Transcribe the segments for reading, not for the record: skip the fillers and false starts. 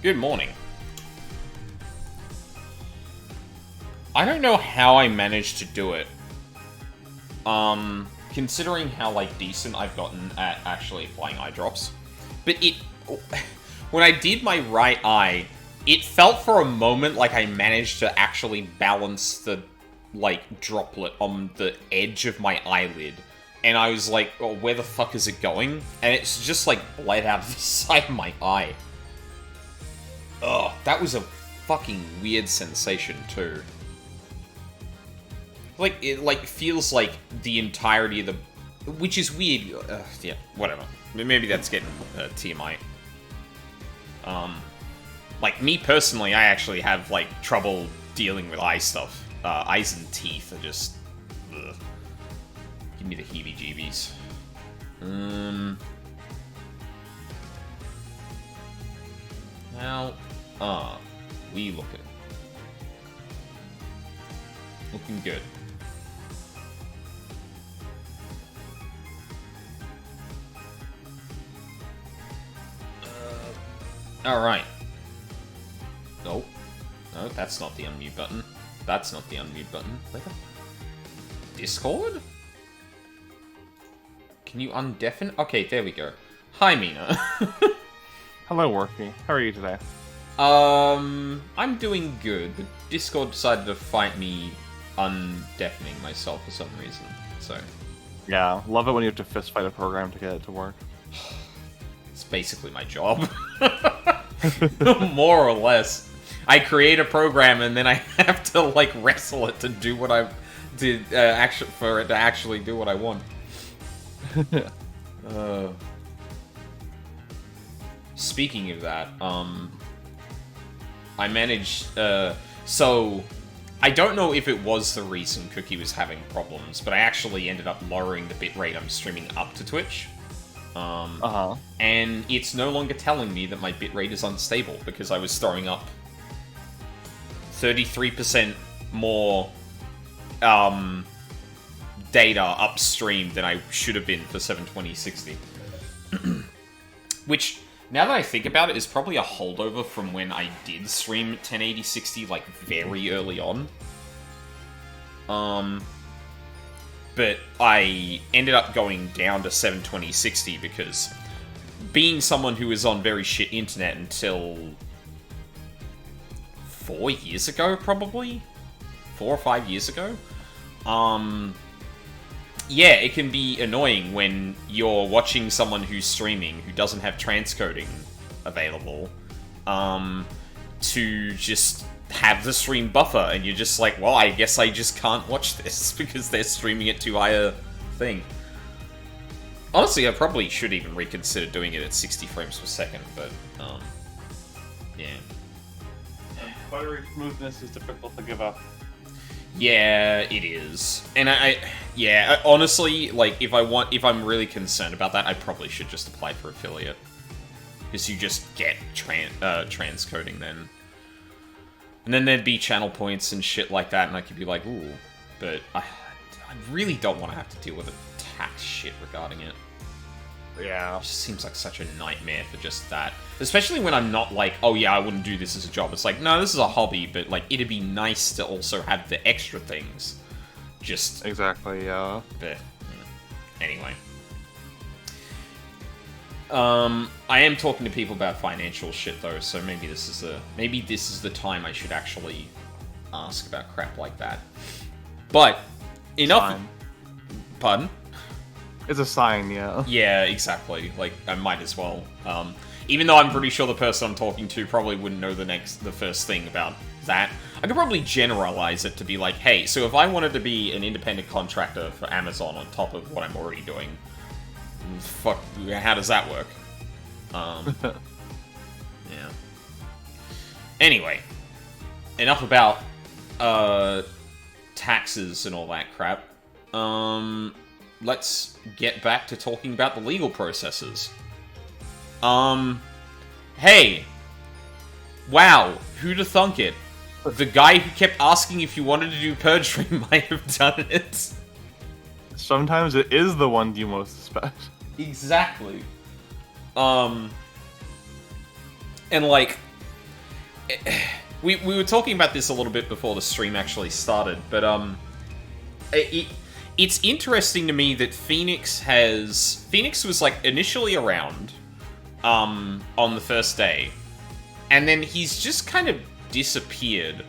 Good morning. I don't know how I managed to do it. Considering how, like, decent I've gotten at actually applying eye drops. But when I did my right eye, it felt for a moment like I managed to actually balance the, like, droplet on the edge of my eyelid. And I was like, oh, where the fuck is it going? And it's just, like, bled out of the side of my eye. Ugh, that was a fucking weird sensation, too. Like, it, like, feels like the entirety of the... Which is weird. Yeah, whatever. Maybe that's getting TMI. Like, me personally, I actually have, like, trouble dealing with eye stuff. Eyes and teeth are just... Ugh. Give me the heebie-jeebies. How are we looking? Looking good. Alright. No. No, that's not the unmute button. That's not the unmute button. Where the... Discord? Can you undeafen? Okay, there we go. Hi, Mina. Hello, Worthy. How are you today? I'm doing good, but Discord decided to fight me undeafening myself for some reason, so... Yeah, love it when you have to fist fight a program to get it to work. It's basically my job. More or less. I create a program and then I have to, like, wrestle it to do what I did, for it to actually do what I want. Speaking of that, I managed, so, I don't know if it was the reason Cookie was having problems, but I actually ended up lowering the bitrate I'm streaming up to Twitch. And it's no longer telling me that my bitrate is unstable, because I was throwing up 33% more, data upstream than I should have been for 72060. Which, now that I think about it, is probably a holdover from when I did stream 1080-60, like, very early on. But I ended up going down to 720-60 because being someone who was on very shit internet until 4 years ago, probably? 4 or 5 years ago? Yeah, it can be annoying when you're watching someone who's streaming who doesn't have transcoding available, to just have the stream buffer, and you're just like, well, I guess I just can't watch this because they're streaming it to higher thing. Honestly, I probably should even reconsider doing it at 60 frames per second, but, yeah. Buttery smoothness is difficult to give up. Yeah, it is. And honestly, like, if I'm really concerned about that, I probably should just apply for affiliate. Because you just get transcoding then. And then there'd be channel points and shit like that, and I could be like, ooh. But I really don't want to have to deal with the tax shit regarding it. Yeah. It just seems like such a nightmare for just that. Especially when I'm not like, oh yeah, I wouldn't do this as a job. It's like, no, this is a hobby, but like, it'd be nice to also have the extra things. Just... Exactly, yeah. But, anyway. I am talking to people about financial shit though, so maybe this is the time I should actually ask about crap like that. But, enough... Fine. Pardon? It's a sign, yeah. Yeah, exactly. Like, I might as well. Even though I'm pretty sure the person I'm talking to probably wouldn't know the first thing about that. I could probably generalize it to be like, hey, so if I wanted to be an independent contractor for Amazon on top of what I'm already doing, fuck, how does that work? Yeah. Anyway, enough about, taxes and all that crap. Let's get back to talking about the legal processes. Hey! Wow, who'da thunk it? The guy who kept asking if you wanted to do perjury might have done it. Sometimes it is the one you most suspect. Exactly. And like, we were talking about this a little bit before the stream actually started, but it's interesting to me that Phoenix was like initially around on the first day, and then he's just kind of disappeared,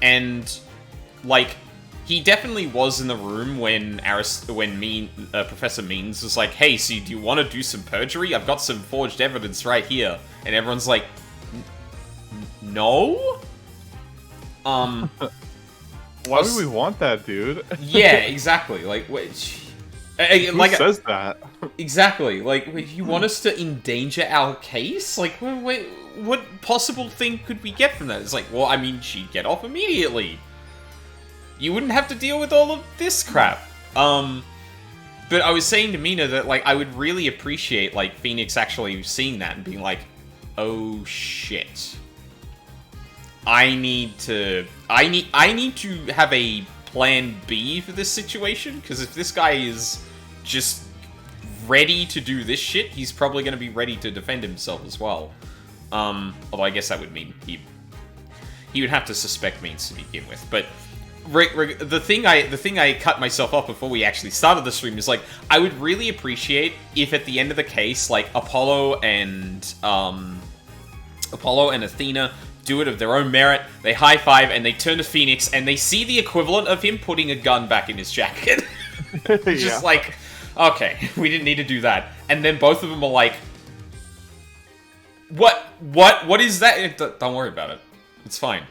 and like he definitely was in the room when Professor Means was like, "Hey, so do you want to do some perjury? I've got some forged evidence right here," and everyone's like, "No." Why would we want that, dude? Yeah, exactly. Like, Who says that? Exactly. Like, you want us to endanger our case? Like, what possible thing could we get from that? It's like, well, I mean, she'd get off immediately. You wouldn't have to deal with all of this crap. But I was saying to Mina that, like, I would really appreciate, like, Phoenix actually seeing that and being like, oh shit. I need to have a plan B for this situation, because if this guy is just ready to do this shit, he's probably going to be ready to defend himself as well. Although I guess that would mean he would have to suspect Means to begin with. But the thing I cut myself off before we actually started the stream is, like, I would really appreciate if at the end of the case, like, Apollo and Athena do it of their own merit, they high-five, and they turn to Phoenix, and they see the equivalent of him putting a gun back in his jacket. Just like, okay, we didn't need to do that. And then both of them are like, what is that? Don't worry about it. It's fine.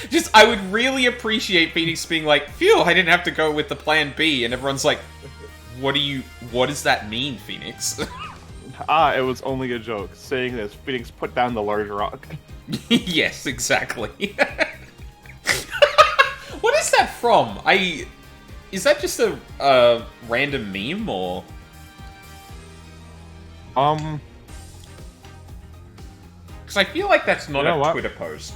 Just, I would really appreciate Phoenix being like, phew, I didn't have to go with the plan B, and everyone's like, what does that mean, Phoenix? It was only a joke. Saying this, Phoenix put down the large rock. Yes, exactly. What is that from? Is that just a random meme, or? Because I feel like that's not a Twitter post.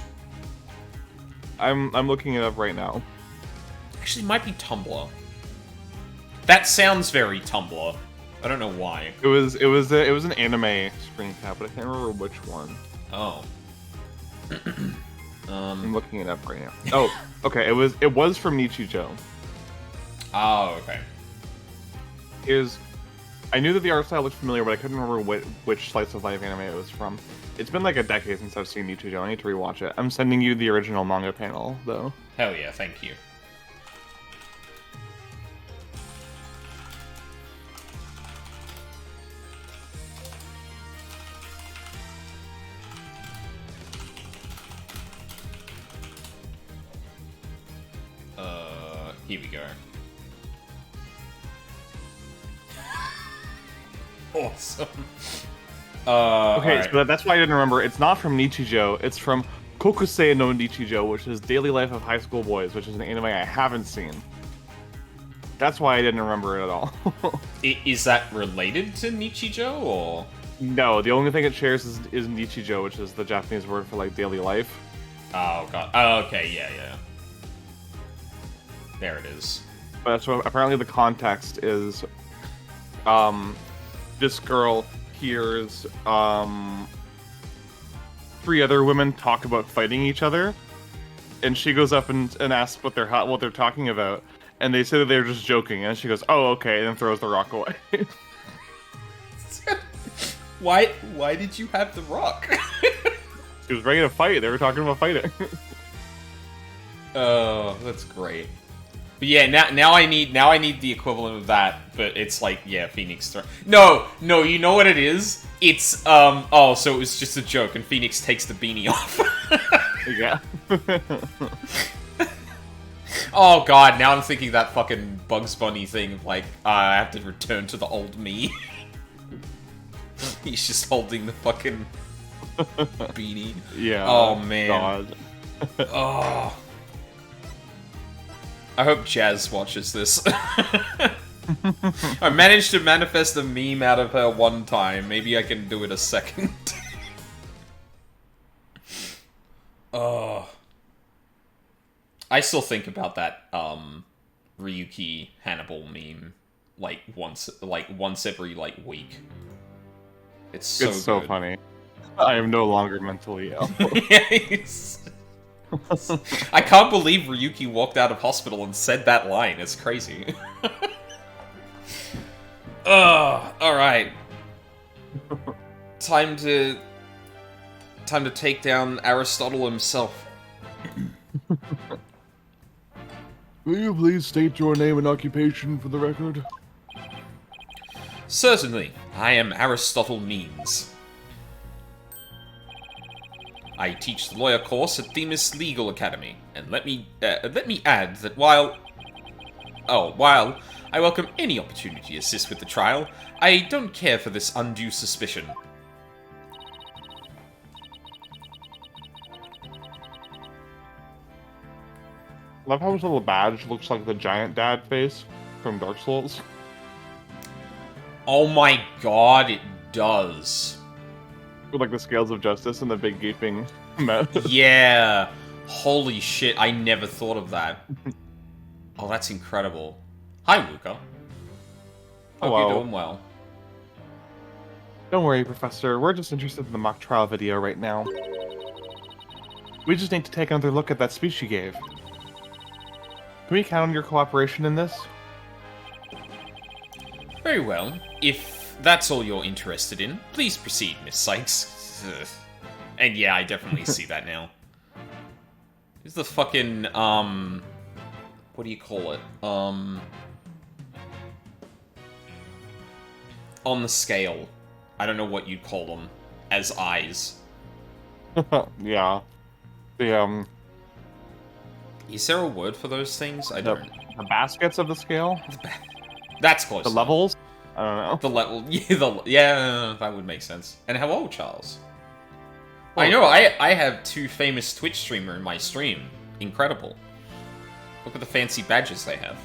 I'm looking it up right now. Actually, it might be Tumblr. That sounds very Tumblr. I don't know why. It was an anime screen cap, but I can't remember which one. Oh. I'm looking it up right now. Oh, okay. It was from Nichijou. Oh, okay. I knew that the art style looked familiar, but I couldn't remember which slice of life anime it was from. It's been like a decade since I've seen Nichijou. I need to rewatch it. I'm sending you the original manga panel, though. Hell yeah, thank you. Here we go. Awesome. Okay, right. so that's why I didn't remember. It's not from Nichijou. It's from Kokusei no Nichijou, which is Daily Life of High School Boys, which is an anime I haven't seen. That's why I didn't remember it at all. Is that related to Nichijou, or? No, the only thing it shares is Nichijou, which is the Japanese word for, like, daily life. Oh, God. Oh, okay, yeah. There it is. But so apparently the context is, this girl hears, 3 other women talk about fighting each other, and she goes up and asks what they're talking about, and they say that they're just joking, and she goes, "Oh, okay," and then throws the rock away. Why did you have the rock? She was ready to fight. They were talking about fighting. Oh, that's great. But yeah, now I need the equivalent of that, but it's like, yeah, Phoenix throw. No, you know what it is? It's so it was just a joke, and Phoenix takes the beanie off. Yeah. Oh God, now I'm thinking that fucking Bugs Bunny thing of, like, I have to return to the old me. He's just holding the fucking beanie. Yeah. Oh man. God. Oh. I hope Jazz watches this. I managed to manifest a meme out of her one time. Maybe I can do it a second. Oh. I still think about that Ryuki Hannibal meme like once every like week. It's so It's so good. funny. I am no longer mentally ill. I can't believe Ryuki walked out of hospital and said that line. It's crazy. Ugh, alright. Time to take down Aristotle himself. Will you please state your name and occupation for the record? Certainly, I am Aristotle Means. I teach the lawyer course at Themis Legal Academy, and let me add that while I welcome any opportunity to assist with the trial, I don't care for this undue suspicion. Love how his little badge looks like the giant dad face from Dark Souls. Oh my god, it does. With like the scales of justice and the big gaping mouth. Yeah. Holy shit, I never thought of that. Oh, that's incredible. Hi, Luca. Hope you're doing well. Don't worry, Professor. We're just interested in the mock trial video right now. We just need to take another look at that speech you gave. Can we count on your cooperation in this? Very well. If that's all you're interested in, please proceed, Miss Sykes. Ugh. And yeah, I definitely see that now. Who's the fucking, what do you call it? On the scale. I don't know what you'd call them. As eyes. Yeah. The, Is there a word for those things? I don't. The baskets of the scale? That's close. The levels? I don't know. The level. Yeah, that would make sense. And hello, Charles. Oh, I know, I have 2 famous Twitch streamer in my stream. Incredible. Look at the fancy badges they have.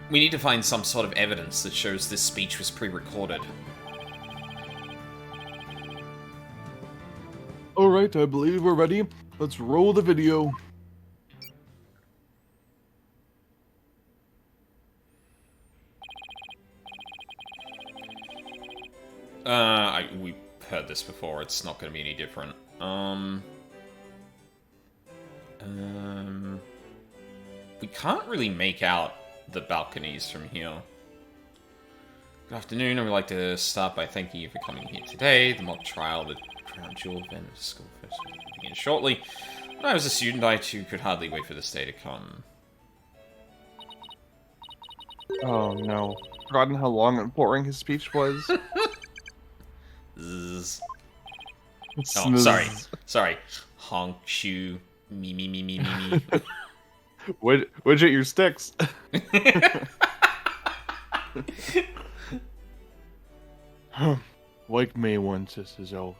We need to find some sort of evidence that shows this speech was pre-recorded. Alright, I believe we're ready. Let's roll the video. We heard this before, it's not gonna be any different. We can't really make out the balconies from here. Good afternoon, I would like to start by thanking you for coming here today. The mock trial, the crown jewel event of school first will begin shortly. When I was a student, I too could hardly wait for this day to come. Oh no. Forgotten how long and boring his speech was. Zzz. Oh, sorry. Sorry. Honk, shoe, me, me, me, me, me, me. Widget your sticks. Wake me once this is over.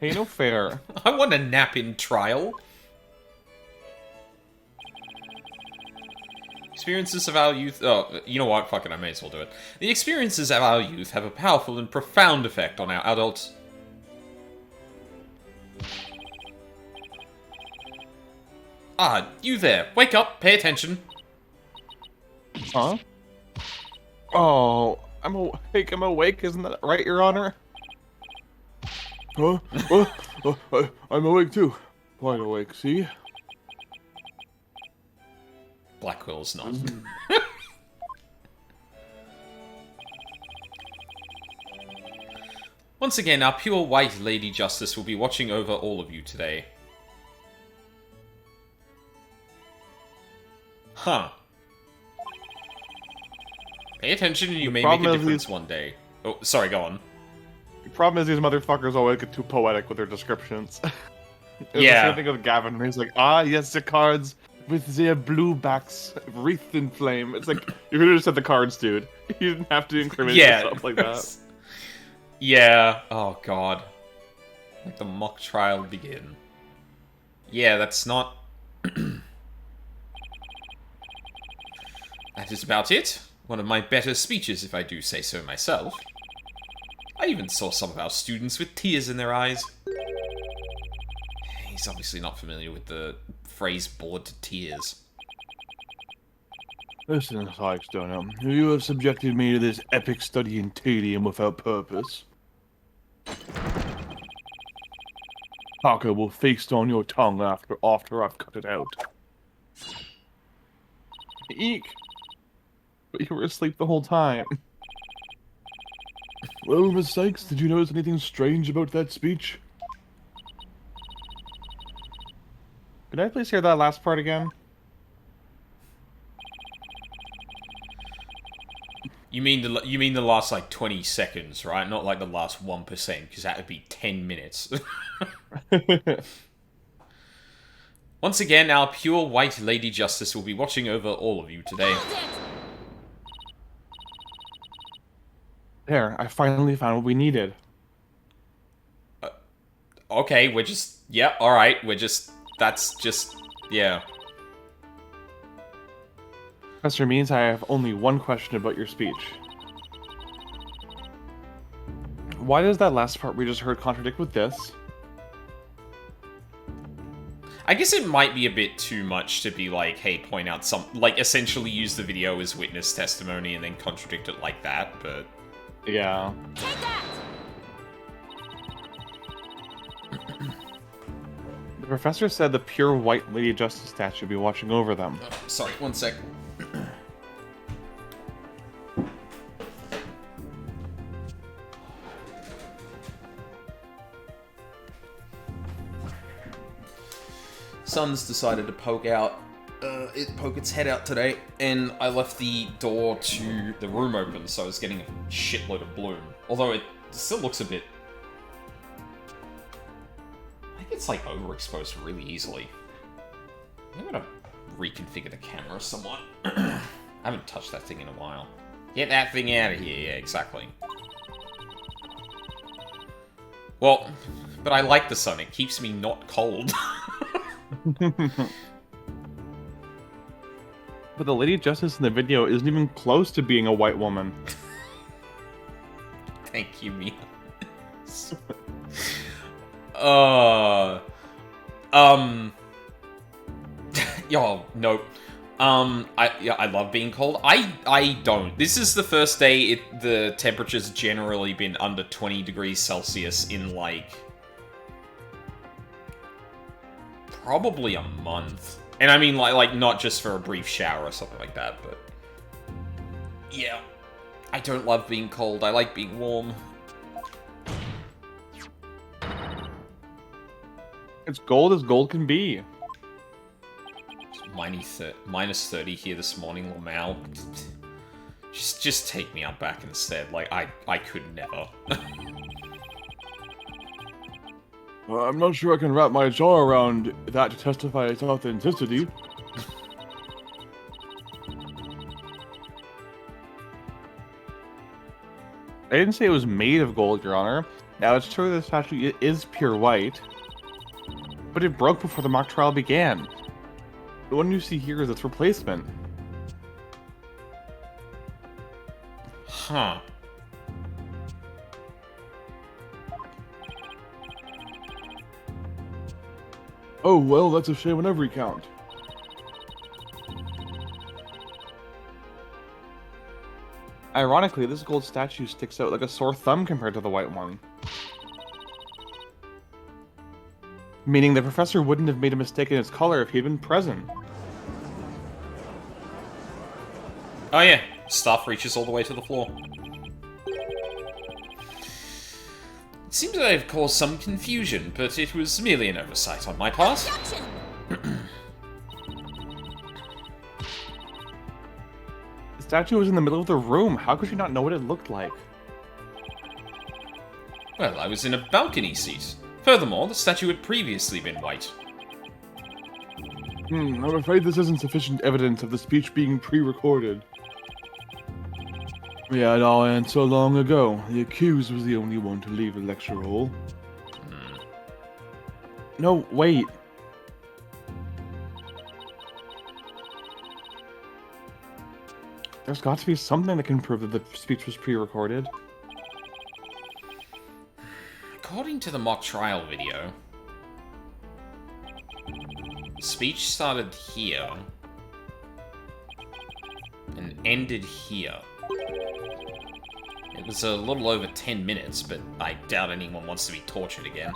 Hey, no fair. I want a nap in trial. Experiences of our youth... Oh, you know what? Fuck it, I may as well do it. The experiences of our youth have a powerful and profound effect on our adults. Ah, you there. Wake up, pay attention. Huh? Oh, I'm awake, isn't that right, Your Honor? Huh? I'm awake too. Wide awake, see? Blackwell's not. Once again, our pure white Lady Justice will be watching over all of you today. Huh. Pay attention and you may make a difference one day. Oh, sorry, go on. The problem is these motherfuckers always get too poetic with their descriptions. It's Yeah. the same thing with Gavin, where he's like, ah, yes, the cards with their blue backs wreathed in flame. It's like, you could have just said the cards, dude. You didn't have to incriminate yourself like that. Yeah. Oh, God. Let the mock trial begin. Yeah, that's not... That is about it. One of my better speeches, if I do say so myself. I even saw some of our students with tears in their eyes. He's obviously not familiar with the phrase bored to tears. Listen, Stoner, you have subjected me to this epic study in tedium without purpose. Taco will feast on your tongue after I've cut it out. Eek! But you were asleep the whole time. Well, Miss Sykes, did you notice anything strange about that speech? Could I please hear that last part again? You mean the last like 20 seconds, right? Not like the last 1%, because that would be 10 minutes. Once again, our pure white Lady Justice will be watching over all of you today. There, I finally found what we needed. Okay, we're just... Yeah, alright, we're just... That's just... Yeah. Professor Means, I have only one question about your speech. Why does that last part we just heard contradict with this? I guess it might be a bit too much to be like, hey, point out some... Like, essentially use the video as witness testimony and then contradict it like that, but... Yeah. Take that! The professor said the pure white Lady Justice statue would be watching over them. Sorry, one sec. Sun's decided to poke its head out today, and I left the door to the room open, so I was getting a shitload of bloom. Although it still looks a bit... I think it's like overexposed really easily. I'm gonna reconfigure the camera somewhat. I haven't touched that thing in a while. Get that thing out of here, yeah, exactly. Well, but I like the sun, it keeps me not cold. But the Lady Justice in the video isn't even close to being a white woman. Thank you, Mia. Yo, no. I love being cold. I don't. This is the first day the temperature's generally been under 20 degrees Celsius in, like, probably a month. And I mean, like not just for a brief shower or something like that, but... Yeah. I don't love being cold. I like being warm. It's gold as gold can be. Minus 30 here this morning, Lamau. Just take me out back instead. Like, I could never. I'm not sure I can wrap my jaw around that to testify its authenticity. I didn't say it was made of gold, Your Honor. Now, it's true the statue is pure white, but it broke before the mock trial began. The one you see here is its replacement. Huh. Oh, well, that's a shame on every count. Ironically, this gold statue sticks out like a sore thumb compared to the white one. Meaning the professor wouldn't have made a mistake in its color if he'd been present. Oh yeah, stuff reaches all the way to the floor. It seems that I've caused some confusion, but it was merely an oversight on my part. The statue was in the middle of the room. How could you not know what it looked like? Well, I was in a balcony seat. Furthermore, the statue had previously been white. I'm afraid this isn't sufficient evidence of the speech being pre-recorded. We had our answer long ago. The accused was the only one to leave the lecture hall. No, wait. There's got to be something that can prove that the speech was pre-recorded. According to the mock trial video, the speech started here. and ended here. It was a little over 10 minutes, but I doubt anyone wants to be tortured again.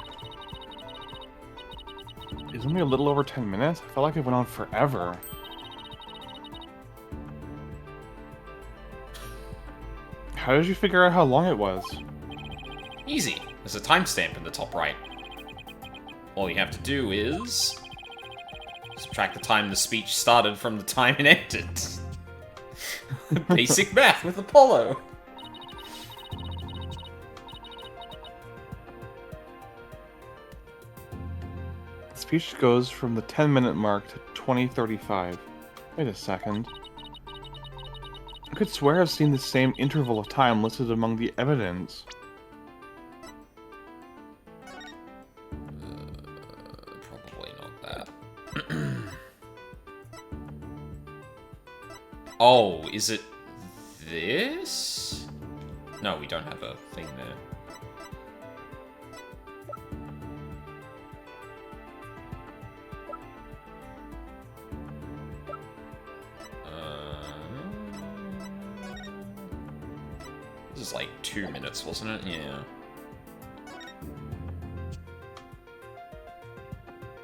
It's only a little over 10 minutes? I felt like it went on forever. How did you figure out how long it was? Easy. There's a timestamp in the top right. All you have to do is subtract the time the speech started from the time it ended. Basic math with Apollo. The speech goes from the 10-minute mark to 20:35. Wait a second. I could swear I've seen the same interval of time listed among the evidence. Probably not that. Oh, is it this? No, we don't have a thing there. This is like 2 minutes, wasn't it? Yeah.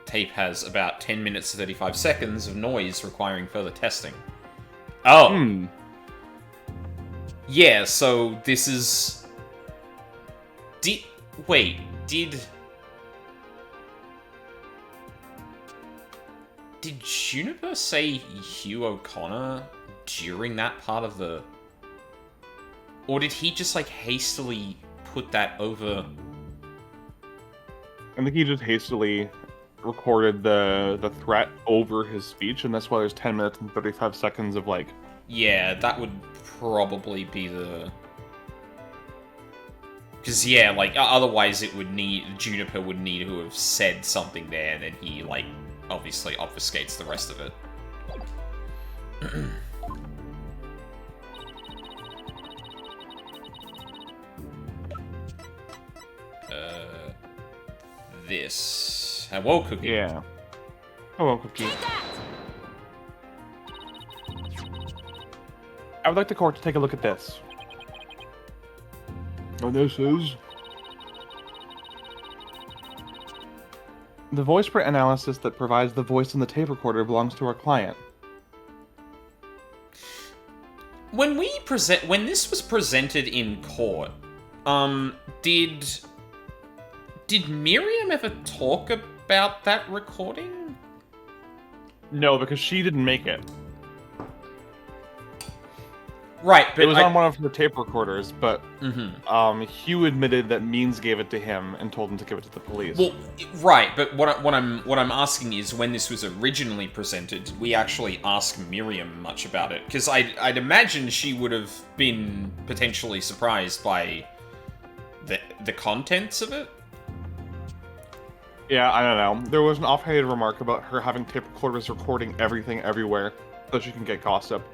Tape has about 10 minutes to 35 seconds of noise requiring further testing. Oh! Yeah, so this is... Wait, did Juniper say Hugh O'Connor during that part of the... Or did he just, like, hastily put that over... I think he just hastily recorded the threat over his speech, and that's why there's 10 minutes and 35 seconds of, like... Yeah, that would probably be the... Because, yeah, like, otherwise it would need... Juniper would need to have said something there, and then he, like, obviously obfuscates the rest of it. This. Hello, Cookie. Yeah. Hello, Cookie. I would like the court to take a look at this. And this is... The voice print analysis that provides the voice in the tape recorder belongs to our client. When this was presented in court, did Miriam ever talk about that recording? No, because she didn't make it. Right, but it was on one of the tape recorders, but Mm-hmm. Hugh admitted that Means gave it to him and told him to give it to the police. Well, right, but what I'm asking is, when this was originally presented, did we actually ask Miriam much about it? Because I'd imagine she would have been potentially surprised by the contents of it. Yeah, I don't know. There was an offhanded remark about her having tape recorders recording everything everywhere so she can get gossip.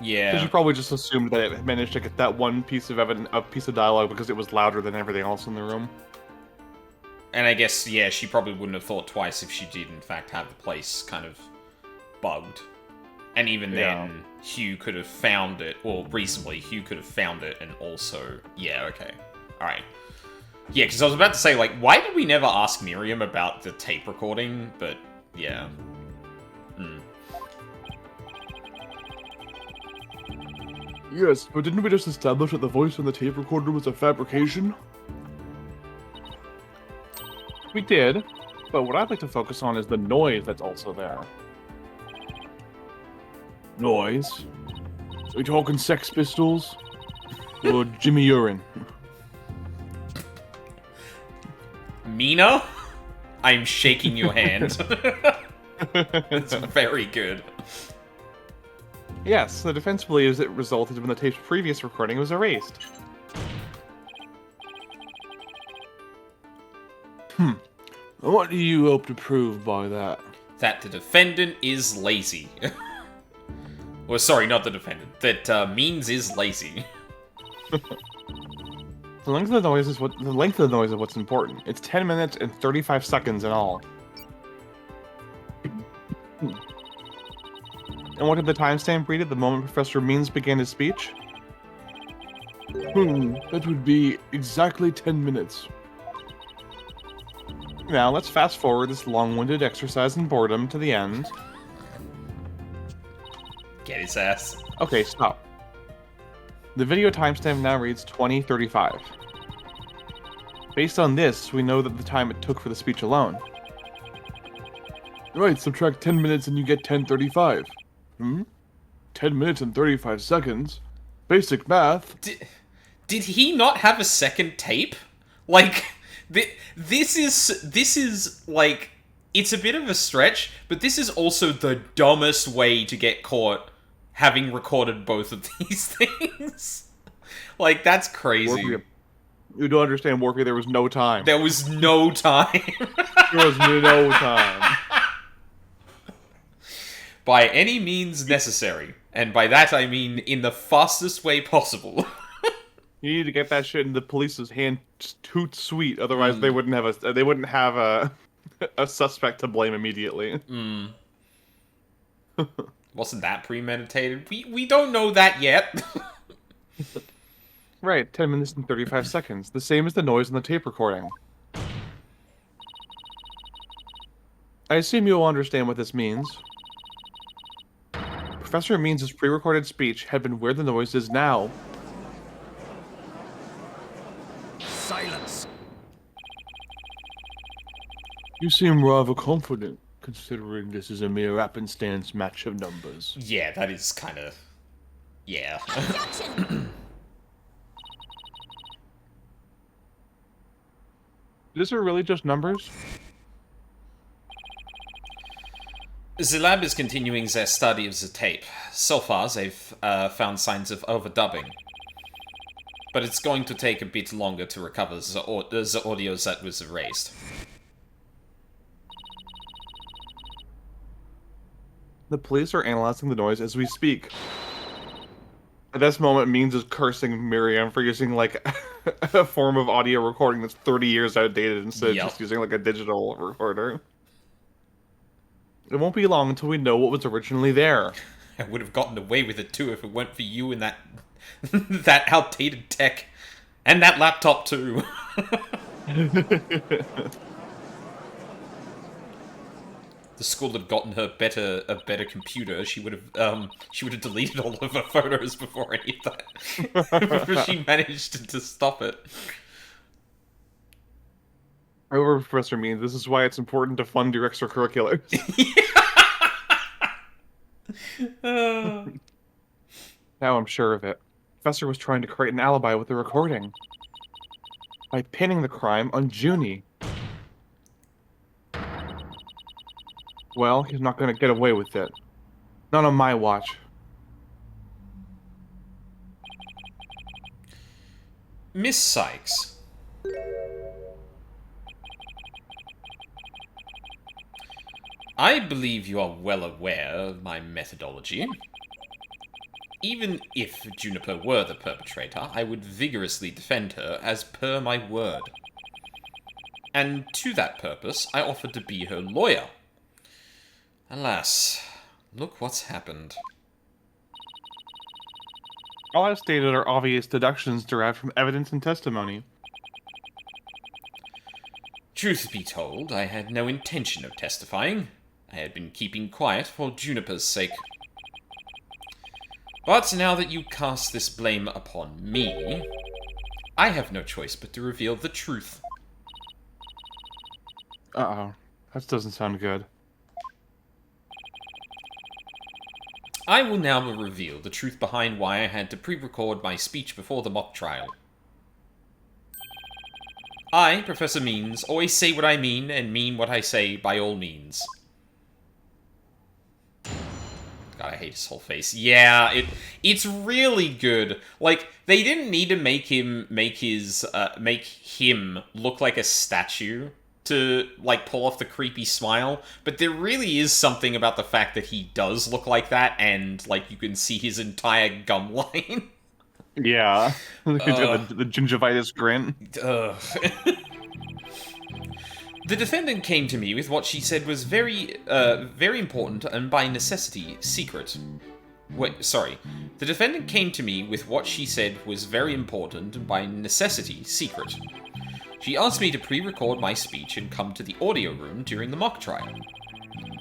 Yeah. So she probably just assumed that it managed to get that one piece of piece of dialogue because it was louder than everything else in the room. And I guess, yeah, she probably wouldn't have thought twice if she did, in fact, have the place kind of bugged. And even then, Hugh could have found it, or reasonably, Hugh could have found it and also... Yeah, okay. Alright. Yeah, because I was about to say, like, why did we never ask Miriam about the tape recording? But, yeah. Yes, but didn't we just establish that the voice on the tape recorder was a fabrication? We did, but what I'd like to focus on is the noise that's also there. Noise? Are we talking Sex Pistols? Or Jimmy Urine? Mina? I'm shaking your hand. It's very good. Yes, the defense believes it resulted when the tape's previous recording was erased. What do you hope to prove by that? That the defendant is lazy. Well, sorry, not the defendant. That Means is lazy. The length of the noise is what's important. It's 10 minutes and 35 seconds in all. And And what did the timestamp read at the moment Professor Means began his speech? That would be exactly 10 minutes. Now, let's fast forward this long-winded exercise in boredom to the end. Get his ass. Okay, stop. The video timestamp now reads 20:35. Based on this, we know that the time it took for the speech alone. Right, subtract 10 minutes and you get 10:35. 10 minutes and 35 seconds? Basic math. Did he not have a second tape? Like, this is, like, it's a bit of a stretch, but this is also the dumbest way to get caught having recorded both of these things. Like, that's crazy. Warpy, you don't understand, Warpy, there was no time. There was no time. There was no time. By any means necessary. And by that I mean in the fastest way possible. You need to get that shit in the police's hand toot sweet, otherwise they wouldn't have a suspect to blame immediately. Wasn't that premeditated? We don't know that yet. Right, 10 minutes and 35 seconds. The same as the noise in the tape recording. I assume you'll understand what this means. Professor Means' pre-recorded speech had been where the noise is now. Silence. You seem rather confident, considering this is a mere happenstance match of numbers. Yeah, that is kind of... Yeah. These are really just numbers? The lab is continuing their study of the tape. So far, they've found signs of overdubbing. But it's going to take a bit longer to recover the audio that was erased. The police are analyzing the noise as we speak. At this moment, Means is cursing Miriam for using, like, a form of audio recording that's 30 years outdated instead of just using, like, a digital recorder. It won't be long until we know what was originally there. I would have gotten away with it too if it weren't for you and that that outdated tech. And that laptop too. The school had gotten her a better computer. She would have deleted all of her photos before any of that. Before she managed to stop it. Over Professor Means, this is why it's important to fund your extracurriculars. Now I'm sure of it. Professor was trying to create an alibi with the recording. By pinning the crime on Junie. Well, he's not going to get away with it. Not on my watch. Miss Sykes. I believe you are well aware of my methodology. Even if Juniper were the perpetrator, I would vigorously defend her as per my word. And to that purpose, I offered to be her lawyer. Alas, look what's happened. All I've stated are obvious deductions derived from evidence and testimony. Truth be told, I had no intention of testifying. I had been keeping quiet for Juniper's sake. But now that you cast this blame upon me, I have no choice but to reveal the truth. Uh-oh. That doesn't sound good. I will now reveal the truth behind why I had to pre-record my speech before the mock trial. I, Professor Means, always say what I mean and mean what I say by all means. God, I hate his whole face. Yeah, it's really good. Like, they didn't need to make him look like a statue to, like, pull off the creepy smile, but there really is something about the fact that he does look like that, and, like, you can see his entire gum line. Yeah. He's got the gingivitis grin. The The defendant came to me with what she said was very important and by necessity secret. Wait, sorry. The defendant came to me with what she said was very important and by necessity secret. She asked me to pre-record my speech and come to the audio room during the mock trial.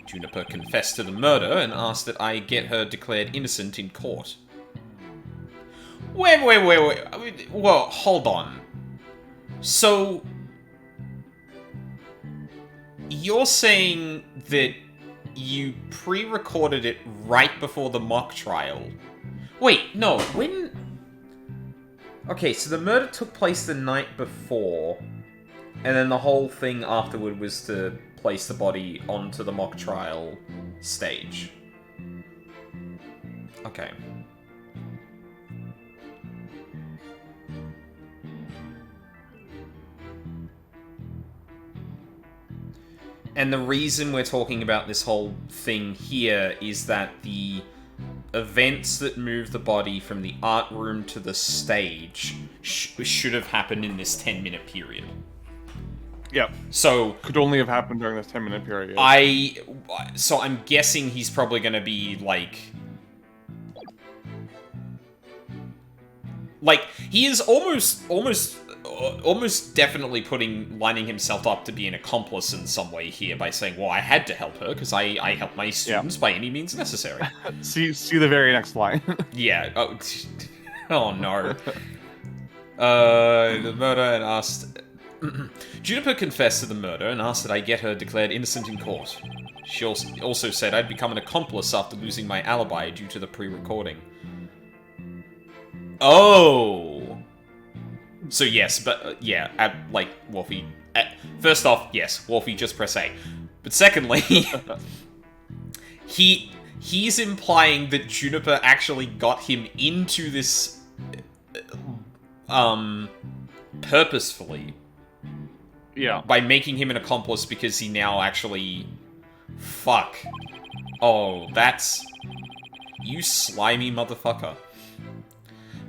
Juniper confessed to the murder and asked that I get her declared innocent in court. Wait. Whoa, hold on. So, you're saying that you pre-recorded it right before the mock trial? Wait, no, when... Okay, so the murder took place the night before, and then the whole thing afterward was to place the body onto the mock trial stage. Okay. And the reason we're talking about this whole thing here is that the events that move the body from the art room to the stage should have happened in this 10-minute period. Yep. So Could only have happened during this 10-minute period. So I'm guessing he's probably going to be like he is almost definitely lining himself up to be an accomplice in some way here by saying, well, I had to help her because I help my students by any means necessary. see the very next line. Yeah. Oh no. The murder and asked... Juniper confessed to the murder and asked that I get her declared innocent in court. She also said I'd become an accomplice after losing my alibi due to the pre-recording. Oh! So yes, but yeah, like, Wolfie... first off, yes, Wolfie, just press A. But secondly, he's implying that Juniper actually got him into this... purposefully. Yeah. By making him an accomplice because he now actually... Fuck. Oh, that's... You slimy motherfucker.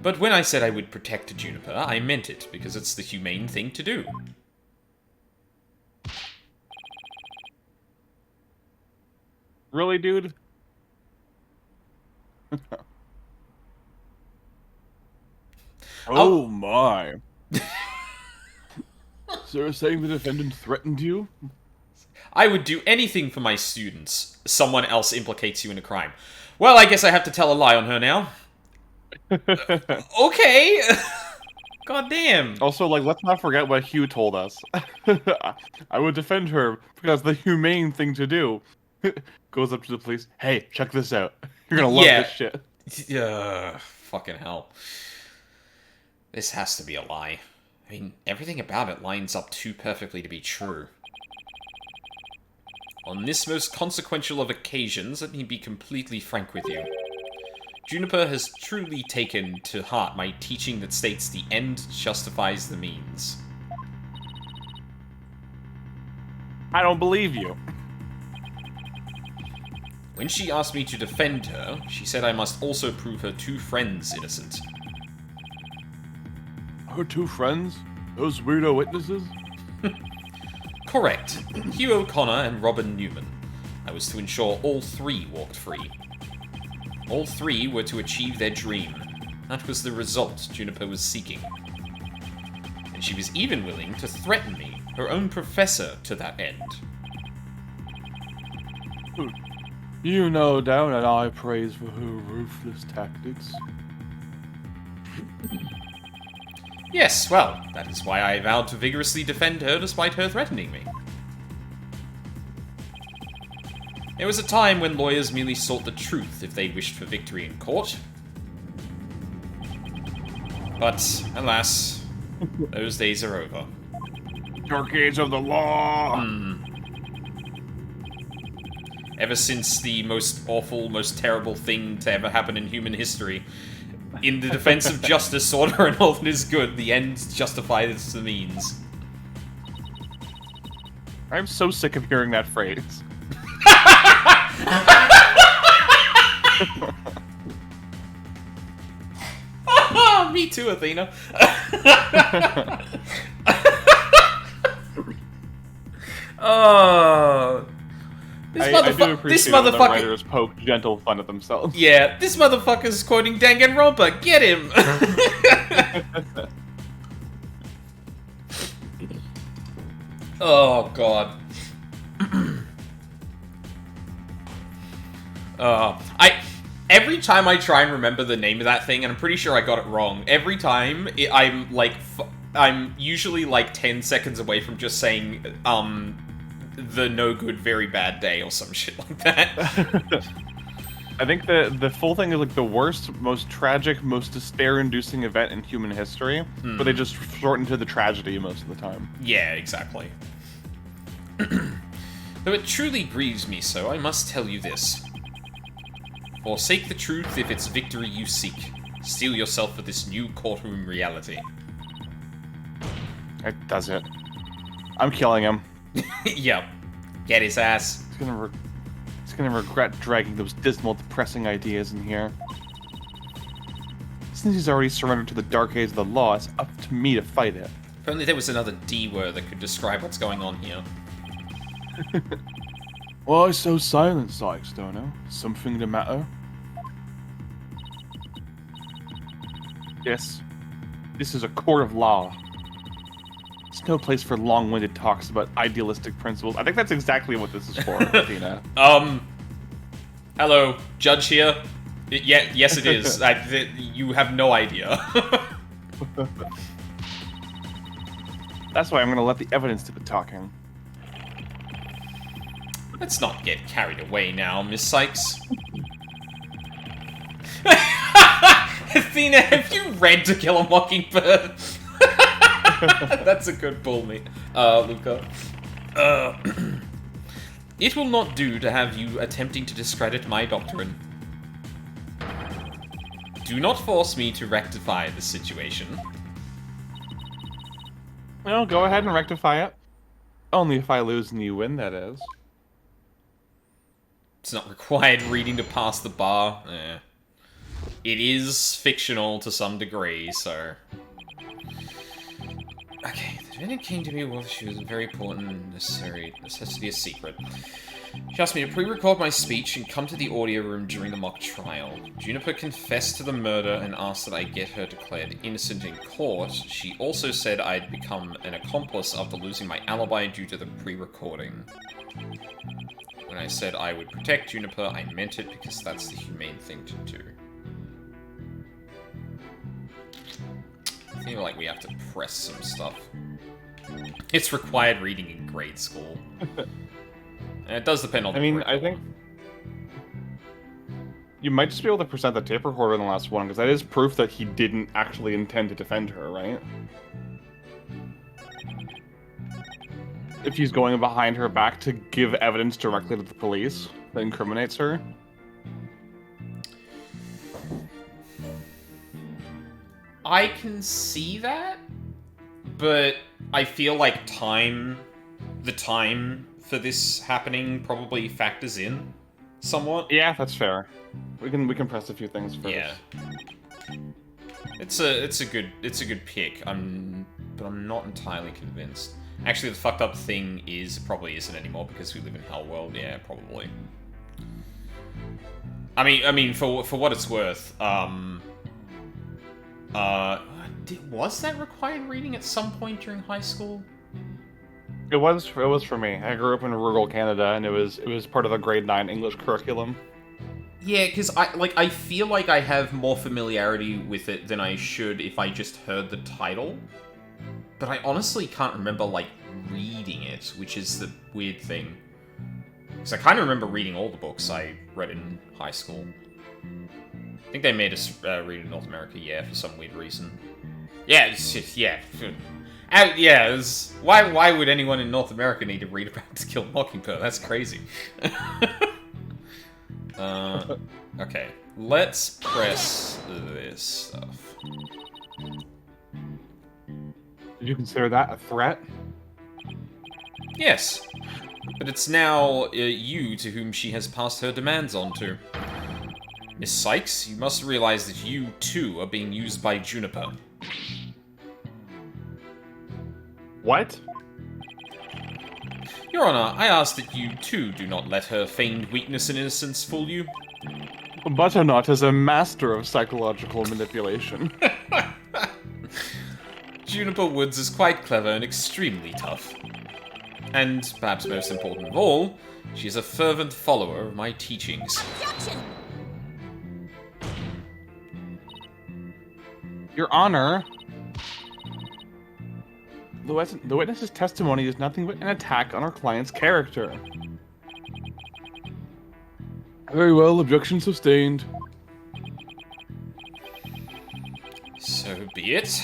But when I said I would protect Juniper, I meant it, because it's the humane thing to do. Really, dude? Oh my. So you're saying the defendant threatened you? I would do anything for my students. Someone else implicates you in a crime. Well, I guess I have to tell a lie on her now. Okay. God damn. Also, like, let's not forget what Hugh told us. I would defend her because the humane thing to do. Goes up to the police. Hey, check this out. You're gonna love this shit. Fucking hell. This has to be a lie. I mean, everything about it lines up too perfectly to be true. On this most consequential of occasions, let me be completely frank with you. Juniper has truly taken to heart my teaching that states the end justifies the means. I don't believe you. When she asked me to defend her, she said I must also prove her two friends innocent. Her two friends? Those weirdo witnesses? Correct. Hugh O'Connor and Robin Newman. I was to ensure all three walked free. All three were to achieve their dream. That was the result Juniper was seeking. And she was even willing to threaten me, her own professor, to that end. You know down and I praise for her ruthless tactics. Yes, well, that is why I vowed to vigorously defend her despite her threatening me. There was a time when lawyers merely sought the truth if they wished for victory in court. But, alas, those days are over. Dark age of the law! Ever since the most awful, most terrible thing to ever happen in human history, in the defense of justice, order, and all that is good, the end justifies the means. I'm so sick of hearing that phrase. Me too, Athena. Oh. This I do appreciate this when the motherfucker. writers poke gentle fun at themselves. Yeah, this motherfucker's quoting Danganronpa. Get him. Oh god. Every time I try and remember the name of that thing, and I'm pretty sure I got it wrong. Every time I'm usually like 10 seconds away from just saying the no good very bad day or some shit like that. I think the full thing is like the worst, most tragic, most despair-inducing event in human history, but they just shorten to the tragedy most of the time. Yeah, exactly. Though it truly grieves me so, I must tell you this. Forsake the truth if it's victory you seek. Steel yourself for this new courtroom reality. It does it. I'm killing him. Yep. Get his ass. He's gonna regret dragging those dismal, depressing ideas in here. Since he's already surrendered to the dark age of the law, it's up to me to fight it. If only there was another D word that could describe what's going on here. Why so silent, Sykes, don't know? Something the matter? Yes. This is a court of law. It's no place for long-winded talks about idealistic principles. I think that's exactly what this is for, Athena. Hello, Judge here? Yeah, yes it is. You have no idea. That's why I'm gonna let the evidence do the talking. Let's not get carried away now, Miss Sykes. Athena, have you read To Kill a Mockingbird? That's a good pull, me, Luca. It will not do to have you attempting to discredit my doctrine. Do not force me to rectify the situation. Well, go ahead and rectify it. Only if I lose and you win, that is. It's not required reading to pass the bar. It is fictional to some degree, so... Okay, the defendant came to me while she was very important and necessity a secret. She asked me to pre-record my speech and come to the audio room during the mock trial. Juniper confessed to the murder and asked that I get her declared innocent in court. She also said I'd become an accomplice after losing my alibi due to the pre-recording. When I said I would protect Juniper, I meant it because that's the humane thing to do. I feel like we have to press some stuff. It's required reading in grade school. And it does depend on the I think you might just be able to present the tape recorder in the last one, because that is proof that he didn't actually intend to defend her, right? If he's going behind her back to give evidence directly to the police that incriminates her. I can see that, but I feel like the time for this happening probably factors in somewhat. Yeah, that's fair. We can press a few things first. Yeah. It's a good pick. But I'm not entirely convinced. Actually, the fucked up thing probably isn't anymore because we live in Hell World. Yeah, probably. I mean, for what it's worth, was that required reading at some point during high school? It was for me. I grew up in rural Canada, and it was part of the grade 9 English curriculum. Yeah, because I feel like I have more familiarity with it than I should if I just heard the title. But I honestly can't remember, reading it, which is the weird thing. Because I kind of remember reading all the books I read in high school. I think they made us read in North America, yeah, for some weird reason. Yeah, why would anyone in North America need to read about To Kill a Mockingbird? That's crazy. Okay, let's press this stuff. Did you consider that a threat? Yes, but it's now you to whom she has passed her demands on to. Miss Sykes, you must realize that you, too, are being used by Juniper. What? Your Honor, I ask that you, too, do not let her feigned weakness and innocence fool you. Butternut is a master of psychological manipulation. Juniper Woods is quite clever and extremely tough. And, perhaps most important of all, she is a fervent follower of my teachings. Objection! Your Honor, the witness's testimony is nothing but an attack on our client's character. Very well, objection sustained. So be it.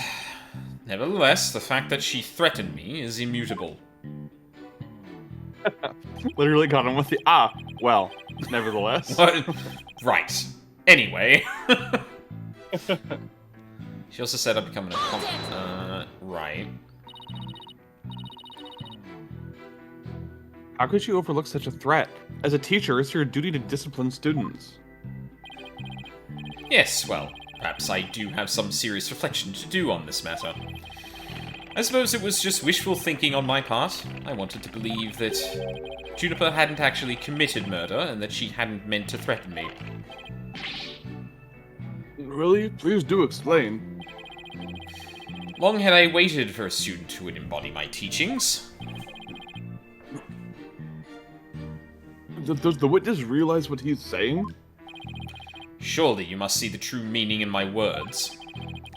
Nevertheless, the fact that she threatened me is immutable. Literally got him with the well, nevertheless. What? Right. Anyway. She also said I'm becoming a right. How could you overlook such a threat? As a teacher, it's your duty to discipline students. Yes, well, perhaps I do have some serious reflection to do on this matter. I suppose it was just wishful thinking on my part. I wanted to believe that Juniper hadn't actually committed murder and that she hadn't meant to threaten me. Really? Please do explain. Long had I waited for a student who would embody my teachings. Does the witness realize what he's saying? Surely you must see the true meaning in my words.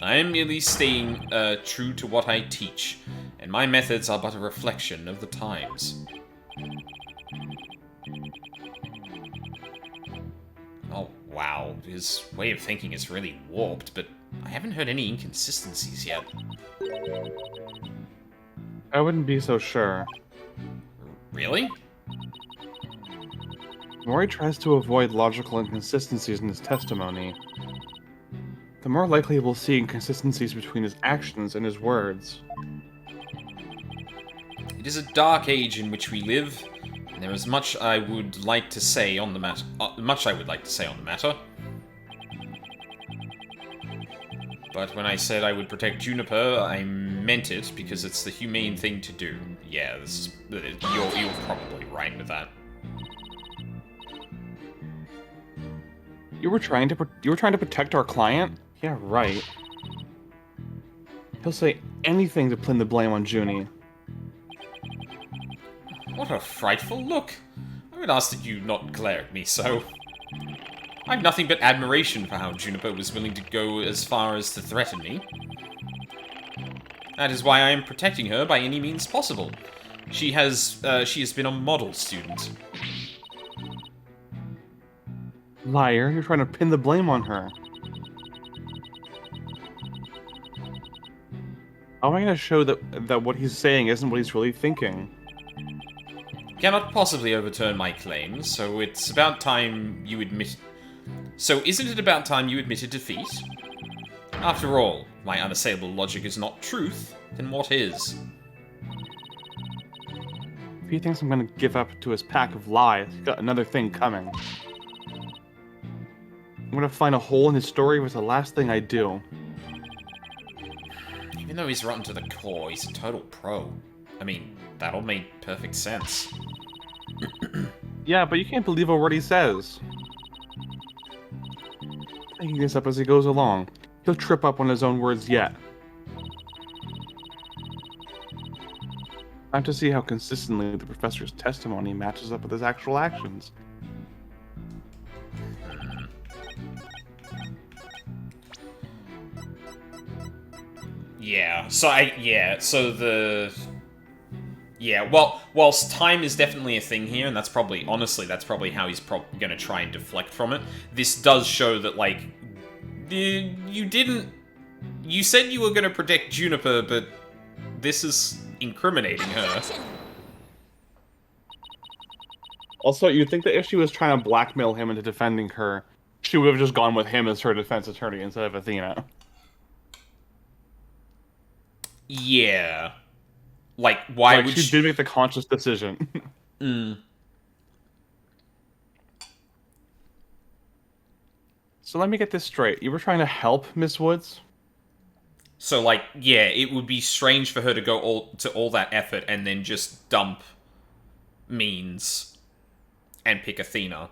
I am merely staying true to what I teach, and my methods are but a reflection of the times. Oh, wow. His way of thinking is really warped, but I haven't heard any inconsistencies yet. I wouldn't be so sure. Really? The more he tries to avoid logical inconsistencies in his testimony, the more likely we'll see inconsistencies between his actions and his words. It is a dark age in which we live, and there is much I would like to say on the matter. But when I said I would protect Juniper, I meant it because it's the humane thing to do. Yeah, you're probably right with that. You were trying to protect our client? Yeah, right. He'll say anything to pin the blame on Junie. What a frightful look. I would ask that you not glare at me so. I have nothing but admiration for how Juniper was willing to go as far as to threaten me. That is why I am protecting her by any means possible. She has been a model student. Liar, you're trying to pin the blame on her. How am I going to show that what he's saying isn't what he's really thinking? Cannot possibly overturn my claims, so it's about time you admit... So isn't it about time you admitted defeat? After all, my unassailable logic is not truth, then what is? If he thinks I'm going to give up to his pack of lies, he's got another thing coming. I'm going to find a hole in his story with the last thing I do. Even though he's rotten to the core, he's a total pro. I mean, that all made perfect sense. Yeah, but you can't believe a word he says. Making this up as he goes along. He'll trip up on his own words yet. I have to see how consistently the professor's testimony matches up with his actual actions. Yeah, well, whilst time is definitely a thing here, and that's probably how he's gonna try and deflect from it, this does show that, like, you said you were gonna protect Juniper, but this is incriminating her. Also, you'd think that if she was trying to blackmail him into defending her, she would have just gone with him as her defense attorney instead of Athena. Yeah. Like, why would she did make the conscious decision. So let me get this straight. You were trying to help Miss Woods? So, like, yeah, it would be strange for her to go all that effort and then just dump means and pick Athena.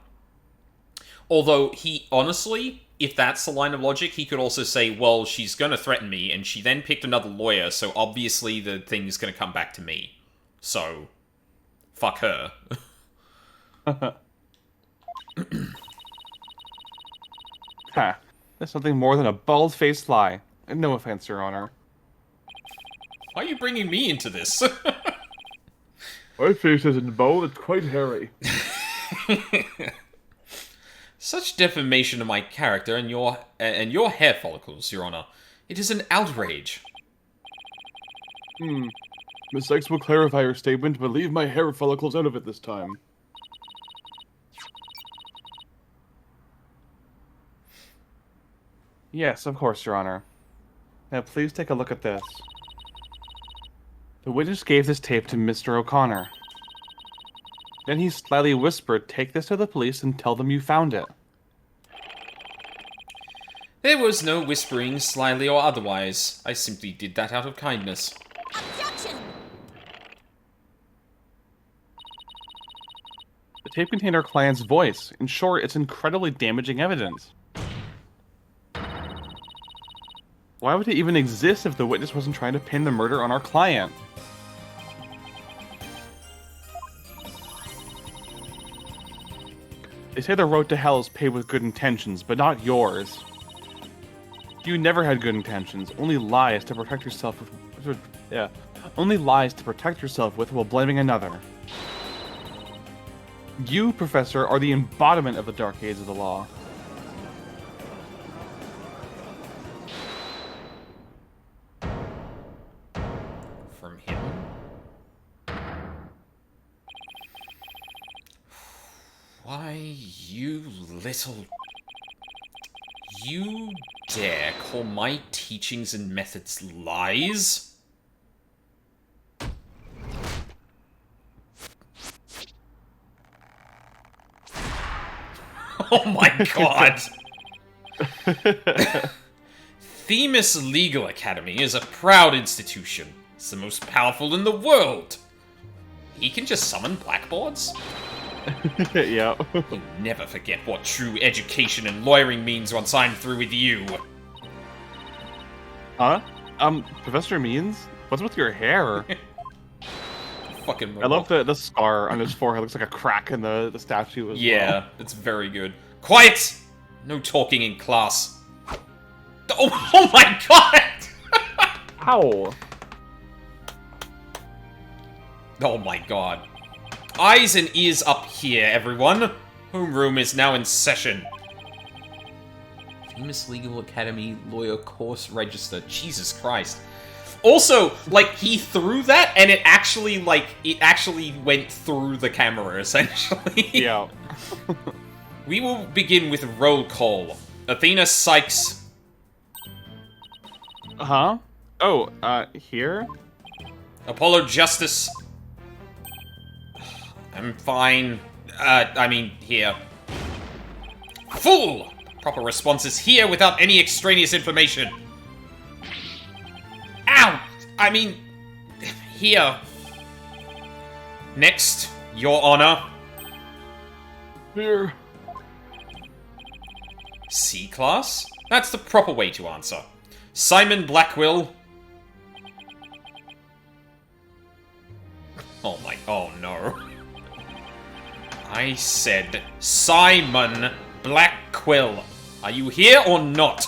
Although, he, honestly, if that's the line of logic, he could also say, well, she's gonna threaten me, and she then picked another lawyer, so obviously the thing is gonna come back to me. So, fuck her. Ha. That's something more than a bald-faced lie. And no offense, Your Honor. Why are you bringing me into this? My face isn't bald, it's quite hairy. Such defamation of my character and your hair follicles, Your Honor. It is an outrage. Miss Sykes will clarify her statement, but leave my hair follicles out of it this time. Yes, of course, Your Honor. Now, please take a look at this. The witness gave this tape to Mr. O'Connor. Then he slyly whispered, "Take this to the police and tell them you found it." There was no whispering, slyly or otherwise. I simply did that out of kindness. Objection! The tape contained our client's voice. In short, it's incredibly damaging evidence. Why would it even exist if the witness wasn't trying to pin the murder on our client? They say the road to hell is paved with good intentions, but not yours. You never had good intentions, only lies to protect yourself with... only lies to protect yourself with while blaming another. You, Professor, are the embodiment of the dark age of the law. From him? Why, you little... You dare call my teachings and methods lies? Oh my god! Themis Legal Academy is a proud institution. It's the most powerful in the world. He can just summon blackboards? Yeah. You'll never forget what true education and lawyering means once I'm through with you. Huh? Professor Means? What's with your hair? Fucking I love the scar on his forehead. Looks like a crack in the statue as well. Yeah, it's very good. Quiet! No talking in class. Oh my god! Ow! Oh my god. Eyes and ears up here, everyone. Homeroom is now in session. Famous Legal Academy Lawyer Course Register. Jesus Christ. Also, like, he threw that, and it actually went through the camera, essentially. Yeah. We will begin with roll call. Athena Sykes. Huh? Oh, here? Apollo Justice. I'm fine. I mean, here. Fool! Proper response is here without any extraneous information. Ow! I mean, here. Next, Your Honor. Here. C-Class? That's the proper way to answer. Simon Blackwill. Oh no. I said Simon Blackquill. Are you here or not?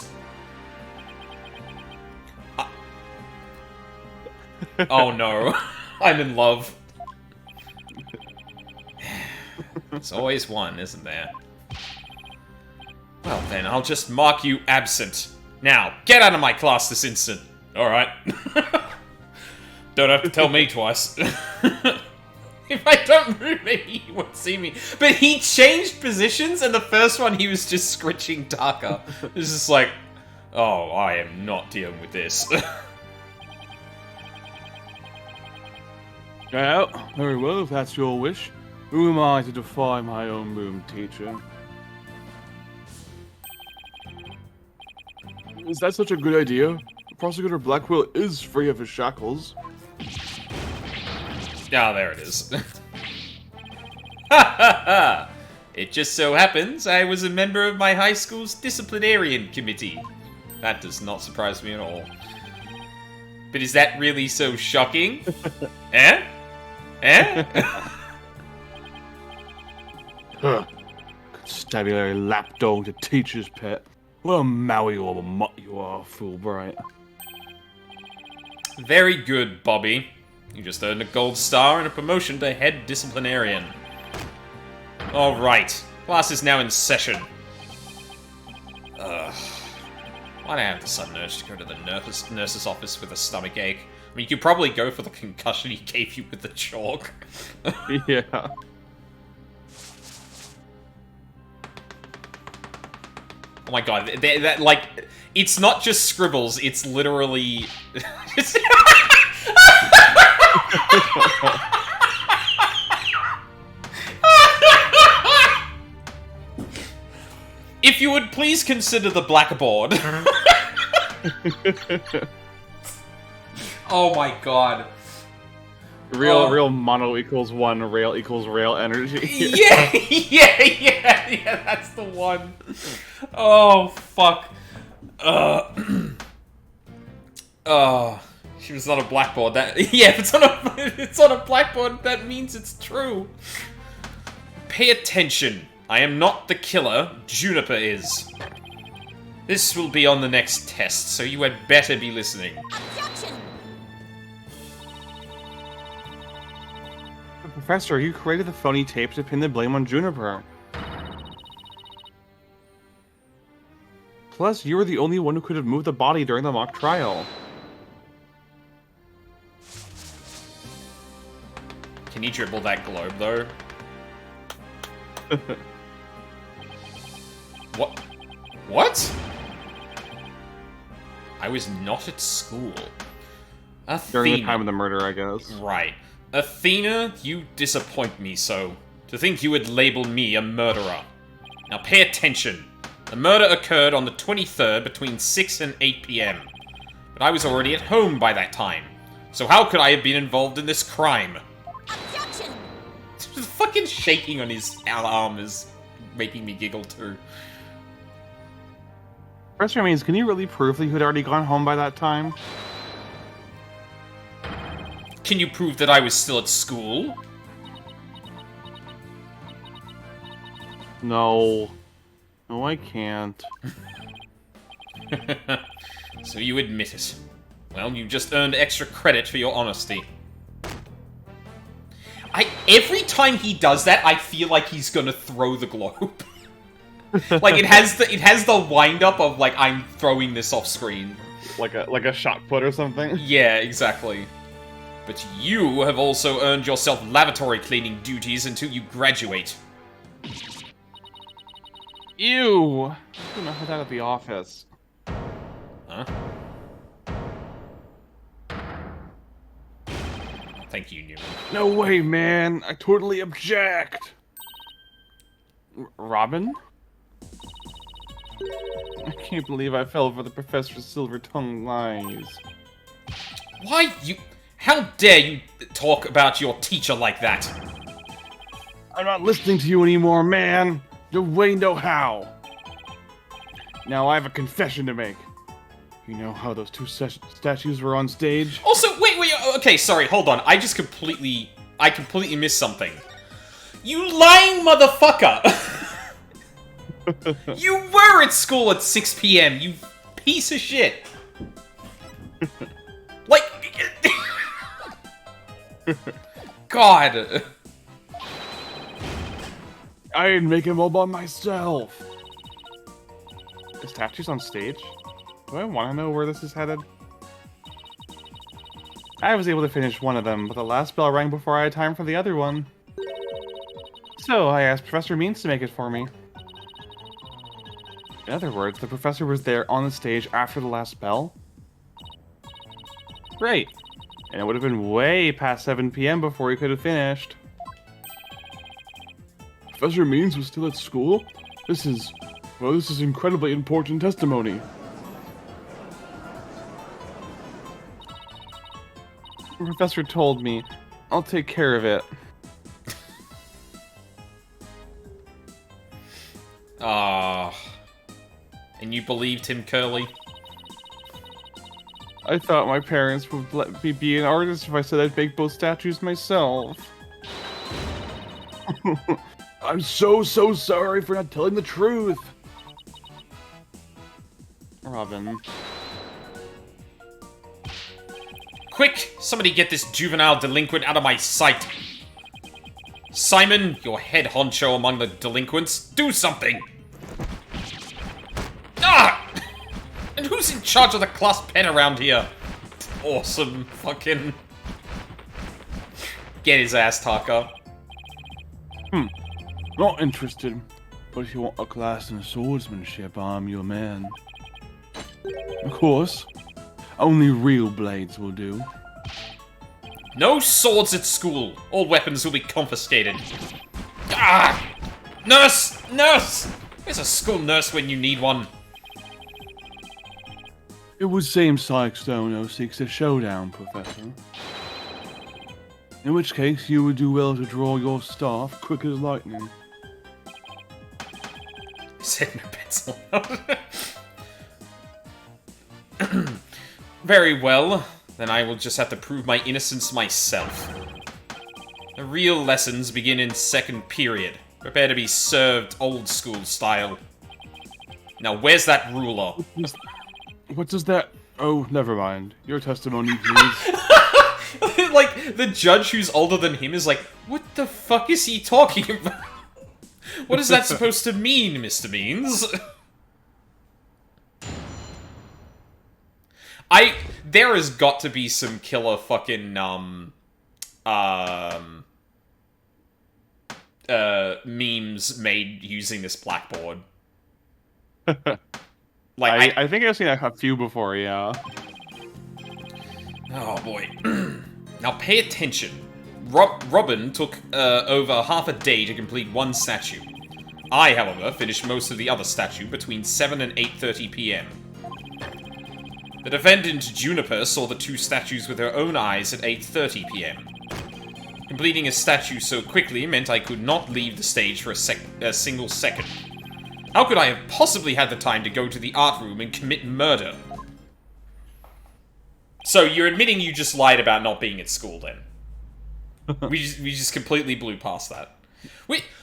Oh no. I'm in love. There's always one, isn't there? Well then, I'll just mark you absent. Now, get out of my class this instant. Alright. Don't have to tell me twice. If I don't move, maybe he won't see me. But he changed positions, and the first one he was just scritching darker. It's just like, oh, I am not dealing with this. Well, very well, if that's your wish. Who am I to defy my own room, teacher? Is that such a good idea? Prosecutor Blackwell is free of his shackles. Ah, there it is. It just so happens I was a member of my high school's disciplinarian committee. That does not surprise me at all. But is that really so shocking? Eh? Eh? Huh. Constabulary lapdog to teacher's pet. What a Maui or a mutt you are, Fulbright. Very good, Bobby. You just earned a gold star and a promotion to head disciplinarian. Alright, class is now in session. Why'd I have the sudden urge to go to the nurse's office with a stomach ache? I mean, you could probably go for the concussion he gave you with the chalk. Yeah. Oh my god, that, like, it's not just scribbles, it's literally... If you would please consider the blackboard. Oh my god. Real mono equals one, rail equals rail energy. Yeah, that's the one. Oh, fuck. She was on a blackboard. Yeah, if it's on a blackboard, that means it's true. Pay attention. I am not the killer, Juniper is. This will be on the next test, so you had better be listening. Objection! Professor, you created the phony tape to pin the blame on Juniper. Plus, you were the only one who could have moved the body during the mock trial. Can you dribble that globe, though? What? What? I was not at school. During the time of the murder, I guess. Right. Athena, you disappoint me so. To think you would label me a murderer. Now pay attention. The murder occurred on the 23rd between 6 and 8 p.m. But I was already at home by that time. So how could I have been involved in this crime? Objection! The fucking shaking on his arm is making me giggle too. Professor Means, can you really prove that you had already gone home by that time? Can you prove that I was still at school? No. No, I can't. So you admit it. Well, you just earned extra credit for your honesty. Every time he does that, I feel like he's gonna throw the globe. Like it has the wind up of like I'm throwing this off screen. Like a shot put or something? Yeah, exactly. But you have also earned yourself lavatory cleaning duties until you graduate. Ew! I'm gonna put that at the office. Huh? Thank you, Newman. No way, man! I totally object! Robin? I can't believe I fell for the Professor's silver-tongued lies. Why you... How dare you talk about your teacher like that? I'm not listening to you anymore, man! No way, no how! Now I have a confession to make. You know how those two statues were on stage? Also, wait, okay, sorry, hold on. I completely missed something. You lying motherfucker! You were at school at 6 p.m., you piece of shit! Like... God! I didn't make them all by myself! The statues on stage? Do I want to know where this is headed? I was able to finish one of them, but the last bell rang before I had time for the other one. So I asked Professor Means to make it for me. In other words, the professor was there on the stage after the last bell? Great. And it would have been way past 7 p.m. before he could have finished. Professor Means was still at school? This is incredibly important testimony. The professor told me. I'll take care of it. And you believed him, Curly? I thought my parents would let me be an artist if I said I'd make both statues myself. I'm so sorry for not telling the truth. Robin. Quick! Somebody get this juvenile delinquent out of my sight! Simon, your head honcho among the delinquents, do something! Ah! And who's in charge of the class pet around here? Awesome fucking... Get his ass, Taka. Not interested. But if you want a class in swordsmanship, I'm your man. Of course. Only real blades will do. No swords at school. All weapons will be confiscated. Ah! Nurse! Nurse! Where's a school nurse when you need one? It would seem Psychstone seeks a showdown, Professor. In which case, you would do well to draw your staff quick as lightning. Said no pencil. Very well. Then I will just have to prove my innocence myself. The real lessons begin in second period. Prepare to be served old school style. Now, where's that ruler? What does that... Oh, never mind. Your testimony, please. Like, the judge who's older than him is like, what the fuck is he talking about? What is that supposed to mean, Mr. Beans? There has got to be some killer fucking, memes made using this blackboard. Like, I think I've seen a few before, yeah. Oh boy. Now pay attention. Robin took over half a day to complete one statue. I, however, finished most of the other statue between 7 and 8:30 p.m. The defendant, Juniper, saw the two statues with her own eyes at 8:30 p.m. Completing a statue so quickly meant I could not leave the stage for a single second. How could I have possibly had the time to go to the art room and commit murder? So you're admitting you just lied about not being at school, then? we just completely blew past that.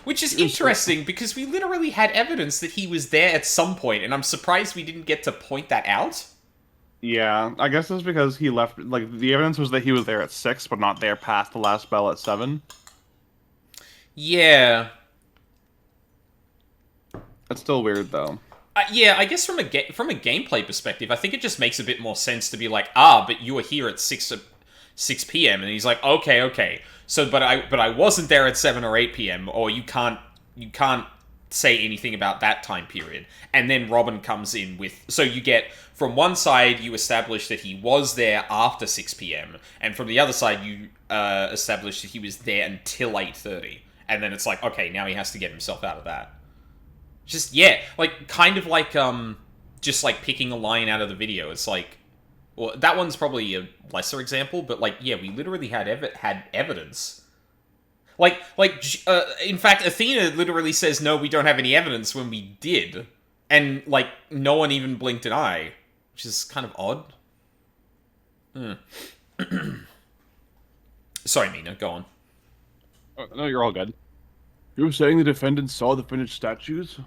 Which is interesting, because we literally had evidence that he was there at some point, and I'm surprised we didn't get to point that out. Yeah, I guess it's because he left, like, the evidence was that he was there at 6, but not there past the last bell at 7. Yeah. That's still weird, though. Yeah, I guess from a gameplay perspective, I think it just makes a bit more sense to be like, but you were here at 6 p.m. and he's like, okay. So, but I wasn't there at 7 or 8 p.m. or you can't say anything about that time period. And then Robin comes in with, so you get from one side you establish that he was there after 6 p.m. and from the other side you establish that he was there until 8:30. And then it's like, okay, now he has to get himself out of that. Just, yeah, like, kind of like, just, like, picking a line out of the video. It's like, well, that one's probably a lesser example, but, like, yeah, we literally had evidence. Like, in fact, Athena literally says, no, we don't have any evidence when we did. And, like, no one even blinked an eye, which is kind of odd. Sorry, Mina, go on. Oh, no, you're all good. You were saying the defendant saw the finished statues?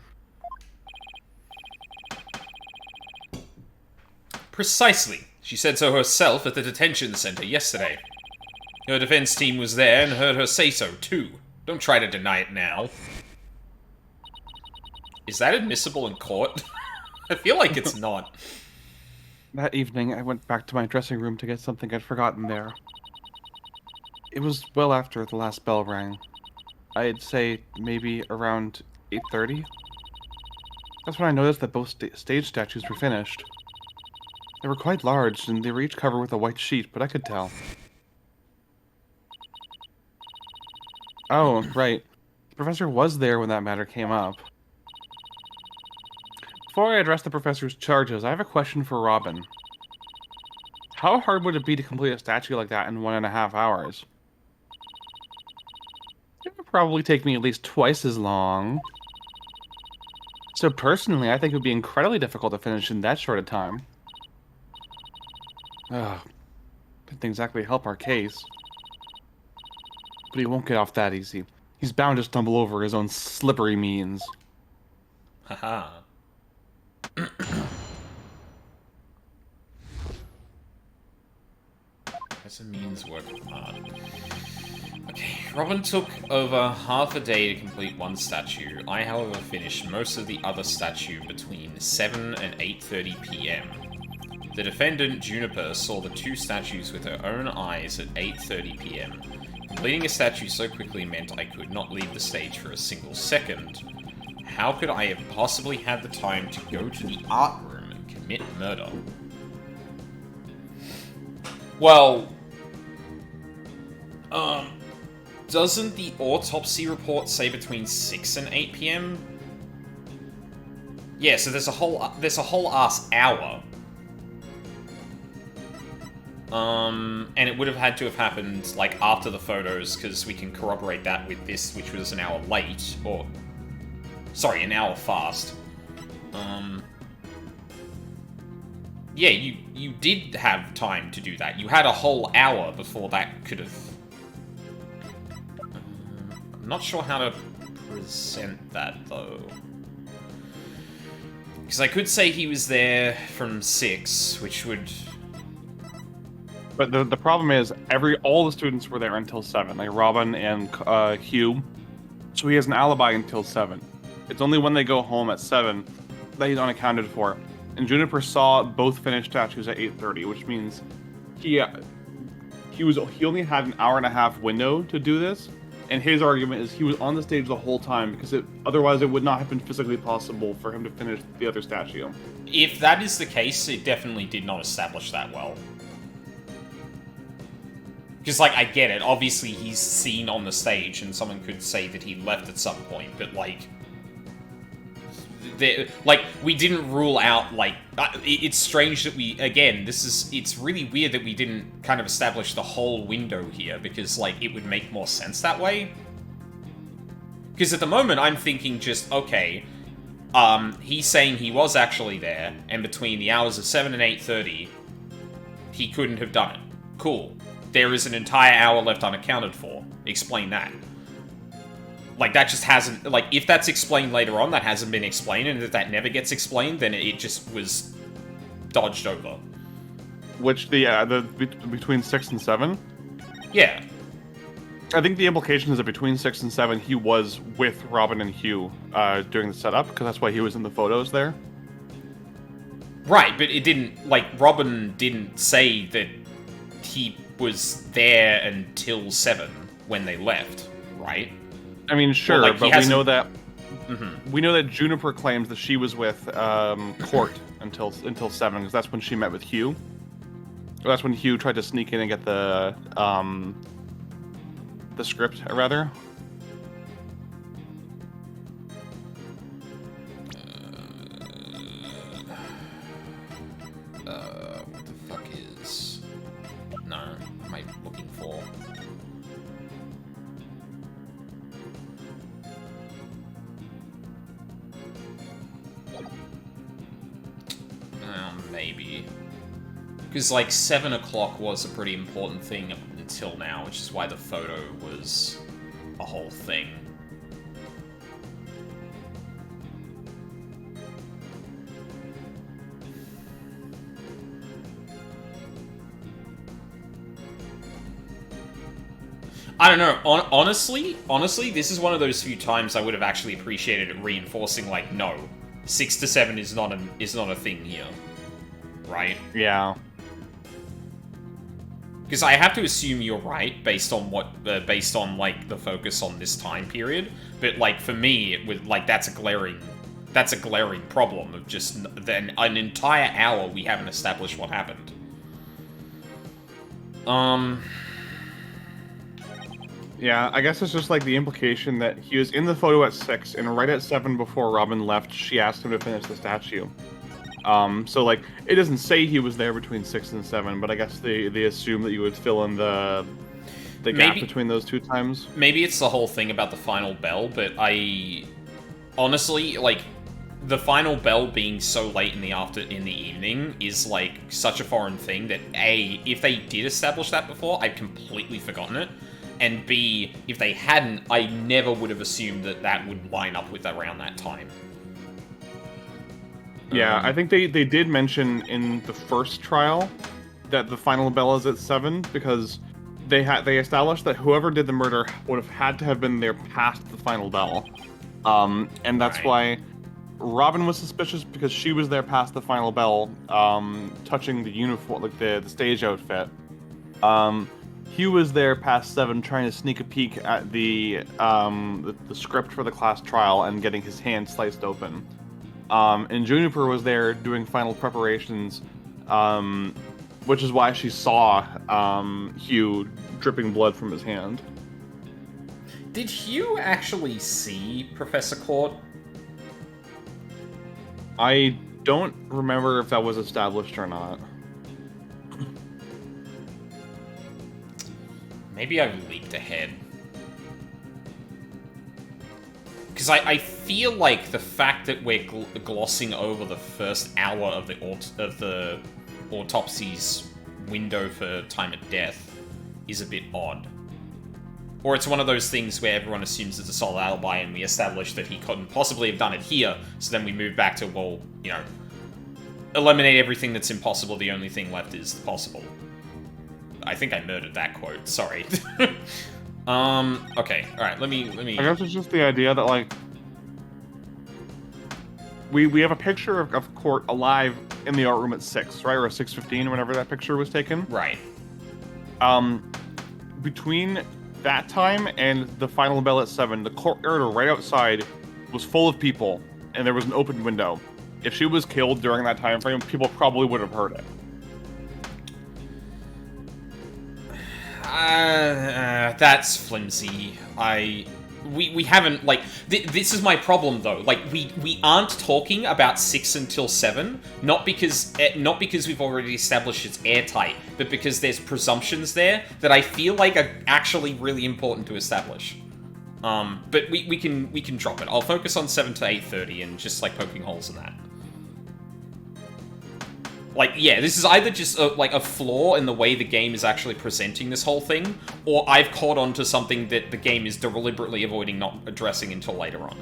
Precisely. She said so herself at the detention center yesterday. Her defense team was there and heard her say so, too. Don't try to deny it now. Is that admissible in court? I feel like it's not. That evening, I went back to my dressing room to get something I'd forgotten there. It was well after the last bell rang. I'd say maybe around 8:30. That's when I noticed that both stage statues were finished. They were quite large, and they were each covered with a white sheet, but I could tell. Oh, right. The professor was there when that matter came up. Before I address the professor's charges, I have a question for Robin. How hard would it be to complete a statue like that in 1.5 hours? It would probably take me at least twice as long. So personally, I think it would be incredibly difficult to finish in that short a time. Ugh. Didn't exactly help our case. But he won't get off that easy. He's bound to stumble over his own slippery means. Haha. That's a means work of art. Okay, Robin took over half a day to complete one statue. I, however, finished most of the other statue between 7 and 8:30 p.m. The defendant, Juniper, saw the two statues with her own eyes at 8:30 p.m. Completing a statue so quickly meant I could not leave the stage for a single second. How could I have possibly had the time to go to the art room and commit murder? Well, doesn't the autopsy report say between 6 and 8 p.m.? Yeah, so there's a whole ass hour. And it would have had to have happened, like, after the photos, because we can corroborate that with this, which was an hour late, or... Sorry, an hour fast. Yeah, you did have time to do that. You had a whole hour before that could have... I'm not sure how to present that, though. Because I could say he was there from 6, which would... But the problem is, all the students were there until 7, like Robin and Hugh. So he has an alibi until 7. It's only when they go home at 7 that he's unaccounted for. And Juniper saw both finished statues at 8:30, which means he only had an hour and a half window to do this. And his argument is he was on the stage the whole time because otherwise it would not have been physically possible for him to finish the other statue. If that is the case, it definitely did not establish that well. Because, like, I get it. Obviously, he's seen on the stage, and someone could say that he left at some point, but, like... we didn't rule out, like... it's strange that we... Again, it's really weird that we didn't kind of establish the whole window here, because, like, it would make more sense that way. Because at the moment, I'm thinking just, okay... he's saying he was actually there, and between the hours of 7 and 8:30, he couldn't have done it. Cool. There is an entire hour left unaccounted for. Explain that. Like, that just hasn't... Like, if that's explained later on, that hasn't been explained, and if that never gets explained, then it just was dodged over. Which, between 6 and 7? Yeah. I think the implication is that between 6 and 7, he was with Robin and Hugh during the setup, because that's why he was in the photos there. Right, but it didn't... Like, Robin didn't say that he was there until 7 when they left, right? I mean, sure, well, like, but we know that Mm-hmm. we know that Juniper claims that she was with Court until 7, because that's when she met with Hugh. Or that's when Hugh tried to sneak in and get the script, rather. What the fuck is... No, what am I looking for? Maybe. Because, like, 7 o'clock was a pretty important thing up until now, which is why the photo was a whole thing. I don't know. Honestly, this is one of those few times I would have actually appreciated it reinforcing, like, no, 6 to 7 is not a thing here, right? Yeah. Because I have to assume you're right based on like the focus on this time period. But like for me, it would like that's a glaring problem of just then an entire hour we haven't established what happened. Yeah, I guess it's just like the implication that he was in the photo at 6, and right at 7 before Robin left, she asked him to finish the statue. So like, it doesn't say he was there between 6 and 7, but I guess they assume that you would fill in the gap between those two times. Maybe it's the whole thing about the final bell, but I honestly, like, the final bell being so late in the evening is like such a foreign thing that A, if they did establish that before, I'd completely forgotten it. And B, if they hadn't, I never would have assumed that that would line up with around that time. Yeah, I think they did mention in the first trial that the final bell is at 7 because they established that whoever did the murder would have had to have been there past the final bell. And that's why Robin was suspicious because she was there past the final bell, touching the uniform, like the stage outfit. Hugh was there past 7, trying to sneak a peek at the script for the class trial and getting his hand sliced open. And Juniper was there doing final preparations, which is why she saw Hugh dripping blood from his hand. Did Hugh actually see Professor Court? I don't remember if that was established or not. Maybe I leaped ahead. Because I feel like the fact that we're glossing over the first hour of the autopsy's window for time of death is a bit odd. Or it's one of those things where everyone assumes it's a solid alibi and we establish that he couldn't possibly have done it here, so then we move back to, well, you know, eliminate everything that's impossible, the only thing left is the possible. I think I murdered that quote, sorry. Okay, alright, let me... I guess it's just the idea that, like, we have a picture of Court alive in the art room at 6, right? Or 6:15, whenever that picture was taken. Right. Between that time and the final bell at 7, the courtyard right outside was full of people, and there was an open window. If she was killed during that time frame, people probably would have heard it. That's flimsy. We haven't, like, this is my problem, though. Like, we aren't talking about 6 until 7, not because we've already established it's airtight, but because there's presumptions there that I feel like are actually really important to establish. But we can drop it. I'll focus on 7 to 8:30 and just, like, poking holes in that. Like, yeah, this is either just like a flaw in the way the game is actually presenting this whole thing, or I've caught on to something that the game is deliberately avoiding not addressing until later on.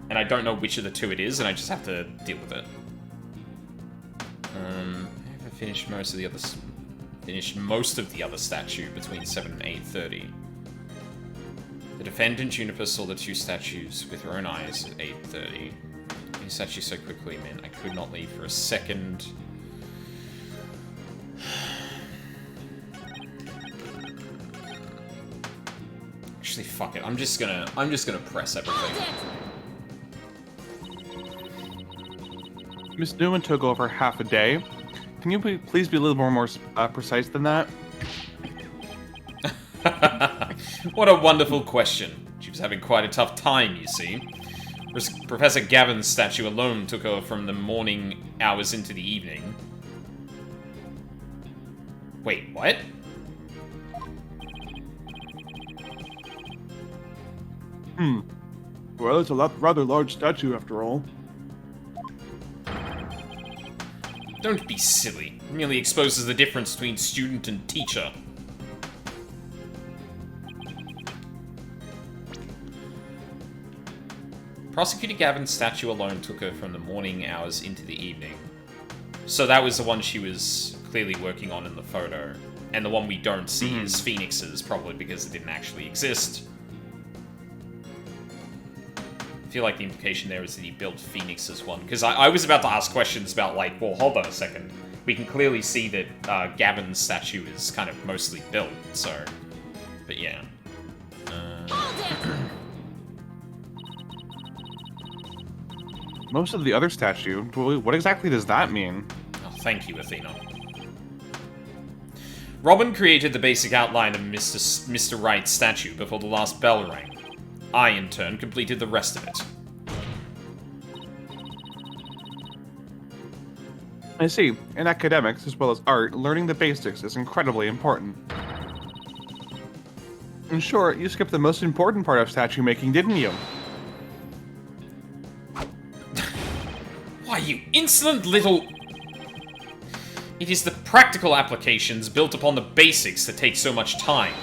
And I don't know which of the two it is, and I just have to deal with it. Have I finished most of the other statue between 7 and 8:30. The defendant Juniper saw the two statues with her own eyes at 8:30. The statue so quickly meant I could not leave for a second. Actually, fuck it. I'm just gonna press everything. Miss Newman took over half a day. Can you please be a little more precise than that? What a wonderful question. She was having quite a tough time, you see. Professor Gavin's statue alone took her from the morning hours into the evening. Wait, what? Well, it's a rather large statue after all. Don't be silly. It merely exposes the difference between student and teacher. Prosecutor Gavin's statue alone took her from the morning hours into the evening. So that was the one she was clearly working on in the photo. And the one we don't see is Phoenix's, probably because it didn't actually exist. I feel like the implication there is that he built Phoenix's one. Because I was about to ask questions about, like, well, hold on a second. We can clearly see that Gavin's statue is kind of mostly built, so... But yeah. Most of the other statue? What exactly does that mean? Oh, thank you, Athena. Robin created the basic outline of Mr. Wright's statue before the last bell rang. I, in turn, completed the rest of it. I see. In academics, as well as art, learning the basics is incredibly important. In short, you skipped the most important part of statue making, didn't you? insolent little... It is the practical applications built upon the basics that take so much time.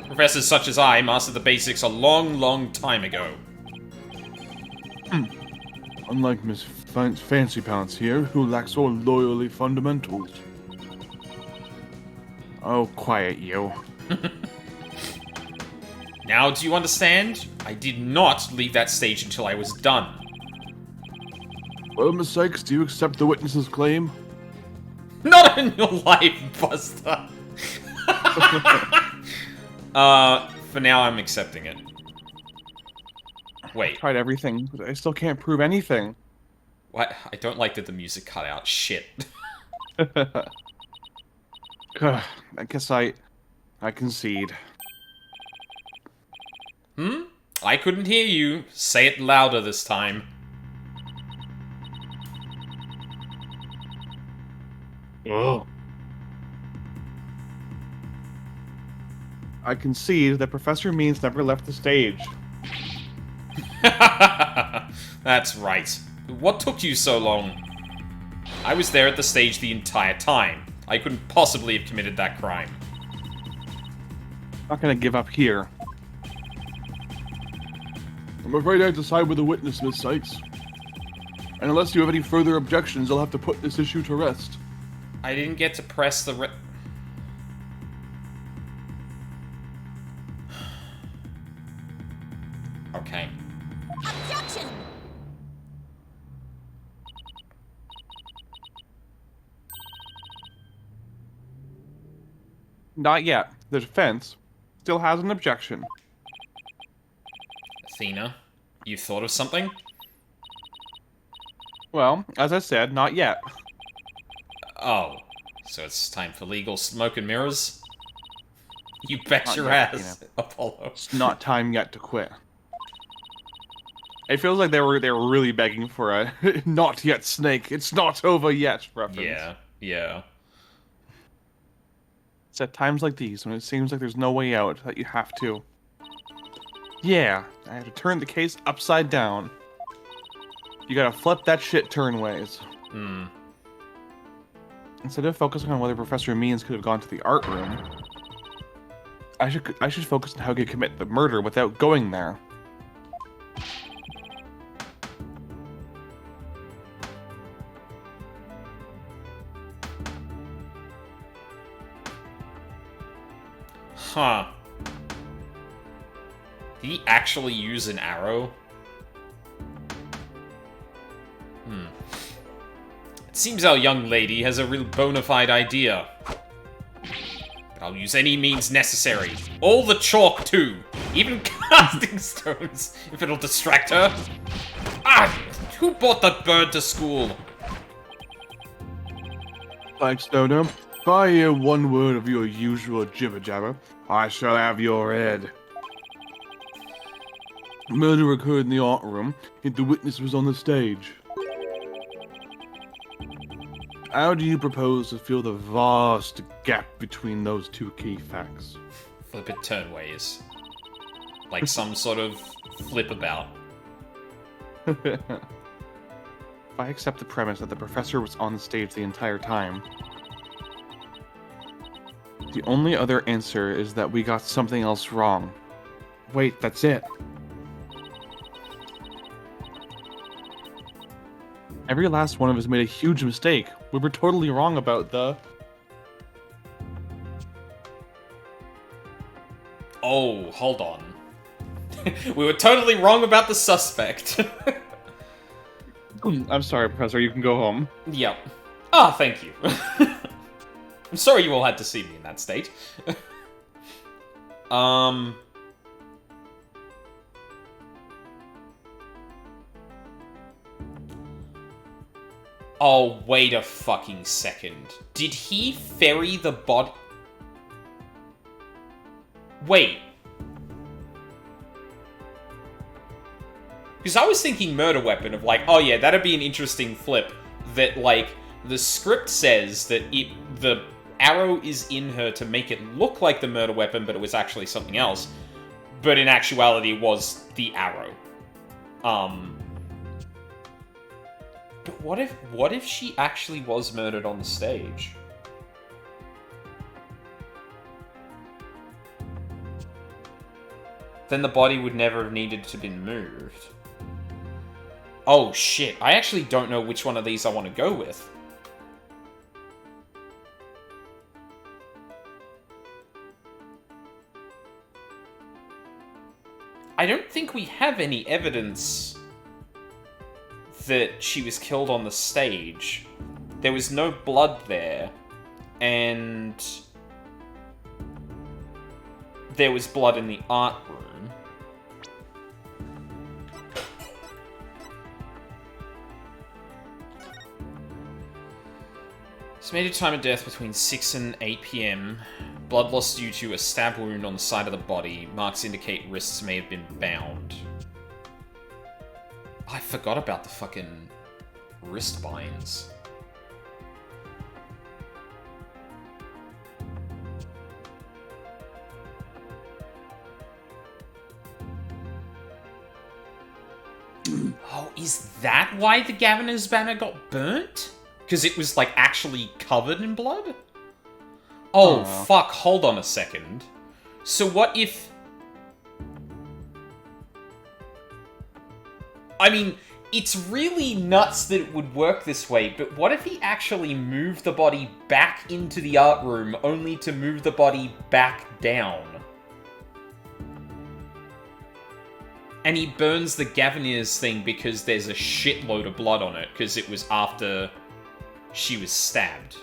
Professors such as I mastered the basics a long, long time ago. Unlike Miss Fancy Pants here, who lacks all loyally fundamentals. Oh, quiet you. Now, do you understand? I did not leave that stage until I was done. Well, Miss Sykes, do you accept the witness's claim? Not in your life, Buster! For now, I'm accepting it. Wait, Tried everything, but I still can't prove anything. what? I don't like that the music cut out. Shit. I guess I concede. I couldn't hear you. Say it louder this time. Oh. I concede that Professor Means never left the stage. That's right. What took you so long? I was there at the stage the entire time. I couldn't possibly have committed that crime. Not gonna give up here. I'm afraid I have to side with the witness, Miss Sykes. And unless you have any further objections, I'll have to put this issue to rest. I didn't get to press the Okay. Objection! Not yet. The defense still has an objection. Athena, you thought of something? Well, as I said, not yet. Oh, so it's time for legal smoke and mirrors? You bet Not your yet, ass, Apollo. It's not time yet to quit. It feels like they were really begging for a "not yet, Snake. It's not over yet" reference. Yeah, yeah. It's at times like these when it seems like there's no way out that you have to. Yeah, I have to turn the case upside down. You gotta flip that shit turnways. Instead of focusing on whether Professor Means could have gone to the art room, I should focus on how he could commit the murder without going there. Huh. Did he actually use an arrow? It seems our young lady has a real bona fide idea. But I'll use any means necessary. All the chalk, too. Even casting stones, if it'll distract her. Ah! Who brought that bird to school? Like Stoner, if I hear one word of your usual jibber-jabber, I shall have your head. Murder occurred in the art room, yet the witness was on the stage. How do you propose to fill the vast gap between those two key facts? Flip it turnways. Like some sort of flip about. If I accept the premise that the professor was on the stage the entire time, the only other answer is that we got something else wrong. Wait, that's it. Every last one of us made a huge mistake. We were totally wrong about the... Oh, hold on. We were totally wrong about the suspect. I'm sorry, Professor, you can go home. Yep. Ah, thank you. I'm sorry you all had to see me in that state. Oh, wait a fucking second. Did he ferry the body? Wait. Because I was thinking murder weapon of like, oh yeah, that'd be an interesting flip. That like, the script says that the arrow is in her to make it look like the murder weapon, but it was actually something else. But in actuality, it was the arrow. But what if she actually was murdered on the stage? Then the body would never have needed to been moved. Oh shit, I actually don't know which one of these I want to go with. I don't think we have any evidence that she was killed on the stage. There was no blood there, and there was blood in the art room. Estimated time of death between 6 and 8 p.m. Blood loss due to a stab wound on the side of the body. Marks indicate wrists may have been bound. I forgot about the fucking wrist binds. Oh, is that why the Governor's banner got burnt? Because it was, like, actually covered in blood? Oh, fuck, hold on a second. So what if... I mean, it's really nuts that it would work this way, but what if he actually moved the body back into the art room, only to move the body back down? And he burns the Gavineers thing because there's a shitload of blood on it, because it was after she was stabbed.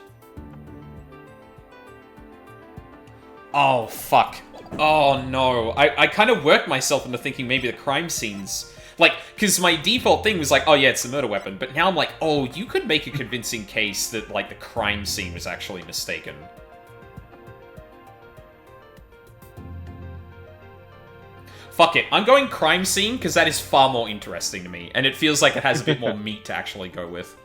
Oh, fuck. Oh, no. I kind of worked myself into thinking maybe the crime scenes... Like, because my default thing was like, oh yeah, it's the murder weapon, but now I'm like, oh, you could make a convincing case that, like, the crime scene was actually mistaken. Fuck it, I'm going crime scene, because that is far more interesting to me, and it feels like it has a bit more meat to actually go with.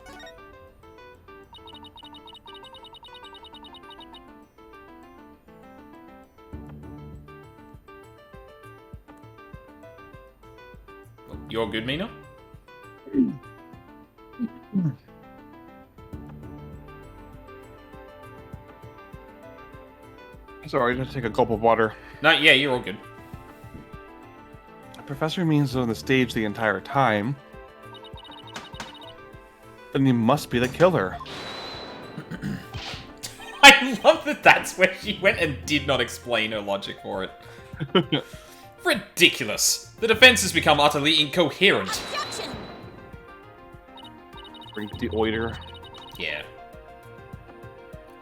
You're good, Mina? Sorry, I just take a gulp of water. No, yeah, you're all good. The professor means on the stage the entire time. Then he must be the killer. I love that that's where she went and did not explain her logic for it. Ridiculous. The defense has become utterly incoherent. Objection! Bring the oiter. Yeah.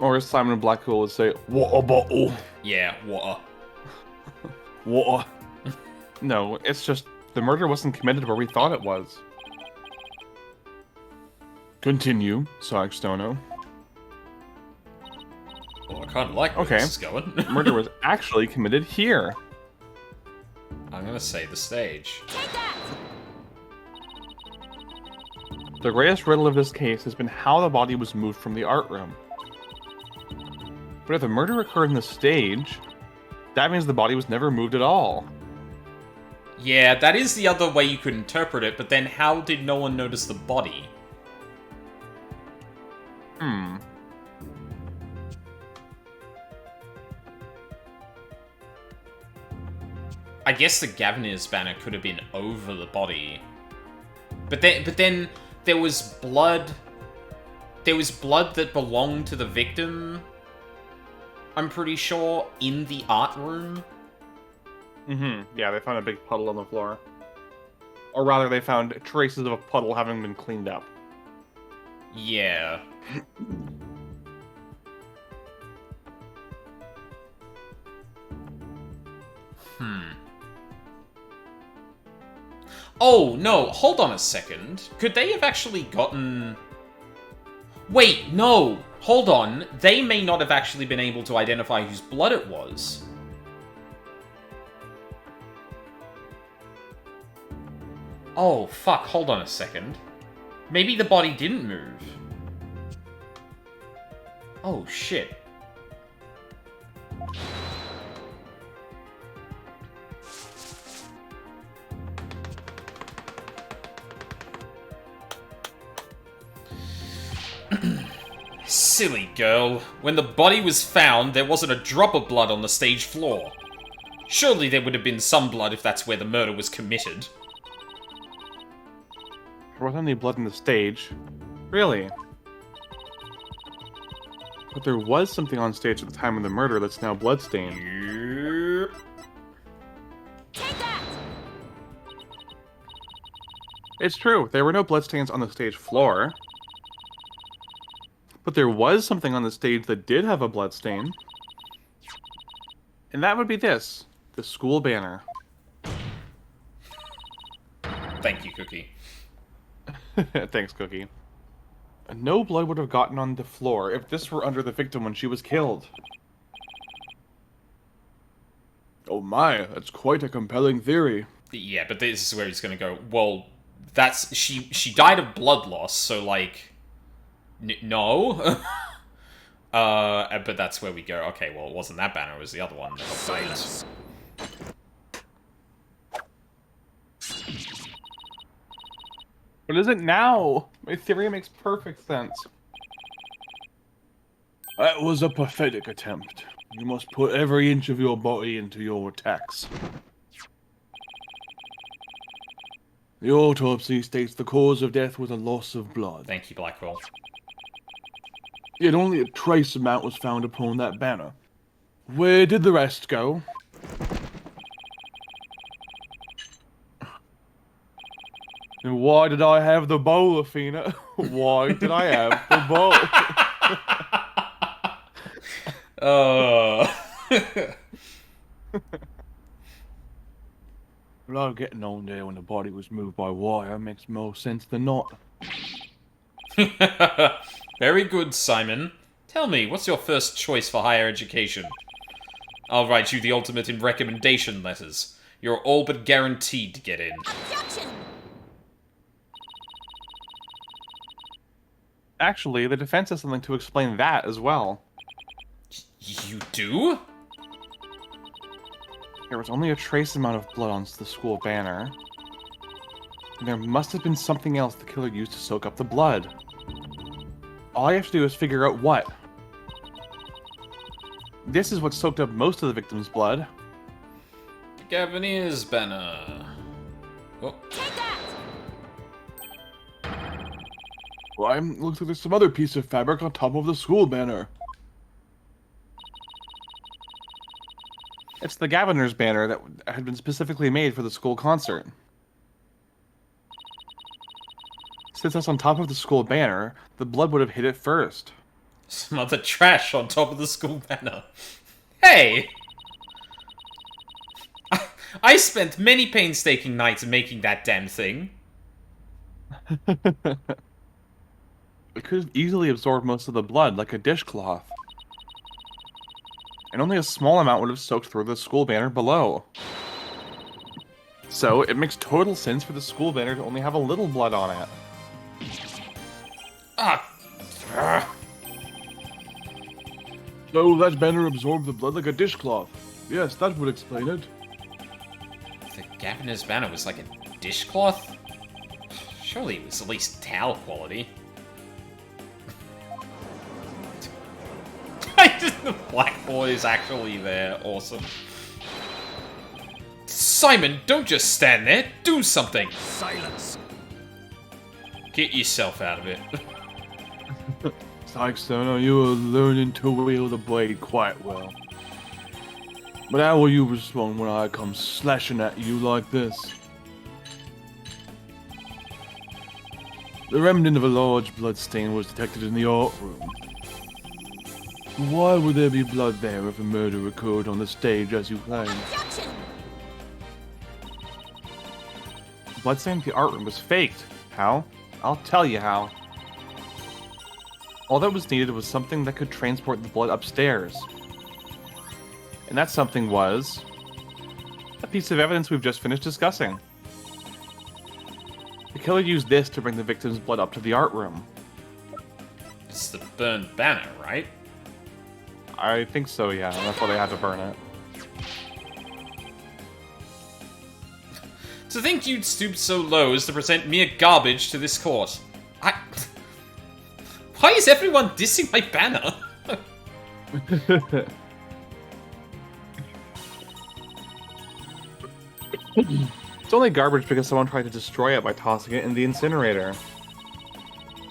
Or as Simon Blackwell would say, water bottle. Yeah, water. Water. No, it's just the murder wasn't committed where we thought it was. Continue, Stono. Well, I kind of like where this is going. Murder was actually committed here. I'm gonna say the stage. Take that! The greatest riddle of this case has been how the body was moved from the art room. But if the murder occurred in the stage, that means the body was never moved at all. Yeah, that is the other way you could interpret it, but then how did no one notice the body? I guess the Gavineers banner could have been over the body. But then there was blood. There was blood that belonged to the victim, I'm pretty sure, in the art room. Yeah, they found a big puddle on the floor. Or rather, they found traces of a puddle having been cleaned up. Yeah. Oh, no, hold on a second. Could they have actually gotten... Wait, no! Hold on. They may not have actually been able to identify whose blood it was. Oh, fuck, hold on a second. Maybe the body didn't move. Oh, shit. Silly girl. When the body was found, there wasn't a drop of blood on the stage floor. Surely there would have been some blood if that's where the murder was committed. There wasn't any blood on the stage. Really? But there was something on stage at the time of the murder that's now bloodstained. Yep. Take that! It's true, there were no bloodstains on the stage floor. But there was something on the stage that did have a bloodstain. And that would be this. The school banner. Thank you, Cookie. Thanks, Cookie. No blood would have gotten on the floor if this were under the victim when she was killed. Oh my, that's quite a compelling theory. Yeah, but this is where he's gonna go, well, that's... She died of blood loss, so, like... no? But that's where we go. Okay, well, it wasn't that banner, it was the other one. Silence. What is it now? My theory makes perfect sense. That was a pathetic attempt. You must put every inch of your body into your attacks. The autopsy states the cause of death was a loss of blood. Thank you, Blackwell. Yet only a trace amount was found upon that banner. Where did the rest go? And why did I have the bowl, Athena? Why did I have the bowl? Well, getting on there when the body was moved by wire makes more sense than not. Very good, Simon. Tell me, what's your first choice for higher education? I'll write you the ultimate in recommendation letters. You're all but guaranteed to get in. Objection! Actually, the defense has something to explain that as well. You do? There was only a trace amount of blood on the school banner. And there must have been something else the killer used to soak up the blood. All I have to do is figure out what. This is what soaked up most of the victim's blood. Gavineer's banner. Oh. Take that! Well, looks like there's some other piece of fabric on top of the school banner. It's the Gaviner's banner that had been specifically made for the school concert. Since it's on top of the school banner, the blood would have hit it first. Some other trash on top of the school banner. Hey! I spent many painstaking nights making that damn thing. It could have easily absorbed most of the blood, like a dishcloth. And only a small amount would have soaked through the school banner below. So, it makes total sense for the school banner to only have a little blood on it. Ah! So, that banner absorbed the blood like a dishcloth. Yes, that would explain it. The Gaviner's banner was like a dishcloth? Surely it was at least towel quality. The black boy is actually there. Awesome. Simon, don't just stand there. Do something. Silence. Get yourself out of it. Sykes-Turner, you are learning to wield the blade quite well. But how will you respond when I come slashing at you like this? The remnant of a large blood stain was detected in the art room. Why would there be blood there if a murder occurred on the stage as you claim? Objection! The bloodstain in the art room was faked. How? I'll tell you how. All that was needed was something that could transport the blood upstairs. And that something was a piece of evidence we've just finished discussing. The killer used this to bring the victim's blood up to the art room. It's the burned banner, right? I think so, yeah. That's why they had to burn it. To think you'd stoop so low as to present mere garbage to this court. Why is everyone dissing my banner? It's only garbage because someone tried to destroy it by tossing it in the incinerator.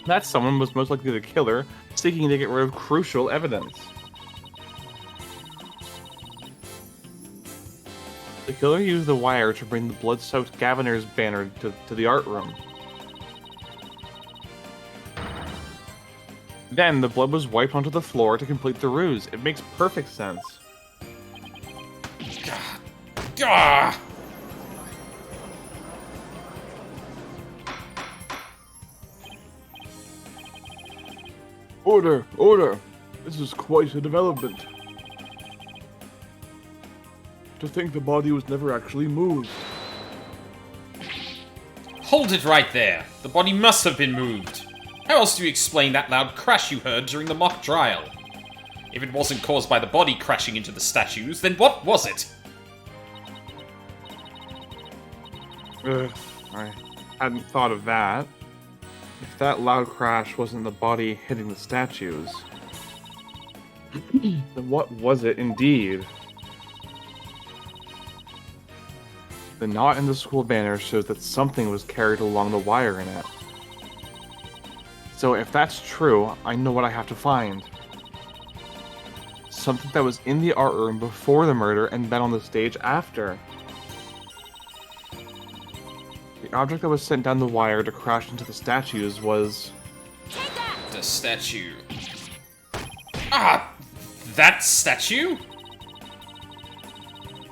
That someone was most likely the killer, seeking to get rid of crucial evidence. The killer used the wire to bring the blood-soaked Gaviner's banner to the art room. Then, the blood was wiped onto the floor to complete the ruse. It makes perfect sense. Ah! Order! Order! This is quite a development. To think the body was never actually moved. Hold it right there. The body must have been moved. How else do you explain that loud crash you heard during the mock trial? If it wasn't caused by the body crashing into the statues, then what was it? I hadn't thought of that. If that loud crash wasn't the body hitting the statues, then what was it indeed? The knot in the school banner shows that something was carried along the wire in it. So if that's true, I know what I have to find. Something that was in the art room before the murder and then on the stage after. The object that was sent down the wire to crash into the statues was... Take that! The statue. Ah! That statue?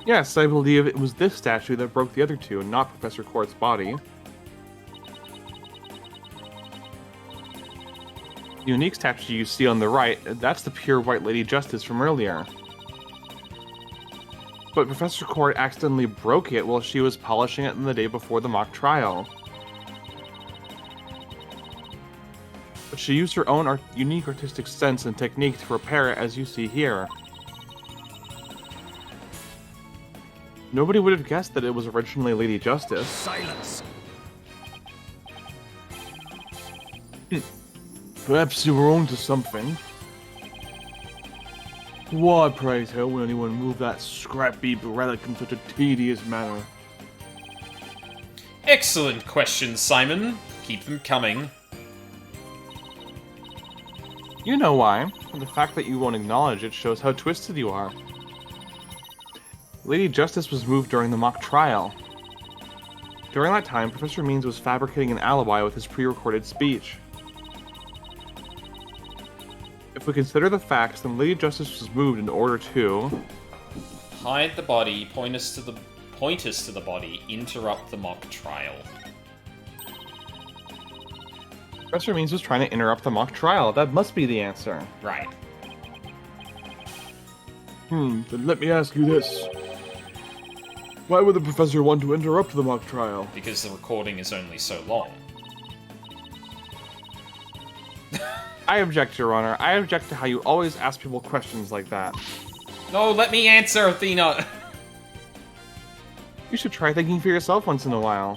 Yes, I believe it was this statue that broke the other two, not Professor Court's body. The unique statue you see on the right, that's the pure White Lady Justice from earlier. But Professor Court accidentally broke it while she was polishing it the day before the mock trial. But she used her own unique artistic sense and technique to repair it, as you see here. Nobody would have guessed that it was originally Lady Justice. Silence. Perhaps you were onto something. Why, pray tell, would anyone move that scrappy relic in such a tedious manner? Excellent questions, Simon. Keep them coming. You know why. And the fact that you won't acknowledge it shows how twisted you are. Lady Justice was moved during the mock trial. During that time, Professor Means was fabricating an alibi with his pre-recorded speech. If we consider the facts, then Lady Justice was moved in order to... Hide the body, point us to the body, interrupt the mock trial. Professor Means was trying to interrupt the mock trial. That must be the answer. Right. Then let me ask you this. Why would the professor want to interrupt the mock trial? Because the recording is only so long. I object, Your Honor. I object to how you always ask people questions like that. No, let me answer, Athena! You should try thinking for yourself once in a while.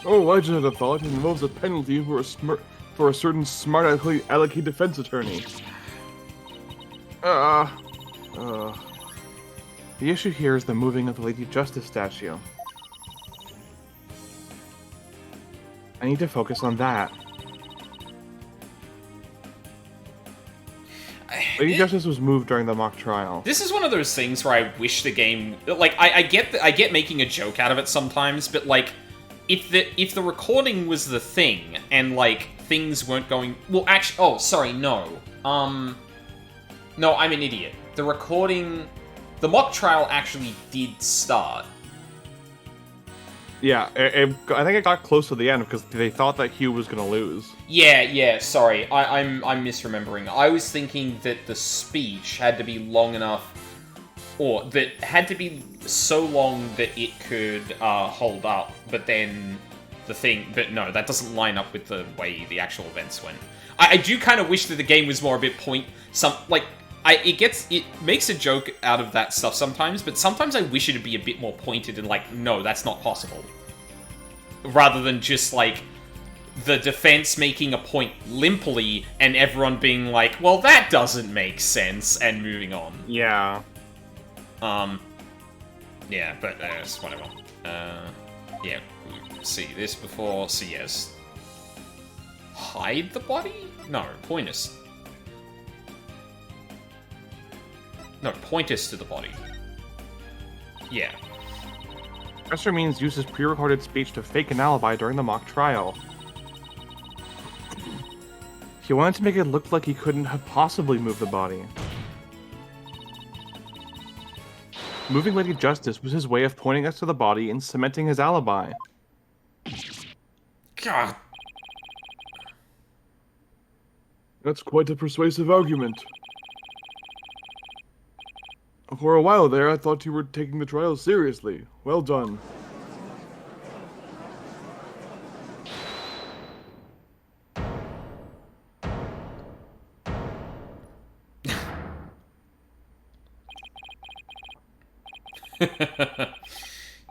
Oh, I just had a thought. It involves a penalty for a certain smart alecky defense attorney. The issue here is the moving of the Lady Justice statue. I need to focus on that. Lady Justice was moved during the mock trial. This is one of those things where I wish the game... Like, I get making a joke out of it sometimes, but, like, if the recording was the thing, and, like, things weren't going... Well, actually... Oh, sorry, no. No, I'm an idiot. The recording... The mock trial actually did start. Yeah, I think it got close to the end because they thought that Hugh was going to lose. Yeah, sorry. I'm misremembering. I was thinking that the speech had to be long enough, or that had to be so long that it could hold up, but then the thing... But no, that doesn't line up with the way the actual events went. I do kind of wish that the game was more a bit it makes a joke out of that stuff sometimes, but sometimes I wish it'd be a bit more pointed and like, no, that's not possible. Rather than just like the defense making a point limply, and everyone being like, well, that doesn't make sense, and moving on. Yeah. Yeah, but it's whatever. Yeah, see this before, so yes. Hide the body? No, point us. No, point us to the body. Yeah. Professor Means uses pre-recorded speech to fake an alibi during the mock trial. He wanted to make it look like he couldn't have possibly moved the body. Moving Lady Justice was his way of pointing us to the body and cementing his alibi. God. That's quite a persuasive argument. For a while there, I thought you were taking the trial seriously. Well done.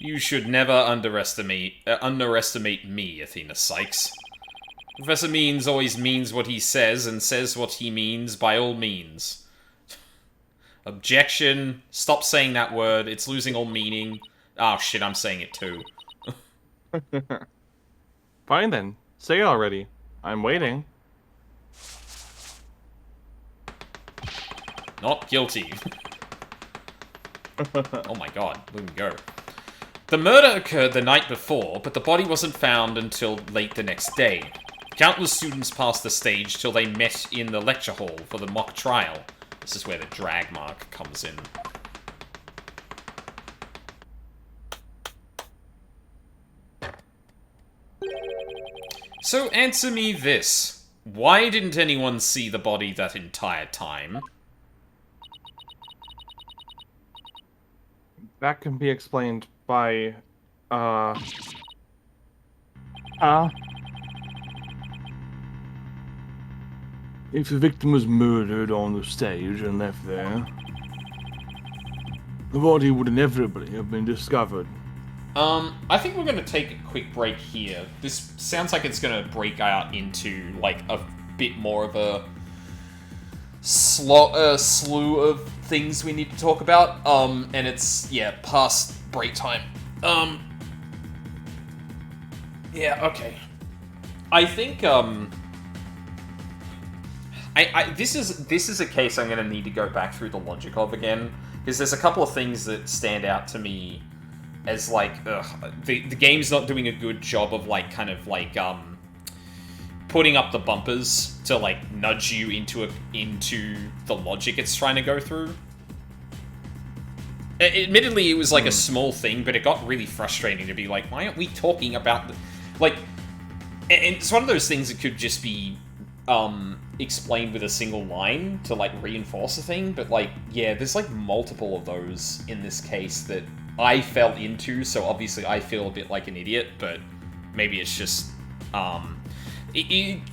You should never underestimate me, Athena Sykes. Professor Means always means what he says, and says what he means by all means. Objection. Stop saying that word. It's losing all meaning. Oh shit, I'm saying it too. Fine then. Say it already. I'm waiting. Not guilty. Oh my god, let me go. The murder occurred the night before, but the body wasn't found until late the next day. Countless students passed the stage till they met in the lecture hall for the mock trial. This is where the drag mark comes in. So answer me this. Why didn't anyone see the body that entire time? That can be explained by, if the victim was murdered on the stage and left there, the body would inevitably have been discovered. I think we're going to take a quick break here. This sounds like it's going to break out into, like, a bit more of a slew of things we need to talk about. And it's, yeah, past break time. Yeah, okay. I think, this is a case I'm going to need to go back through the logic of again, because there's a couple of things that stand out to me as, like, the game's not doing a good job of, like, kind of, like, putting up the bumpers to, like, nudge you into the logic it's trying to go through. Admittedly, it was, like, a small thing, but it got really frustrating to be like, why aren't we talking about like, and it's one of those things that could just be, explained with a single line to, like, reinforce a thing, but, like, yeah, there's, like, multiple of those in this case that I fell into, so obviously I feel a bit like an idiot, but maybe it's just,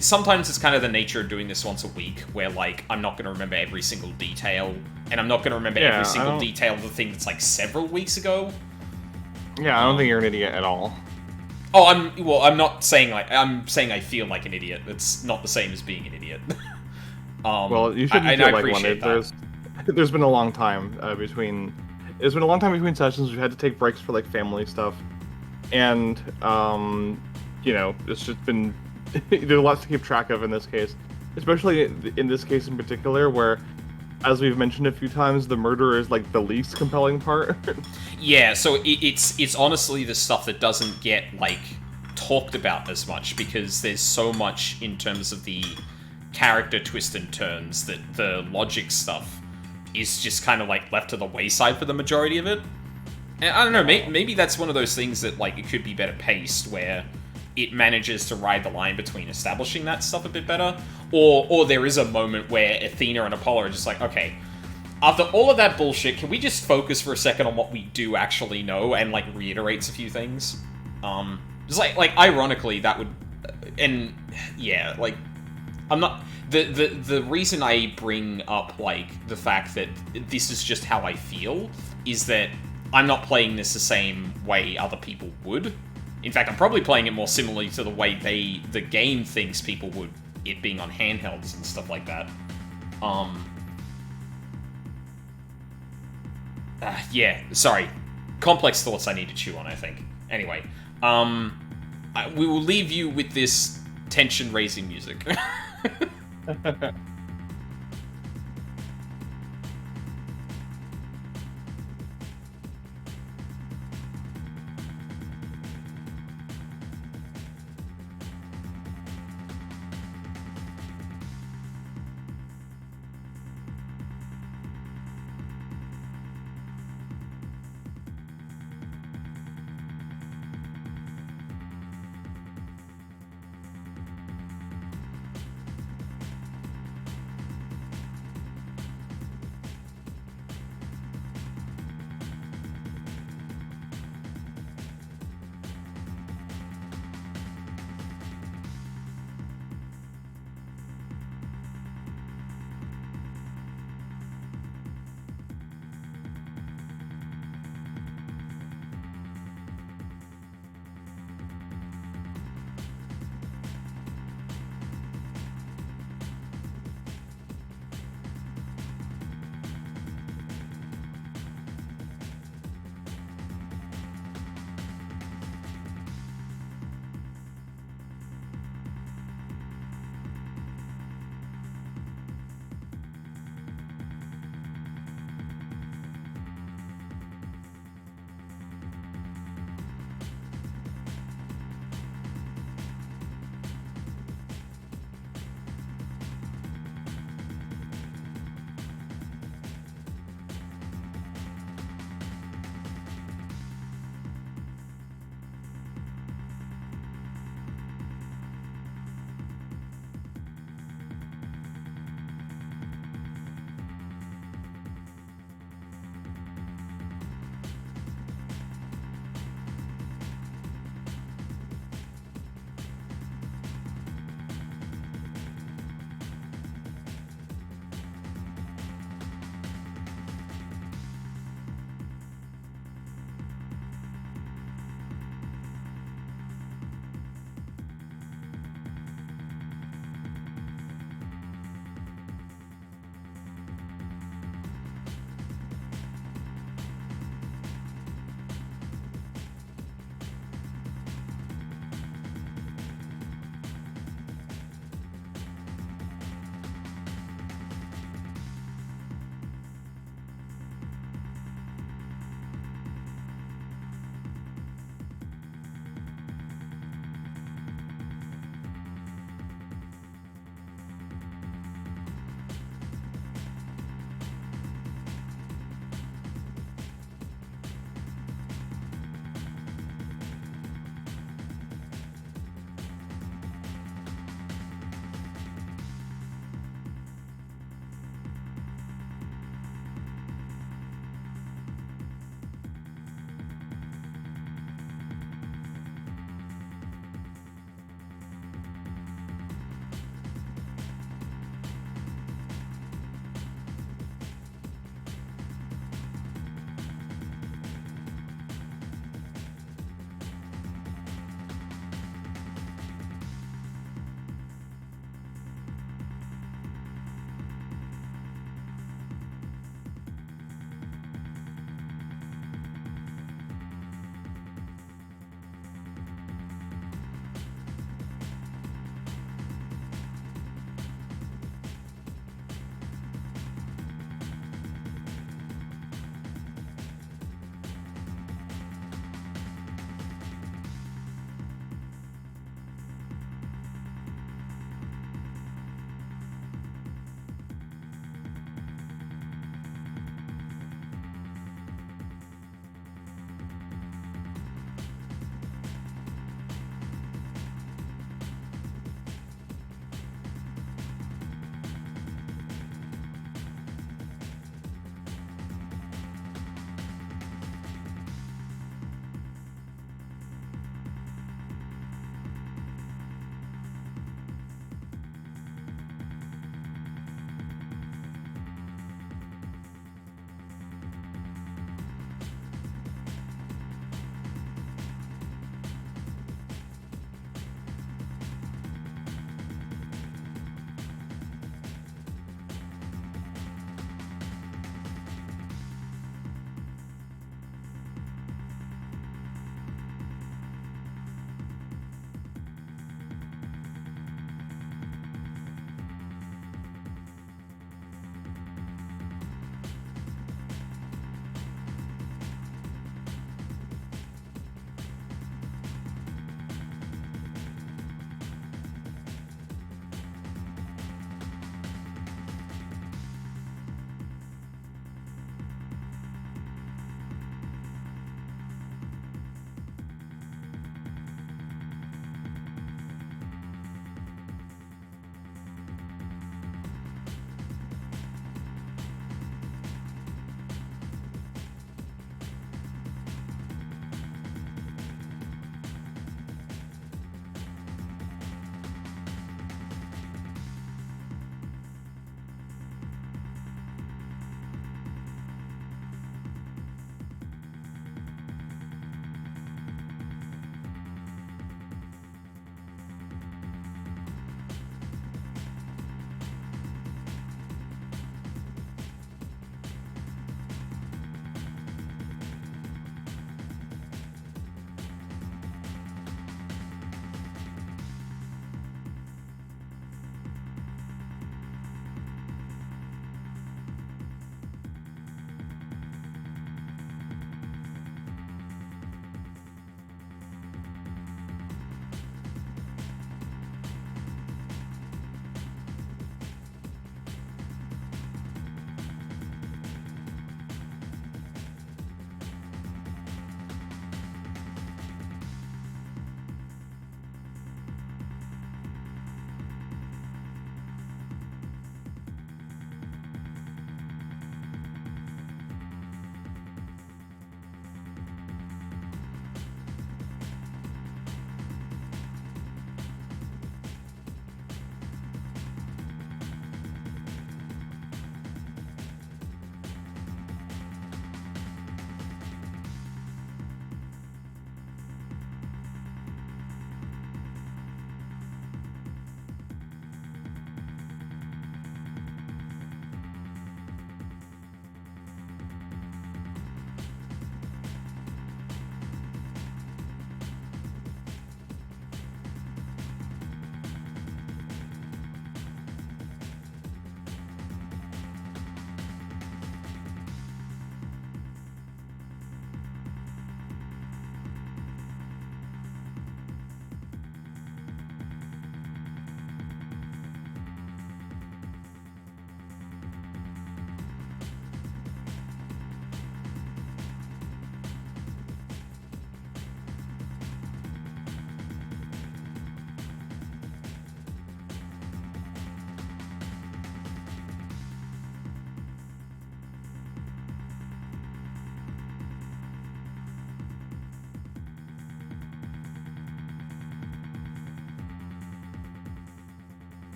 sometimes it's kind of the nature of doing this once a week, where, like, I'm not going to remember every single detail, and I'm not going to remember every single detail of the thing that's, like, several weeks ago. Yeah, I don't think you're an idiot at all. Oh, I'm not saying, like, I'm saying I feel like an idiot. It's not the same as being an idiot. Well, you shouldn't feel like one. There's been a long time between sessions. We've had to take breaks for, like, family stuff, and you know, it's just been there's lots to keep track of in this case, especially in this case in particular, where, as we've mentioned a few times, the murder is, like, the least compelling part. Yeah, so it's honestly the stuff that doesn't get, like, talked about as much, because there's so much in terms of the character twist and turns that the logic stuff is just kind of, like, left to the wayside for the majority of it. And I don't know, maybe that's one of those things that, like, it could be better paced, where it manages to ride the line between establishing that stuff a bit better, or there is a moment where Athena and Apollo are just like, okay, after all of that bullshit, can we just focus for a second on what we do actually know, and, like, reiterates a few things? Just like ironically, that would, and yeah, like, I'm not, the reason I bring up, like, the fact that this is just how I feel is that I'm not playing this the same way other people would. In fact, I'm probably playing it more similarly to the way the game thinks people would, it being on handhelds and stuff like that. Yeah, sorry. Complex thoughts I need to chew on, I think. Anyway, we will leave you with this tension-raising music.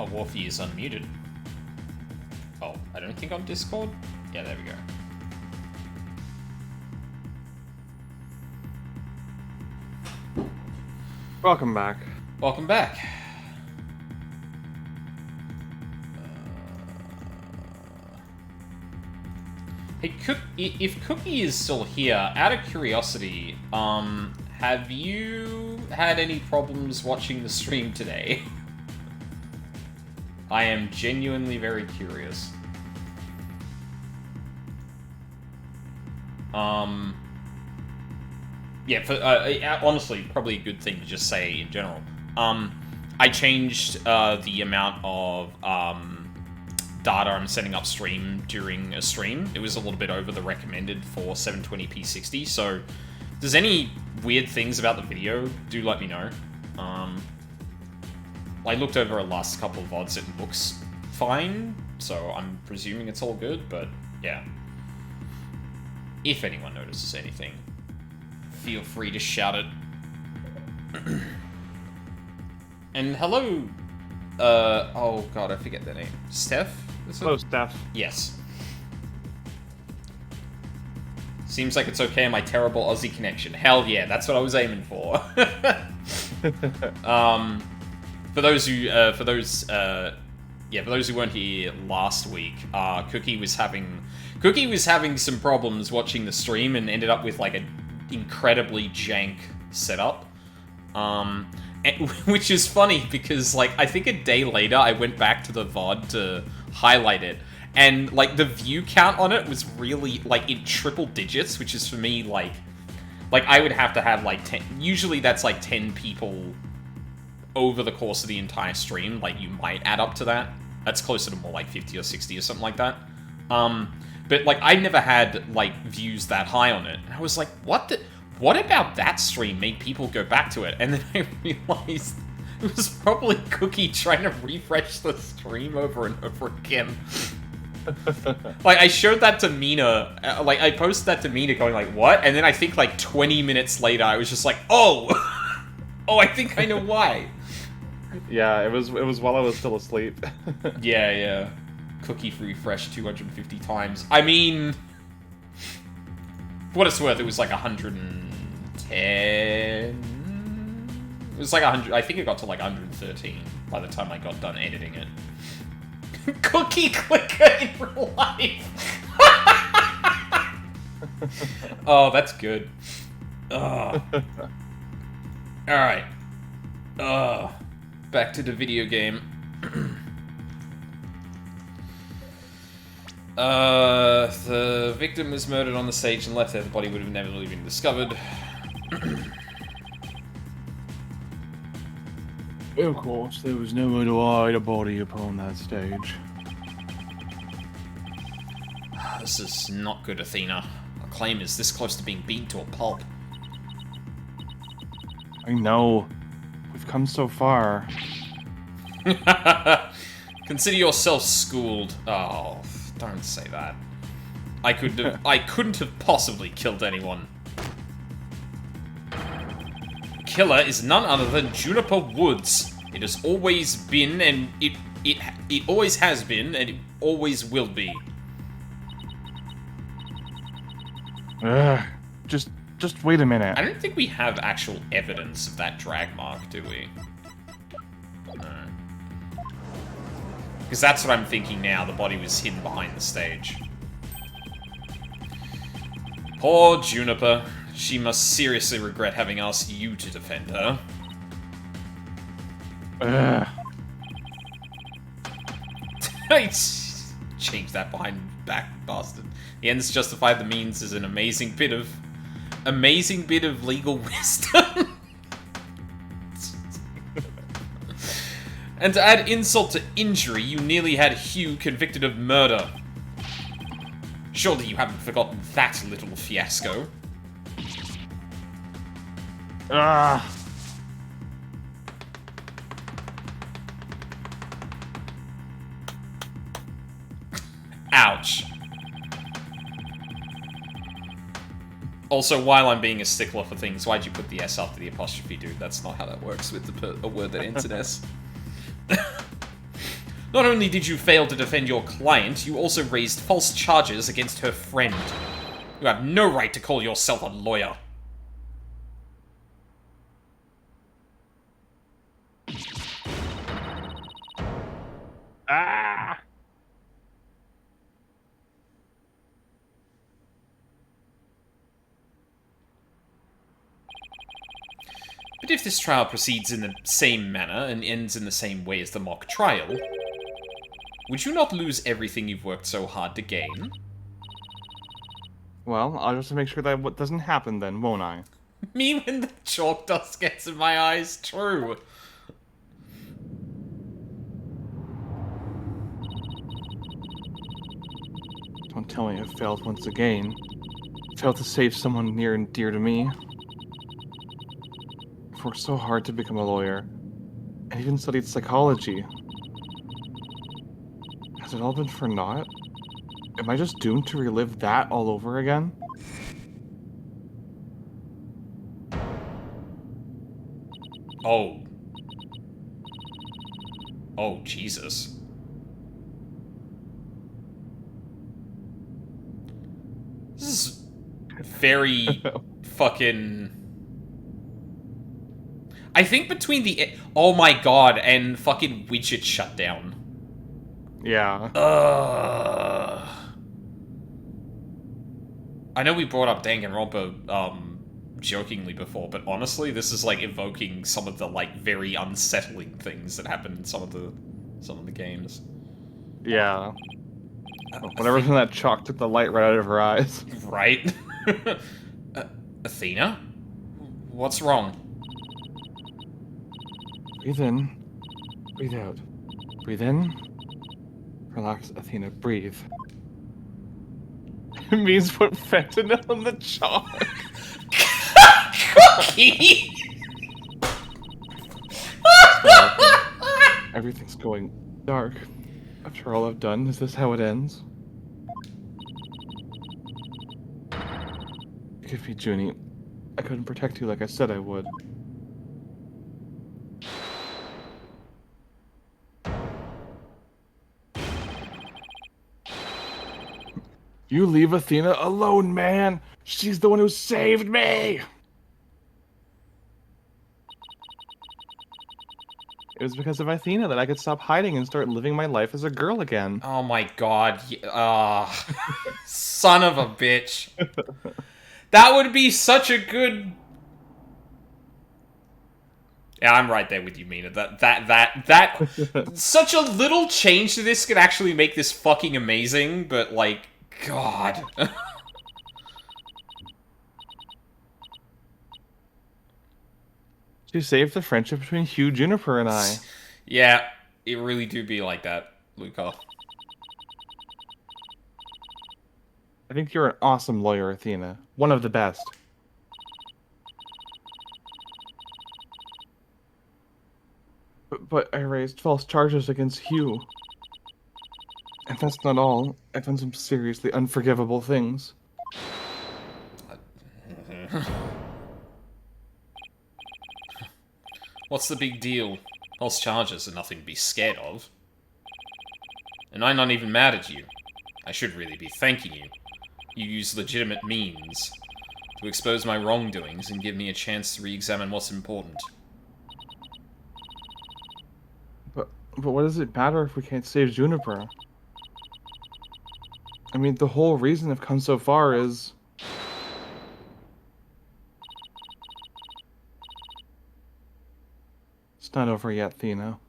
Oh, Wolfie is unmuted. Oh, I don't think on Discord? Yeah, there we go. Welcome back. Welcome back. Hey, if Cookie is still here, out of curiosity, have you had any problems watching the stream today? I am genuinely very curious. Yeah, for, honestly, probably a good thing to just say in general. I changed the amount of data I'm sending upstream during a stream. It was a little bit over the recommended for 720p 60, so if there's any weird things about the video, do let me know. I looked over the last couple of VODs, it looks fine, so I'm presuming it's all good, but yeah. If anyone notices anything, feel free to shout it. And hello, oh god, I forget their name. Steph? Hello, Steph. Yes. Seems like it's okay on my terrible Aussie connection. Hell yeah, that's what I was aiming for. For those who weren't here last week, Cookie was having some problems watching the stream and ended up with like an incredibly jank setup. Which is funny because like I think a day later I went back to the VOD to highlight it, and like the view count on it was really like in triple digits, which is for me like I would have to have like 10. Usually that's like 10 people over the course of the entire stream. Like you might add up to that. That's closer to more like 50 or 60 or something like that. But like I never had like views that high on it, and I was like, what about that stream made people go back to it? And then I realized it was probably Cookie trying to refresh the stream over and over again. Like, I showed that to Mina, like, I posted that to Mina going like, what? And then I think like 20 minutes later, I was just like, oh! Oh, I think I know why. Yeah, it was while I was still asleep. Yeah. Cookie refreshed 250 times. I mean, for what it's worth, it was like 110. It was like 100. I think it got to like 113 by the time I got done editing it. Cookie clicker in real life. Oh, that's good. All right. Back to the video game. The victim was murdered on the stage and left there. The body would have never really been discovered. Of course, there was nowhere to hide a body upon that stage. This is not good, Athena. Our claim is this close to being beaten to a pulp. I know. We've come so far. Consider yourself schooled. Oh, don't say that. I couldn't have possibly killed anyone. The killer is none other than Juniper Woods. It has always been, and it always has been, and it always will be. Just wait a minute. I don't think we have actual evidence of that drag mark, do we? No. Because that's what I'm thinking now. The body was hidden behind the stage. Poor Juniper. She must seriously regret having asked you to defend her. Change that behind back, bastard. The ends justify the means is an amazing bit of legal wisdom. And to add insult to injury, you nearly had Hugh convicted of murder. Surely you haven't forgotten that little fiasco. Ouch. Also, while I'm being a stickler for things, why'd you put the S after the apostrophe, dude? That's not how that works with a word that ends in S. Not only did you fail to defend your client, you also raised false charges against her friend. You have no right to call yourself a lawyer. Ah! But if this trial proceeds in the same manner and ends in the same way as the mock trial, would you not lose everything you've worked so hard to gain? Well, I'll just make sure that what doesn't happen then, won't I? Me when the chalk dust gets in my eyes, true. Don't tell me I failed once again. Failed to save someone near and dear to me. I've worked so hard to become a lawyer. I even studied psychology. Has it all been for naught? Am I just doomed to relive that all over again? Oh. Oh, Jesus. This is very fucking... I think between the... Oh my god, and fucking widget shutdown. Yeah. I know we brought up Danganronpa, jokingly before, but honestly, this is, like, evoking some of the, like, very unsettling things that happen in some of the games. Yeah. Whenever that chalk took the light right out of her eyes. Right? Athena? What's wrong? Breathe in. Breathe out. Breathe in. Relax, Athena. Breathe. It means put fentanyl in the chalk. Cookie! Everything's going dark. After all I've done, is this how it ends? Forgive me, Junie. I couldn't protect you like I said I would. You leave Athena alone, man! She's the one who saved me! It was because of Athena that I could stop hiding and start living my life as a girl again. Oh my god. Son of a bitch. That would be such a good... Yeah, I'm right there with you, Mina. That such a little change to this could actually make this fucking amazing, but, like, God. She saved the friendship between Hugh, Juniper, and I. Yeah, it really do be like that, Luca. I think you're an awesome lawyer, Athena. One of the best. But I raised false charges against Hugh. And that's not all. I've done some seriously unforgivable things. What's the big deal? False charges are nothing to be scared of. And I'm not even mad at you. I should really be thanking you. You used legitimate means to expose my wrongdoings and give me a chance to re-examine what's important. But what does it matter if we can't save Juniper? I mean, the whole reason I've come so far is... It's not over yet, Athena.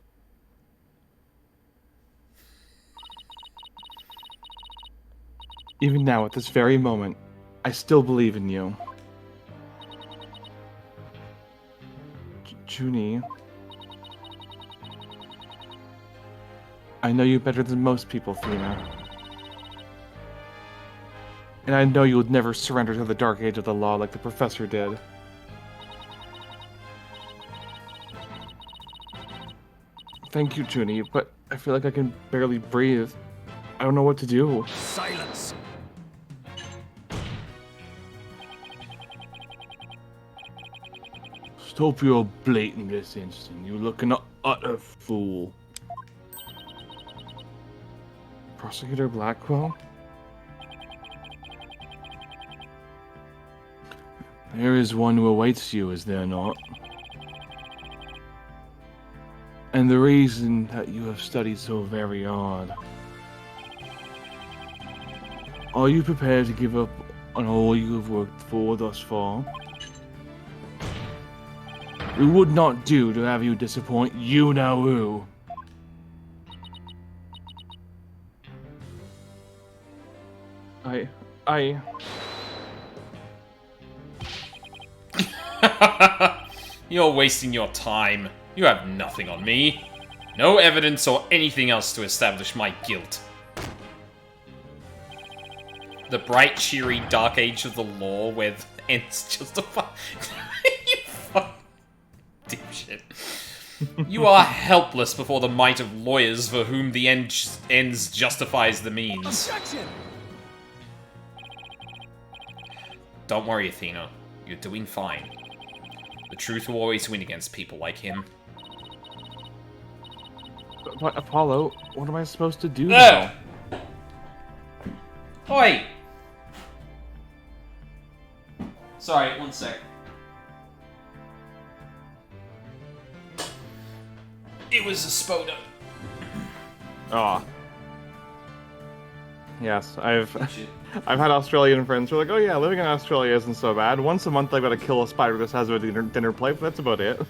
Even now, at this very moment, I still believe in you. Junie. I know you better than most people, Athena. And I know you would never surrender to the dark age of the law like the professor did. Thank you, Junie, but I feel like I can barely breathe. I don't know what to do. Silence. Stop your blatant this instant. You look an utter fool. Prosecutor Blackwell? There is one who awaits you, is there not? And the reason that you have studied so very hard. Are you prepared to give up on all you have worked for thus far? It would not do to have you disappoint you know who. I... You're wasting your time. You have nothing on me. No evidence or anything else to establish my guilt. The bright, cheery dark age of the law where the ends justify... You fuck... dipshit. You are helpless before the might of lawyers for whom the ends justifies the means. Objection! Don't worry, Athena. You're doing fine. The truth will always win against people like him. But Apollo, what am I supposed to do now? Oi! Sorry, one sec. It was a Spoda. Oh. Yes, I've had Australian friends who are like, oh yeah, living in Australia isn't so bad. Once a month I've got to kill a spider that has a dinner plate, but that's about it.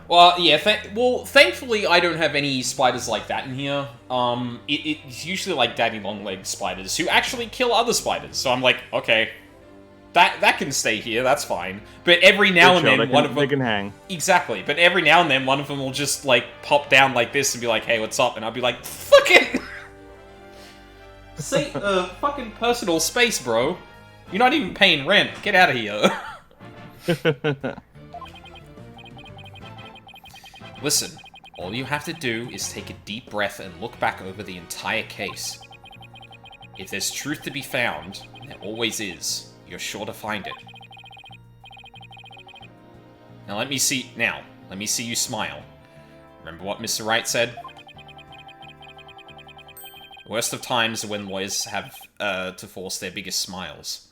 Well, yeah, thankfully I don't have any spiders like that in here. It's usually like daddy long-legged spiders who actually kill other spiders, so I'm like, okay, that can stay here, that's fine. But every now and then one of them... They can hang. Exactly, but every now and then one of them will just, like, pop down like this and be like, hey, what's up? And I'll be like, fucking... Say, fucking personal space, bro. You're not even paying rent. Get out of here. Listen, all you have to do is take a deep breath and look back over the entire case. If there's truth to be found, there always is. You're sure to find it. Now let me see you smile. Remember what Mr. Wright said? The worst of times are when lawyers have to force their biggest smiles.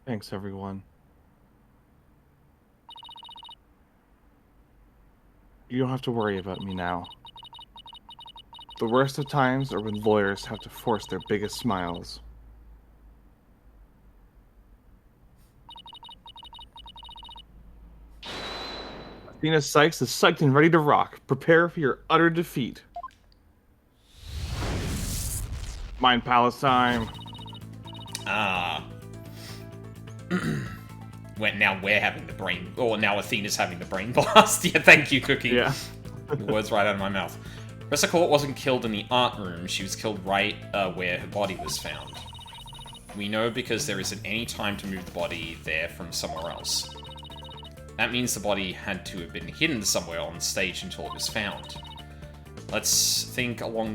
Thanks, everyone. You don't have to worry about me now. The worst of times are when lawyers have to force their biggest smiles. Athena Sykes is psyched and ready to rock. Prepare for your utter defeat. Mind Palace time. Ah. Now we're having the brain... Or now Athena's having the brain blast. Yeah, thank you, Cookie. Yeah. The words right out of my mouth. Professor Court wasn't killed in the art room. She was killed right where her body was found. We know because there isn't any time to move the body there from somewhere else. That means the body had to have been hidden somewhere on stage until it was found. Let's think along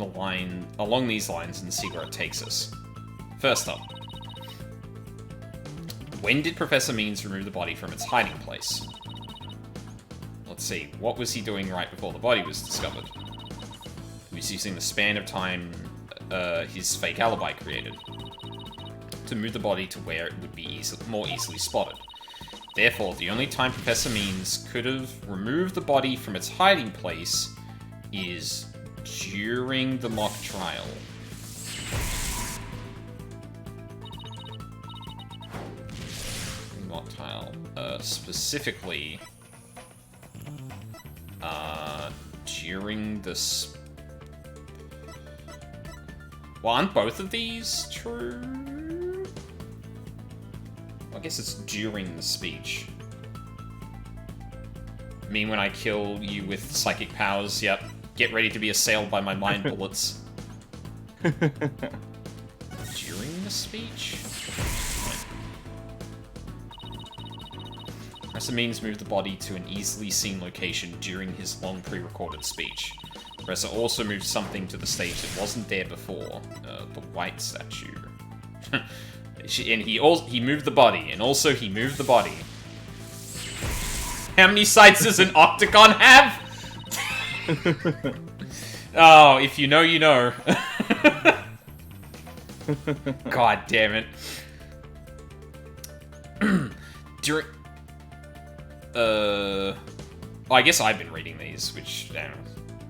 these lines and see where it takes us. First up, when did Professor Means remove the body from its hiding place? Let's see, what was he doing right before the body was discovered? He was using the span of time his fake alibi created to move the body to where it would be more easily spotted. Therefore, the only time Professor Means could have removed the body from its hiding place is during the mock trial. Mock trial. Specifically, during this... Well, aren't both of these true? I guess it's during the speech. I mean, when I kill you with psychic powers, yep. Get ready to be assailed by my mind bullets. During the speech? Professor Means moved the body to an easily seen location during his long pre-recorded speech. Professor also moved something to the stage that wasn't there before. The white statue. And he moved the body, and also he moved the body. How many sides does an octagon have? Oh, if you know, you know. God damn it. During... I guess I've been reading these, which... I don't know.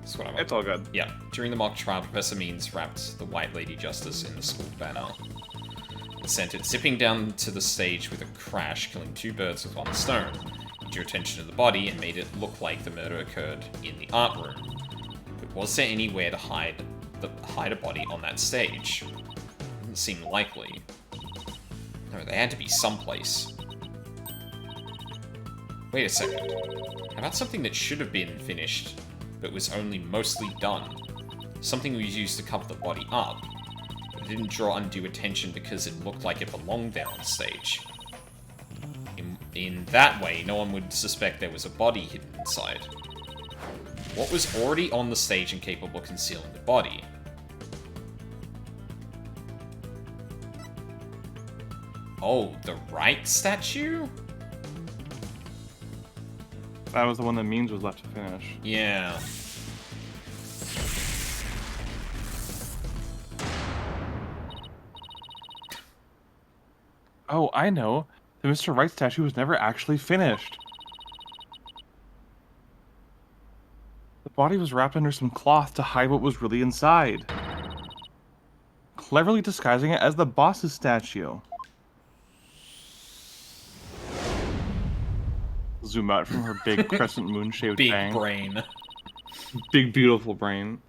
That's what I'm... It's all good. Yeah. During the mock trial, Professor Means wrapped the White Lady Justice in the school banner and sent it zipping down to the stage with a crash, killing 2 birds with 1 stone. He drew attention to the body and made it look like the murder occurred in the art room. But was there anywhere to hide a body on that stage? Didn't seem likely. No, there had to be someplace. Wait a second. How about something that should have been finished, but was only mostly done? Something was used to cover the body up, but it didn't draw undue attention because it looked like it belonged there on stage. In that way, no one would suspect there was a body hidden inside. What was already on the stage and capable of concealing the body? Oh, the right statue? That was the one that Means was left to finish. Yeah. Oh, I know. The Mr. Right statue was never actually finished. The body was wrapped under some cloth to hide what was really inside, cleverly disguising it as the boss's statue. Zoom out from her big crescent moon-shaped Big fang. brain. Big, beautiful brain.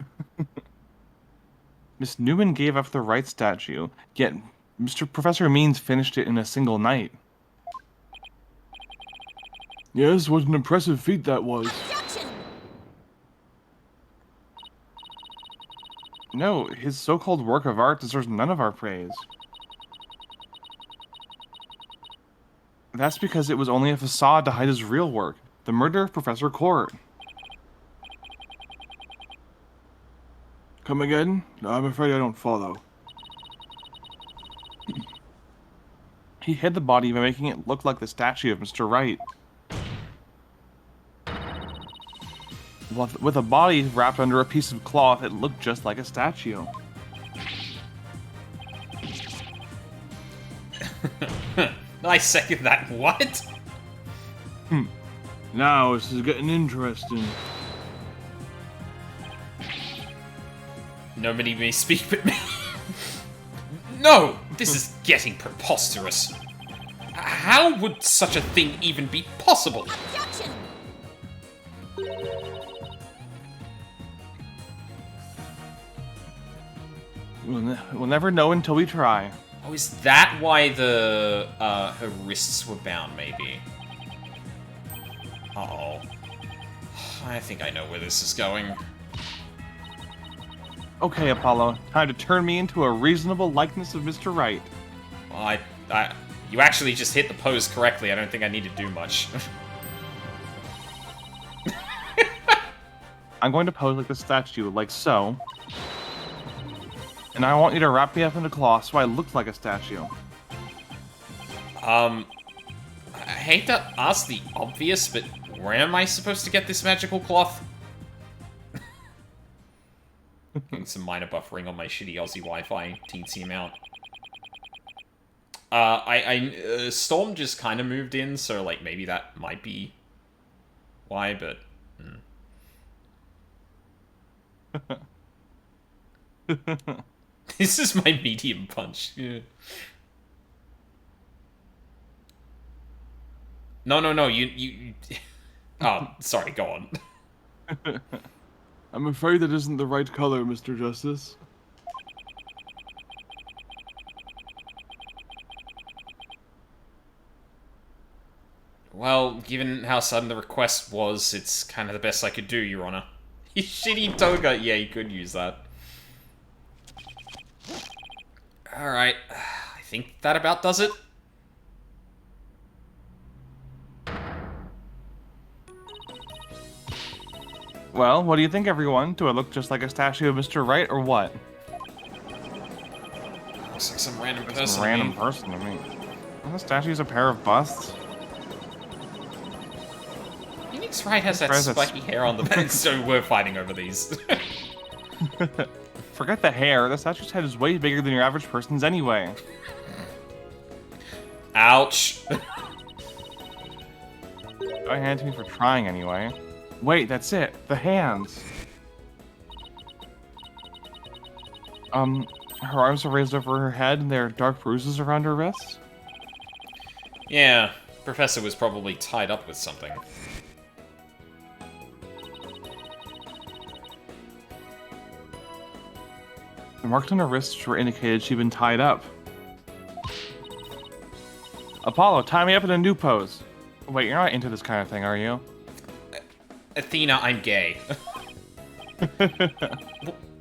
Miss Newman gave up the right statue, yet Professor Means finished it in a single night. Yes, what an impressive feat that was. Objection! No, his so-called work of art deserves none of our praise. That's because it was only a facade to hide his real work, the murder of Professor Court. Come again? I'm afraid I don't follow. He hid the body by making it look like the statue of Mr. Wright. With a body wrapped under a piece of cloth, it looked just like a statue. I second that. What? Now this is getting interesting. Nobody may speak but me. No! This is getting preposterous. How would such a thing even be possible? Objection! We'll never know until we try. Oh, is that why the, her wrists were bound, maybe? Uh-oh. I think I know where this is going. Okay, Apollo, time to turn me into a reasonable likeness of Mr. Wright. Well, you actually just hit the pose correctly. I don't think I need to do much. I'm going to pose like the statue, like so. And I want you to wrap me up in a cloth so I look like a statue. I hate to ask the obvious, but where am I supposed to get this magical cloth? Getting some minor buffering on my shitty Aussie Wi-Fi, teensy amount. Storm just kind of moved in, so, like, maybe that might be why, but... This is my medium punch. Yeah. No, you... Oh, sorry, go on. I'm afraid that isn't the right color, Mr. Justice. Well, given how sudden the request was, it's kind of the best I could do, Your Honor. You shitty toga. Yeah, you could use that. Alright, I think that about does it. Well, what do you think, everyone? Do I look just like a statue of Mr. Wright, or what? Looks like some random It's person. some random person to me. Are the statues a pair of busts? Phoenix Wright has that Surprised that's- spiky hair on the back, so we're fighting over these. Forget the hair. The statue's head is way bigger than your average person's anyway. Ouch. I hand to me for trying anyway. Wait, that's it. The hands. Her arms are raised over her head and there are dark bruises around her wrists. Yeah, Professor was probably tied up with something. The marks on her wrists were indicated she'd been tied up. Apollo, tie me up in a new pose. Wait, you're not into this kind of thing, are you? Athena, I'm gay.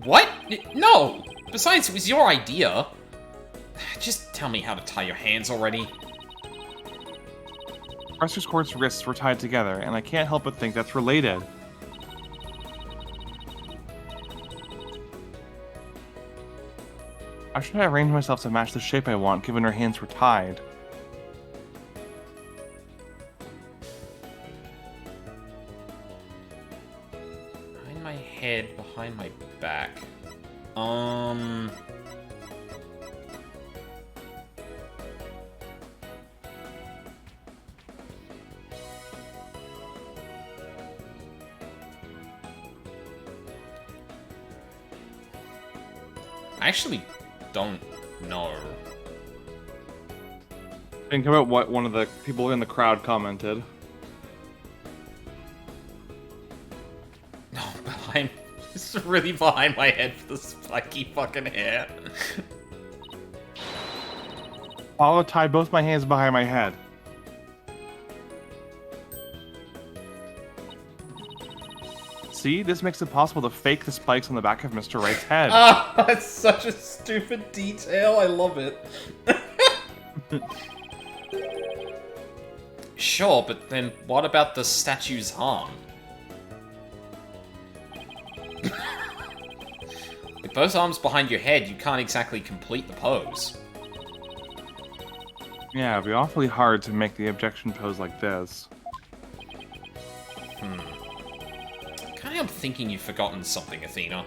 What? No! Besides, it was your idea. Just tell me how to tie your hands already. Professor Squirt's wrists were tied together, and I can't help but think that's related. How should I arrange myself to match the shape I want, given her hands were tied? Behind my head, behind my back. I actually don't know. Think about what one of the people in the crowd commented. No, behind... It's really behind my head for the spiky fucking hair. Apollo tied both my hands behind my head. See, this makes it possible to fake the spikes on the back of Mr. Wright's head. Ah, that's such a stupid detail. I love it. Sure, but then what about the statue's arm? With both arms behind your head, you can't exactly complete the pose. Yeah, it'd be awfully hard to make the objection pose like this. Kinda am thinking you've forgotten something, Athena.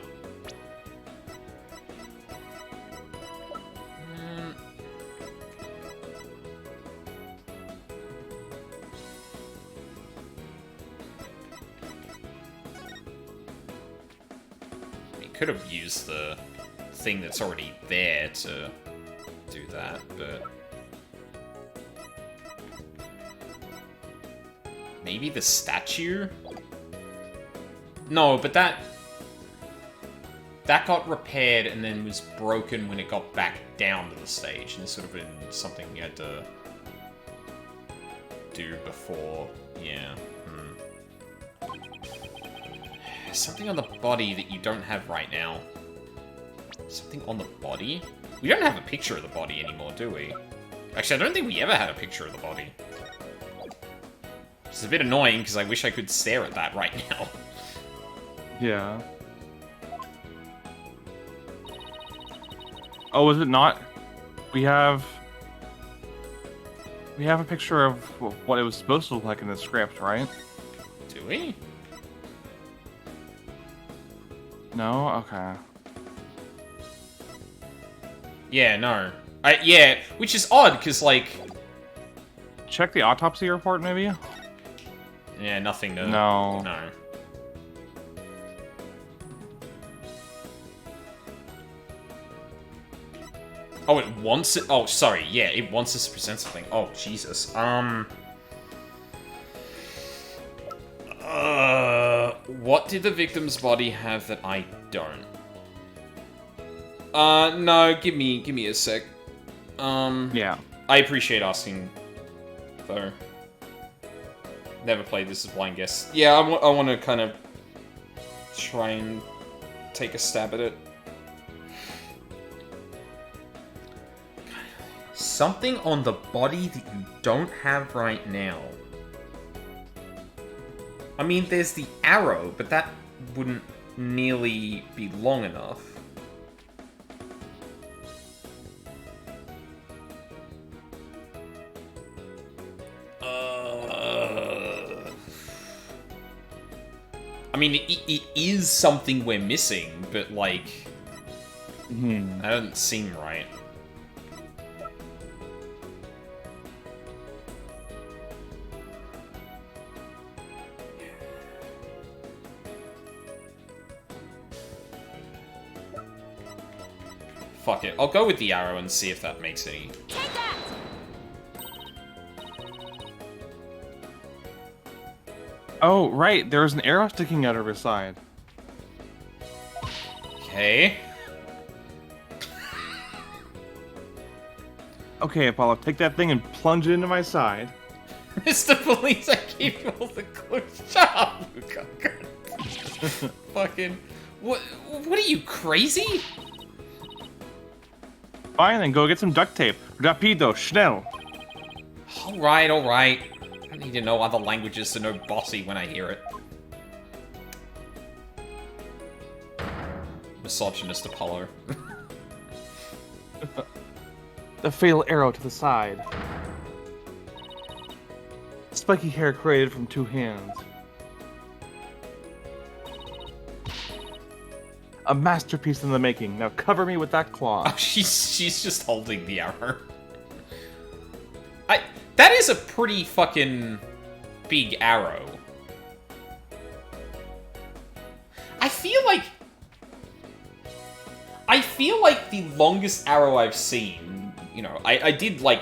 You could have used the thing that's already there to do that, but... Maybe the statue? No, but that got repaired and then was broken when it got back down to the stage, and it's sort of been something you had to do before. Yeah. Something on the body that you don't have right now. Something on the body? We don't have a picture of the body anymore, do we? Actually, I don't think we ever had a picture of the body. It's a bit annoying because I wish I could stare at that right now. Yeah. Oh, is it not? We have a picture of what it was supposed to look like in the script, right? Do we? No? Okay. Yeah, no. Yeah, which is odd, because, like... Check the autopsy report, maybe? Yeah, nothing to... No. No. Oh, it wants it... Oh, sorry, yeah, it wants us to present something. Oh, Jesus. What did the victim's body have that I don't? No, give me a sec. Yeah. I appreciate asking, though. Never played this as blind guess. Yeah, I want to kind of try and take a stab at it. Something on the body that you don't have right now. I mean, there's the arrow, but that wouldn't nearly be long enough. I mean, it is something we're missing, but, like... That doesn't seem right. Fuck it. I'll go with the arrow and see if that makes any... Take that! Oh, right. There was an arrow sticking out of her side. Okay. Okay, Apollo, take that thing and plunge it into my side. Mr. Police, I gave you all the clues. Shut up, Luca. Fucking... What are you, crazy? Fine, then go get some duct tape. Rapido, schnell. Alright, alright. I don't need to know other languages to know bossy when I hear it. Misogynist Apollo. The fatal arrow to the side. Spiky hair created from 2 hands. A masterpiece in the making. Now cover me with that claw. Oh, she's just holding the arrow. That is a pretty fucking big arrow. I feel like the longest arrow I've seen, you know, I did like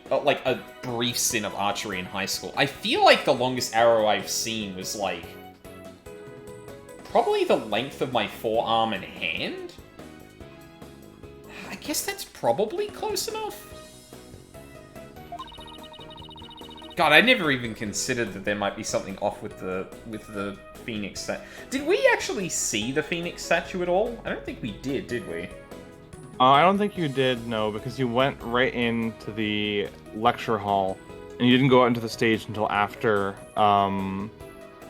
like a brief stint of archery in high school. I feel like the longest arrow I've seen was like probably the length of my forearm and hand. I guess that's probably close enough. God, I never even considered that there might be something off with the Phoenix statue. Did we actually see the Phoenix statue at all? I don't think we did we? I don't think you did, no, because you went right into the lecture hall, and you didn't go out into the stage until after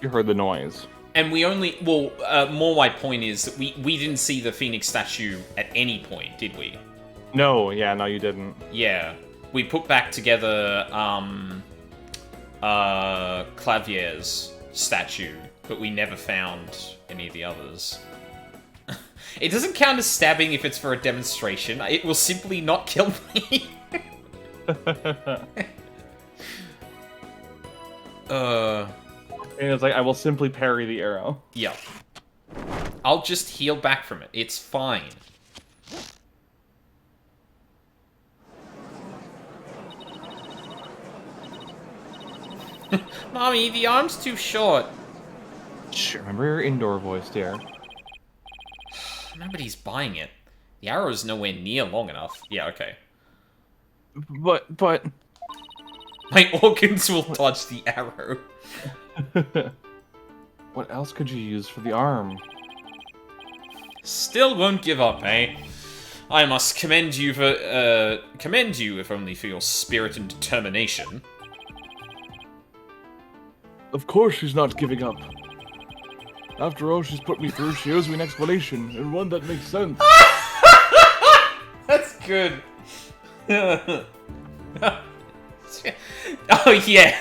you heard the noise. And we only... Well, more my point is that we didn't see the Phoenix statue at any point, did we? No, no, you didn't. Yeah. We put back together, Clavier's statue, but we never found any of the others. It doesn't count as stabbing if it's for a demonstration. It will simply not kill me. And it's like, I will simply parry the arrow. Yeah. I'll just heal back from it. It's fine. Mommy, the arm's too short. Shh, remember your indoor voice, dear. Nobody's buying it. The arrow's nowhere near long enough. Yeah, okay. But... My organs will dodge the arrow. What else could you use for the arm? Still won't give up, eh? I must commend you if only for your spirit and determination. Of course she's not giving up. After all she's put me through, she owes me an explanation, and one that makes sense. That's good. Oh, yeah.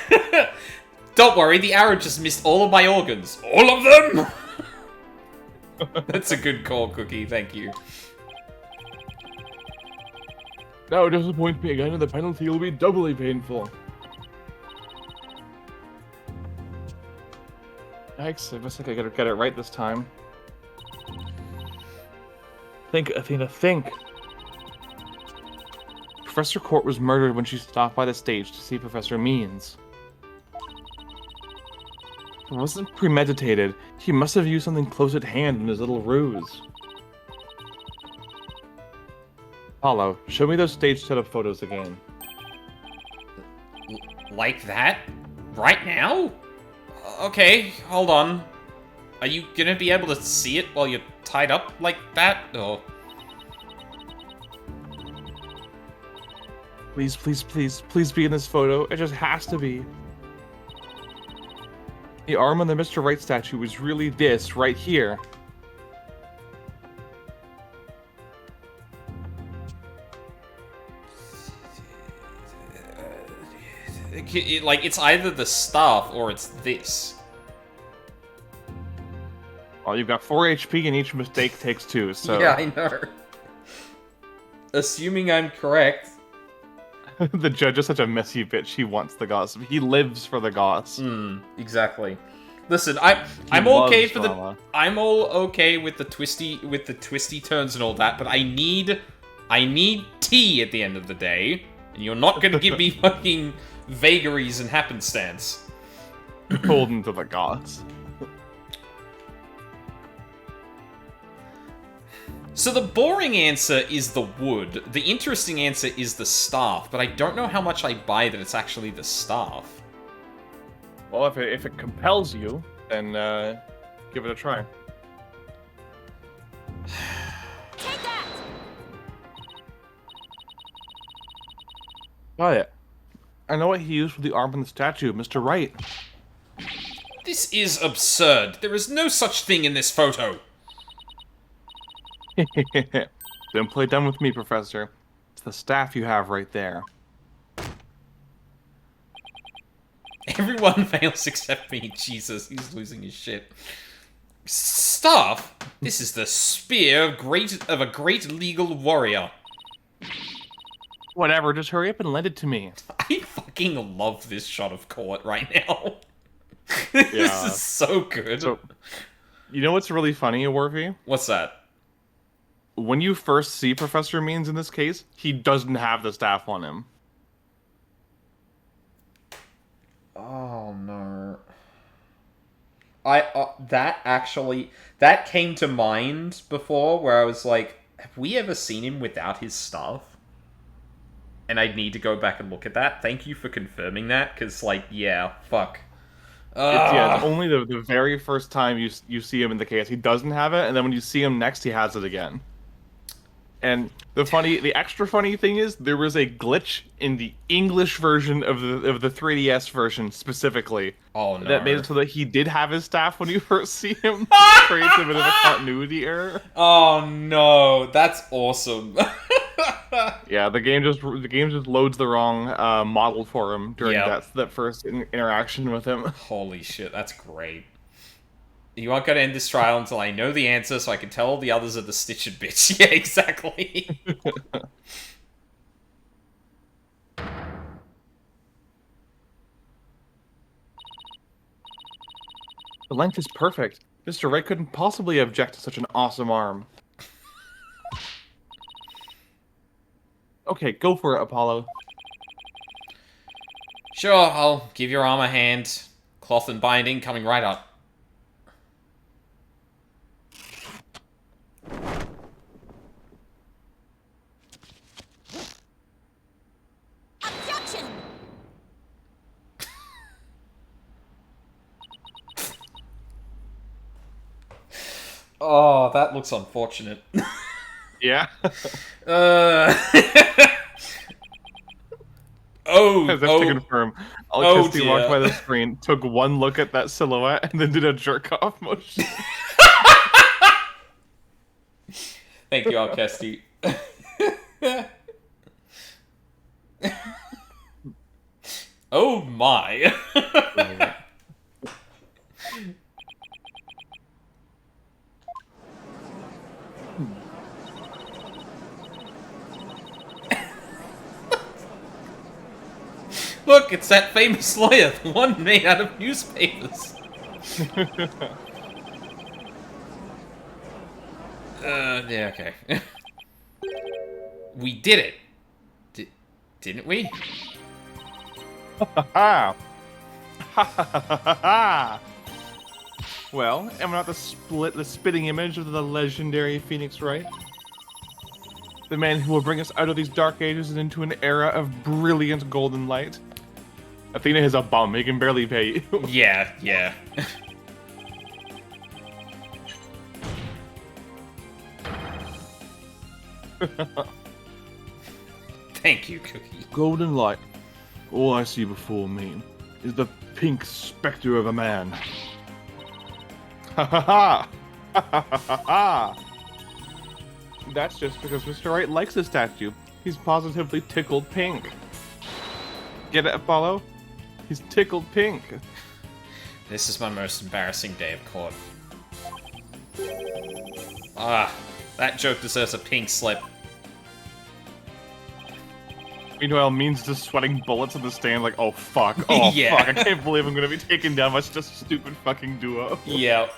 Don't worry, the arrow just missed all of my organs. All of them? That's a good call, Cookie. Thank you. Now disappoint me again, and the penalty will be doubly painful. Yikes, I guess I gotta get it right this time. Think, Athena, think! Professor Court was murdered when she stopped by the stage to see Professor Means. It wasn't premeditated. He must have used something close at hand in his little ruse. Apollo, show me those stage setup photos again. Like that? Right now? Okay, hold on. Are you gonna be able to see it while you're tied up like that? Or... Please, please, please, please be in this photo. It just has to be. The arm on the Mr. Right statue was really this, right here. Like, it's either the staff or it's this. Well, you've got 4 HP and each mistake takes 2, so... Yeah, I know. Assuming I'm correct. The judge is such a messy bitch, he wants the goss. He lives for the goss. Exactly. Listen, I'm loves okay for drama. I'm all okay with the twisty turns and all that, but I need tea at the end of the day, and you're not gonna give me fucking vagaries and happenstance. Beholden to the gods. So the boring answer is the wood. The interesting answer is the staff, but I don't know how much I buy that it's actually the staff. Well, if it compels you, then give it a try. Take that! Got it. I know what he used for the arm on the statue, Mr. Wright. This is absurd. There is no such thing in this photo. Don't play dumb with me, Professor. It's the staff you have right there. Everyone fails except me. Jesus, he's losing his shit. Staff? This is the spear of a great legal warrior. Whatever, just hurry up and lend it to me. I fucking love this shot of court right now. This is so good. So, you know what's really funny, Worthy? What's that? When you first see Professor Means in this case, he doesn't have the staff on him. Oh no. That came to mind before, where I was like, have we ever seen him without his staff? And I'd need to go back and look at that. Thank you for confirming that, because, like, yeah, fuck. It's only the very first time you see him in the case. He doesn't have it, and then when you see him next, he has it again. And the extra funny thing is, there was a glitch in the English version of the 3DS version specifically. Oh no. That made it so that he did have his staff when you first see him. Creates a bit of a continuity error. Oh no, that's awesome. Yeah, the game just loads the wrong model for him during that first interaction with him. Holy shit, that's great. You aren't going to end this trial until I know the answer, so I can tell all the others are the stitched bitch. Yeah, exactly. The length is perfect. Mr. Wright couldn't possibly object to such an awesome arm. Okay, go for it, Apollo. Sure, I'll give your arm a hand. Cloth and binding coming right up. Objection! Oh, that looks unfortunate. Yeah? Oh, Just to confirm, Electricity dear. walked by the screen, took one look at that silhouette, and then did a jerk-off motion. Thank you, Alcesti. Oh my. Look, it's that famous lawyer, the one made out of newspapers. Yeah, okay. We did it. Didn't we? Ha ha! Well, am I not the spitting image of the legendary Phoenix Wright? The man who will bring us out of these dark ages and into an era of brilliant golden light. Athena is a bum, he can barely pay you. Yeah, yeah. Thank you, Cookie. Golden light. All I see before me is the pink specter of a man. Ha ha ha! Ha ha ha ha! That's just because Mr. Wright likes the statue. He's positively tickled pink. Get it, Apollo? He's tickled pink. This is my most embarrassing day of court. Ah, that joke deserves a pink slip. Meanwhile, Mean's just sweating bullets in the stand like, oh fuck, oh Yeah. fuck, I can't believe I'm gonna be taken down by such a stupid fucking duo. Yeah.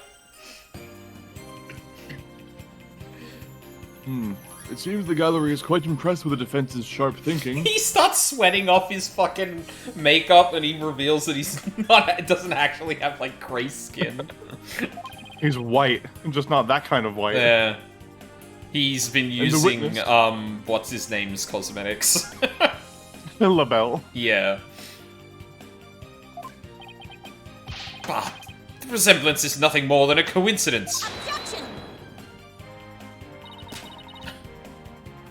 It seems the gallery is quite impressed with the defense's sharp thinking. He starts sweating off his fucking makeup and he reveals that he's doesn't actually have, like, gray skin. He's white, just not that kind of white. Yeah. He's been the using, witness. what's his name's cosmetics. LaBelle. Yeah. But the resemblance is nothing more than a coincidence. Objection!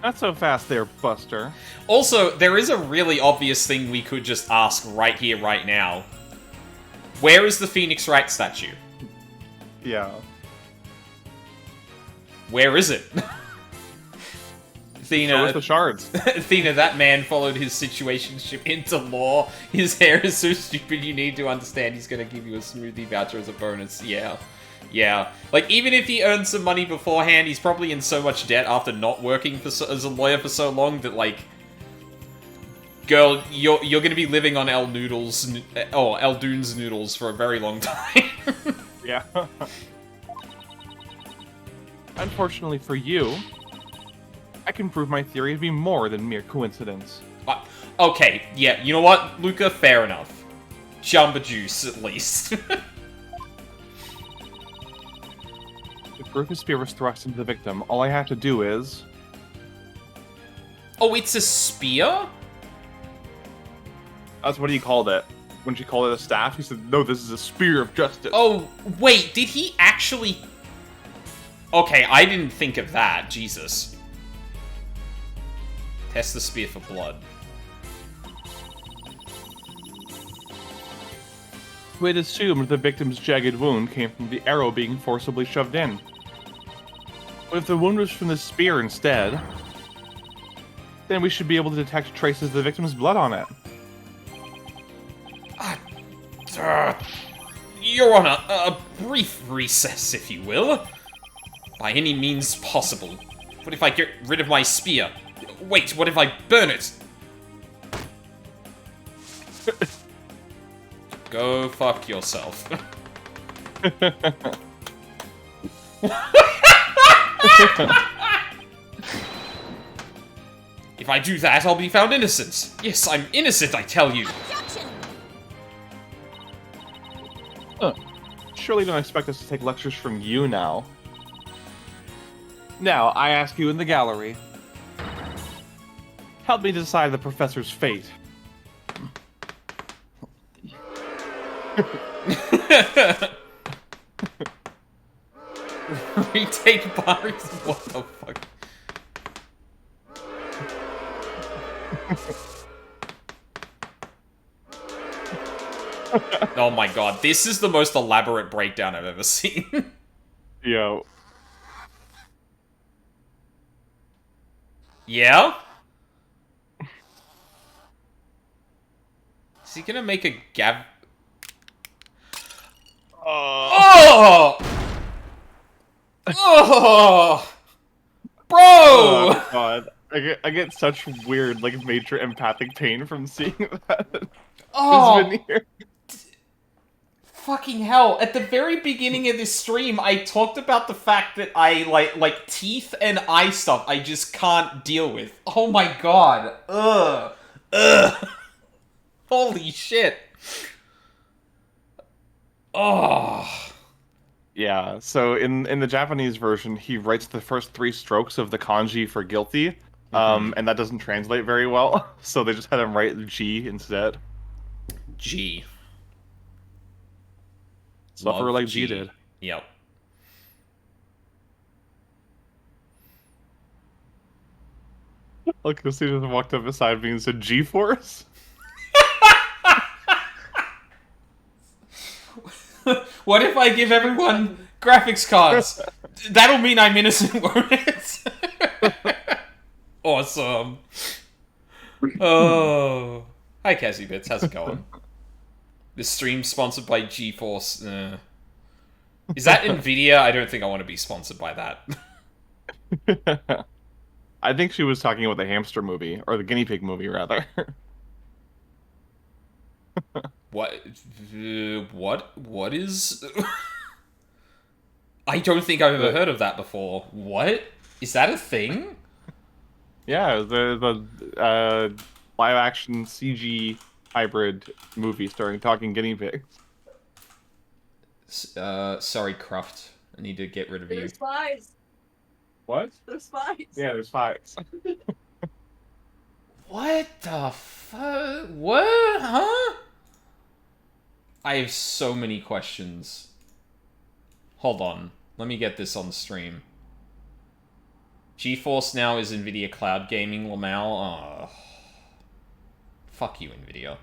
Not so fast there, Buster. Also, there is a really obvious thing we could just ask right here, right now. Where is the Phoenix Wright statue? Yeah. Where is it? So where's the Athena, shards? Athena, that man followed his situationship into law. His hair is so stupid you need to understand he's gonna give you a smoothie voucher as a bonus. Yeah. Yeah. Like, even if he earned some money beforehand, he's probably in so much debt after not working for as a lawyer for so long that, like... Girl, you're gonna be living on El Dune's noodles for a very long time. Yeah. Unfortunately for you, I can prove my theory to be more than mere coincidence. Okay, yeah, you know what, Luca? Fair enough. Jamba Juice, at least. To prove his spear was thrust into the victim, all I have to do is... Oh, it's a spear? That's what he called it. When she called it a staff, he said, no, this is a spear of justice. Oh, wait, did he actually... Okay, I didn't think of that, Jesus. Test the spear for blood. We'd assumed the victim's jagged wound came from the arrow being forcibly shoved in. But if the wound was from the spear instead, then we should be able to detect traces of the victim's blood on it. Your Honor, a brief recess, if you will. By any means possible. What if I get rid of my spear? Wait, what if I burn it? Go fuck yourself. If I do that, I'll be found innocent. Yes, I'm innocent, I tell you. Objection! Surely don't expect us to take lectures from you now. Now, I ask you in the gallery. Help me decide the professor's fate. Retake bars? What the fuck? Oh my god, this is the most elaborate breakdown I've ever seen. Yo. Yeah? Is he gonna make a gav... Oh! Oh! Bro! Oh god. I get such weird, like, major empathic pain from seeing that. Oh! This veneer. Fucking hell. At the very beginning of this stream, I talked about the fact that I, like teeth and eye stuff I just can't deal with. Oh my god. Ugh. Ugh. Holy shit. Oh. Yeah, so in the Japanese version, he writes the first 3 strokes of the kanji for guilty, and that doesn't translate very well, so they just had him write G instead. G. Suffer Love like G did. Yep. Look, he just walked up beside me and said G-Force? What if I give everyone graphics cards? That'll mean I'm innocent, won't it? Awesome. Oh. Hi, Cassie Bits. How's it going? This stream's sponsored by GeForce. Is that Nvidia? I don't think I want to be sponsored by that. I think she was talking about the hamster movie, or the guinea pig movie, rather. What? What is? I don't think I've ever heard of that before. What? Is that a thing? Yeah, the live-action CG hybrid movie starring talking guinea pigs. Sorry, Cruft. I need to get rid of you. They're spies. What? They're spies. Yeah, there's 5. What the fuck? What? Huh? I have so many questions. Hold on. Let me get this on stream. GeForce Now is NVIDIA Cloud Gaming, Lamal. Oh. Fuck you, NVIDIA.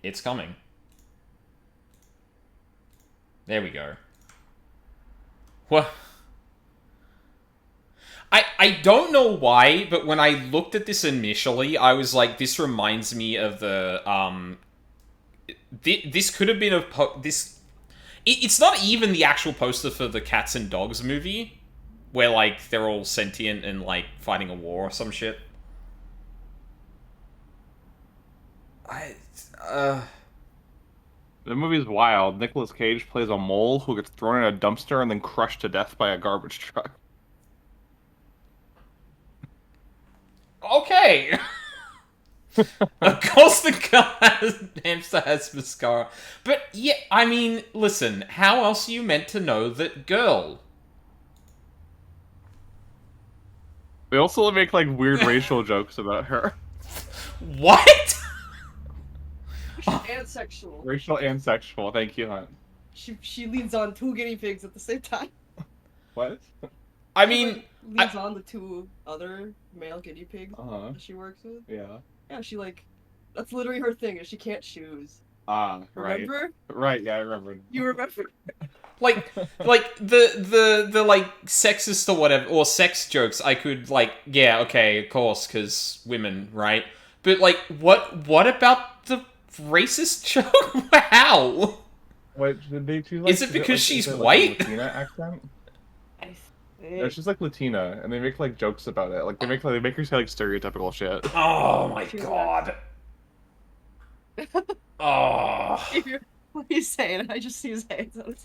It's coming. There we go. What? I don't know why, but when I looked at this initially, I was like, this reminds me of the, this could have been it's not even the actual poster for the Cats and Dogs movie, where, like, they're all sentient and, like, fighting a war or some shit. The movie's wild. Nicolas Cage plays a mole who gets thrown in a dumpster and then crushed to death by a garbage truck. Okay! Of course the hamster has mascara. But, yeah, I mean, listen, how else are you meant to know that girl? They also make, like, weird racial jokes about her. What? And sexual. Racial and sexual, thank you, Hunt. She leads on 2 guinea pigs at the same time. What? I mean... leads on the 2 other male guinea pigs Uh-huh. that she works with. Yeah. Yeah, she, like... That's literally her thing, is she can't choose. Ah, right. Remember? Right, yeah, I remember. You remember? Like the like sexist or whatever, or sex jokes, I could, like, yeah, okay, of course, because women, right? But, like, what about the racist joke? How? Wait, did they choose, Is it because she's white? Latina accent? I Yeah, she's like Latina, and they make like jokes about it. Like they make her say like stereotypical shit. Oh my god. Oh. What are you saying? I just see his hands on his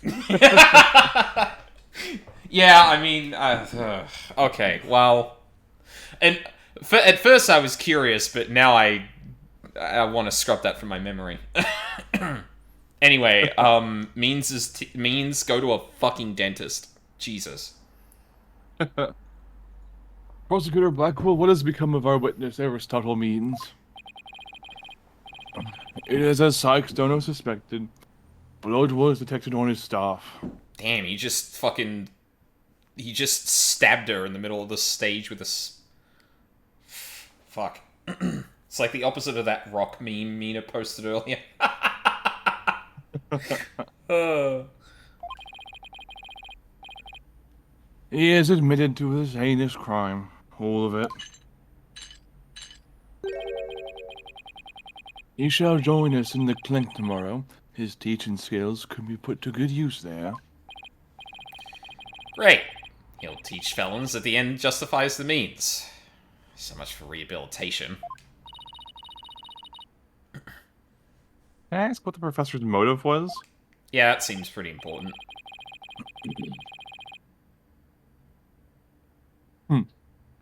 Yeah, I mean, okay, well, and at first I was curious, but now I want to scrub that from my memory. Anyway, means go to a fucking dentist. Jesus. Prosecutor Blackwell, what has become of our witness, Aristotle Means? It is as Sykes Dono suspected. Blood was detected on his staff. Damn, he just stabbed her in the middle of the stage with a fuck. It's like the opposite of that rock meme Mina posted earlier. He is admitted to his heinous crime. All of it. He shall join us in the clink tomorrow. His teaching skills could be put to good use there. Great. He'll teach felons that the end justifies the means. So much for rehabilitation. Can I ask what the professor's motive was? Yeah, that seems pretty important.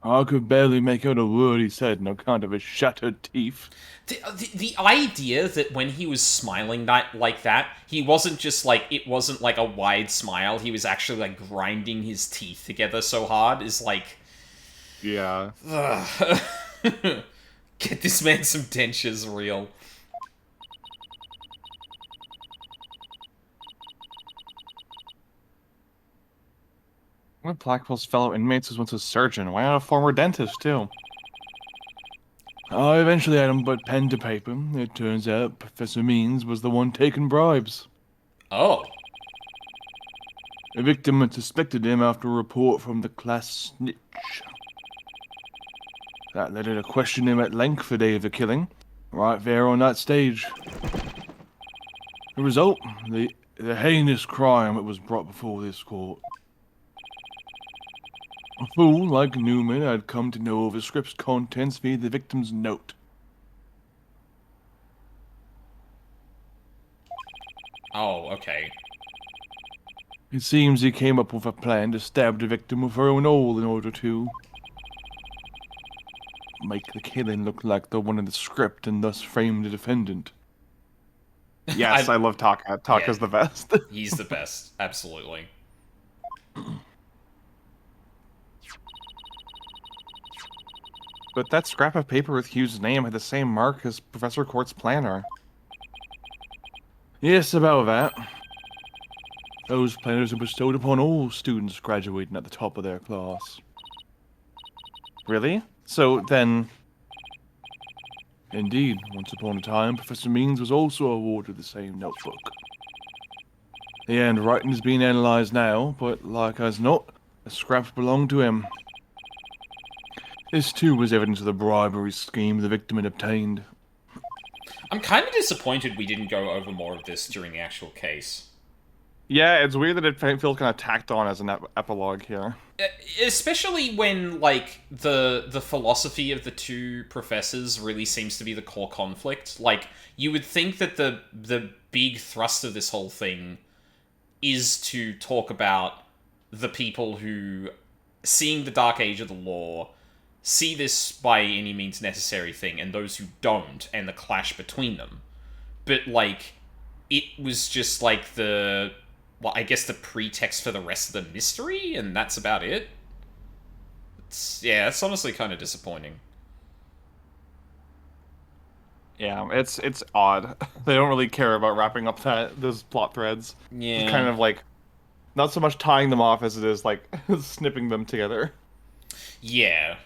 I could barely make out a word he said on account of his shattered teeth. The idea that when he was smiling like that, he wasn't just like, it wasn't like a wide smile, he was actually like grinding his teeth together so hard is like... Yeah. Get this man some dentures real. One of Blackwell's fellow inmates was once a surgeon. Why not a former dentist, too? I eventually had him put pen to paper. It turns out Professor Means was the one taking bribes. Oh. The victim had suspected him after a report from the class snitch. That led her to question him at length the day of the killing, right there on that stage. The result, the heinous crime that was brought before this court. A fool like Newman had come to know of the script's contents via the victim's note. Oh, okay. It seems he came up with a plan to stab the victim with her own hole in order to make the killing look like the one in the script and thus frame the defendant. Yes, I love Taka. Taka's Yeah. the best. He's the best. Absolutely. But that scrap of paper with Hugh's name had the same mark as Professor Court's planner. Yes, about that. Those planners are bestowed upon all students graduating at the top of their class. Really? So then... Indeed, once upon a time, Professor Means was also awarded the same notebook. The handwriting is being analyzed now, but like as not, the scraps belong to him. This too was evidence of the bribery scheme the victim had obtained. I'm kind of disappointed we didn't go over more of this during the actual case. Yeah, it's weird that it feels kind of tacked on as an epilogue here. Especially when, like, the philosophy of the two professors really seems to be the core conflict. Like, you would think that the big thrust of this whole thing is to talk about the people who, seeing the dark age of the law, see this by any means necessary thing, and those who don't, and the clash between them. But, like, it was just, like, well, I guess the pretext for the rest of the mystery, and that's about it. It's honestly kind of disappointing. Yeah, it's odd. They don't really care about wrapping up those plot threads. Yeah. It's kind of like, not so much tying them off as it is like snipping them together. Yeah.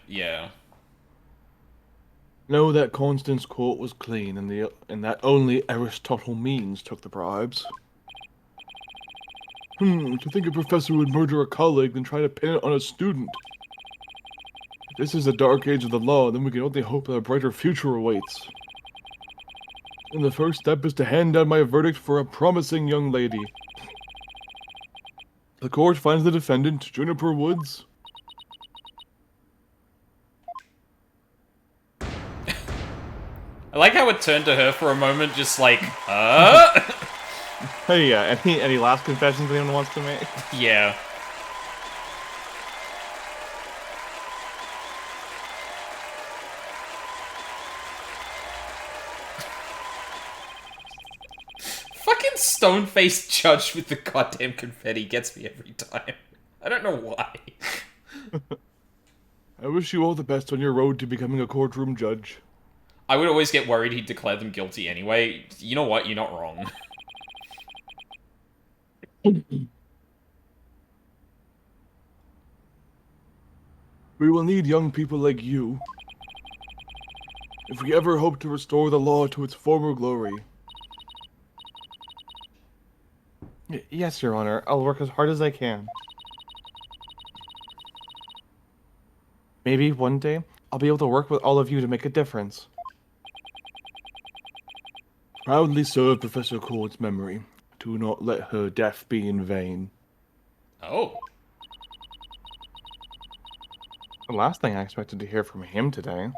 Know that Constance Court was clean, and that only Aristotle Means took the bribes. To think a professor would murder a colleague then try to pin it on a student. If this is the dark age of the law, then we can only hope that a brighter future awaits. And the first step is to hand down my verdict for a promising young lady. The court finds the defendant, Juniper Woods. I like how it turned to her for a moment, just like, Hey, any last confessions anyone wants to make? Yeah. Fucking stone-faced judge with the goddamn confetti gets me every time. I don't know why. I wish you all the best on your road to becoming a courtroom judge. I would always get worried he'd declare them guilty anyway. You know what? You're not wrong. We will need young people like you if we ever hope to restore the law to its former glory. Yes, Your Honor. I'll work as hard as I can. Maybe one day I'll be able to work with all of you to make a difference. Proudly serve Professor Court's memory. Do not let her death be in vain. Oh. The last thing I expected to hear from him today.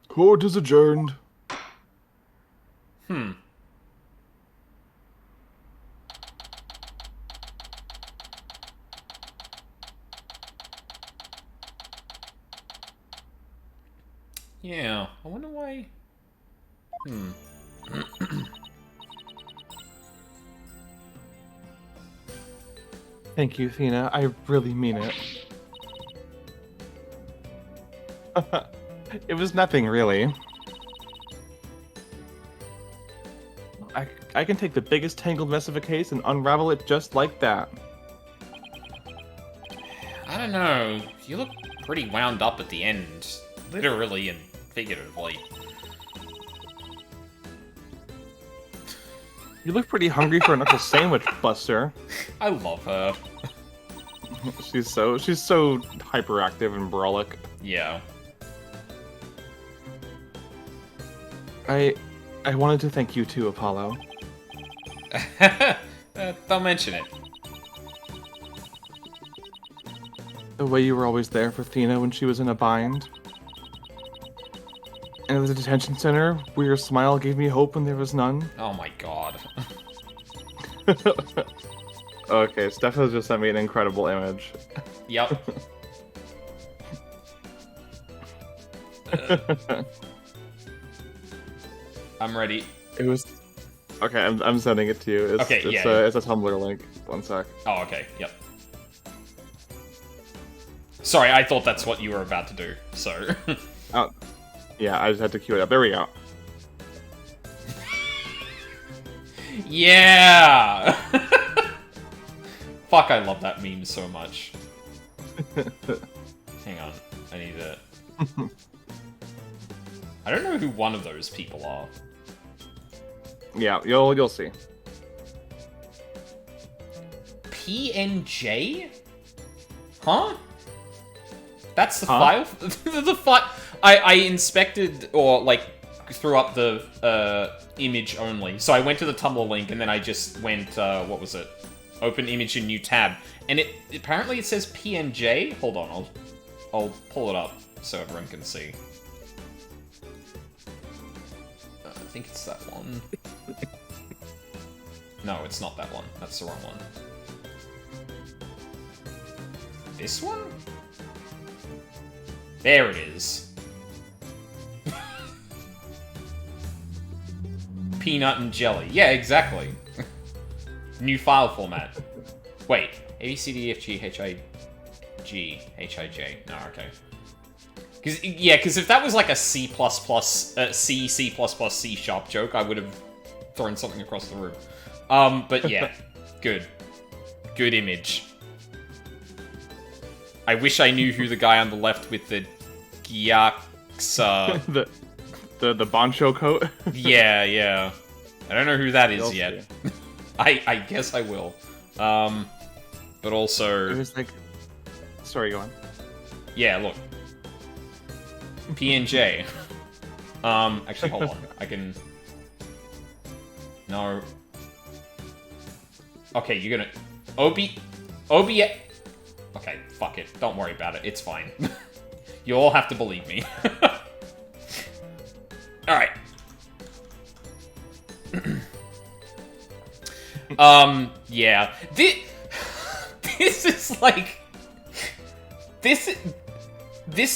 Court is adjourned. Yeah. I wonder why... Thank you, Athena. I really mean it. It was nothing, really. I can take the biggest tangled mess of a case and unravel it just like that. I don't know. You look pretty wound up at the end. Literally and figuratively. You look pretty hungry for a knuckle sandwich, Buster. I love her. She's so hyperactive and brolic. Yeah. I I wanted to thank you too, Apollo. Don't mention it. The way you were always there for Thena when she was in a bind. And at the detention center, where your smile gave me hope when there was none. Oh my god. Okay, Steph has just sent me an incredible image. Yep. I'm ready. It was... Okay, I'm sending it to you. It's, Okay, it's yeah. It's a Tumblr link. One sec. Oh, okay, yep. Sorry, I thought that's what you were about to do, so... Oh, yeah, I just had to queue it up. There we go. Yeah! Fuck, I love that meme so much. Hang on, I need to... I don't know who one of those people are. Yeah, you'll see. PNJ? Huh? That's the Huh? file? The file... I inspected, or, like, threw up the, image only. So I went to the Tumblr link, and then I just went, what was it? Open image in new tab. And apparently it says PNJ? Hold on, I'll pull it up so everyone can see. I think it's that one. No, it's not that one. That's the wrong one. This one? There it is. Peanut and jelly. Yeah, exactly. New file format. Wait. A, B, C, D, E, F, G, H, I, G, H, I, J. No, okay. Because if that was like a C++, C, C++, C# joke, I would have thrown something across the room. But yeah. Good. Good image. I wish I knew who the guy on the left with the Gyaksa... the Bancho coat? Yeah. I don't know who that is You'll yet. see. I guess I will. But also... It was like... Sorry, go on. Yeah, look. PNJ. Actually, hold on. I can... No. Okay, you're gonna... Obi... Okay, fuck it. Don't worry about it. It's fine. You all have to believe me. Alright. Yeah. This is like... This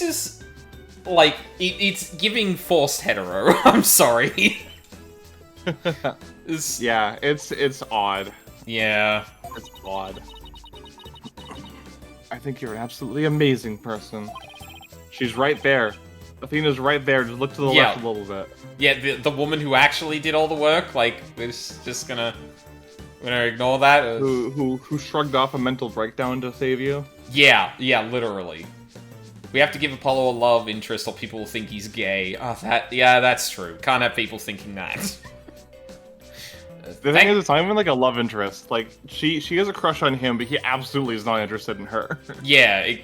is... Like, it's giving forced hetero. I'm sorry. Yeah, it's odd. Yeah. It's odd. I think you're an absolutely amazing person. She's right there. Athena's right there. Just look to the left a little bit. Yeah, the woman who actually did all the work, like, is just gonna ignore that. Who shrugged off a mental breakdown to save you? Yeah, literally. We have to give Apollo a love interest or people will think he's gay. Oh, that's true. Can't have people thinking that. The thing is, it's not even like a love interest. Like, she has a crush on him, but he absolutely is not interested in her. Yeah,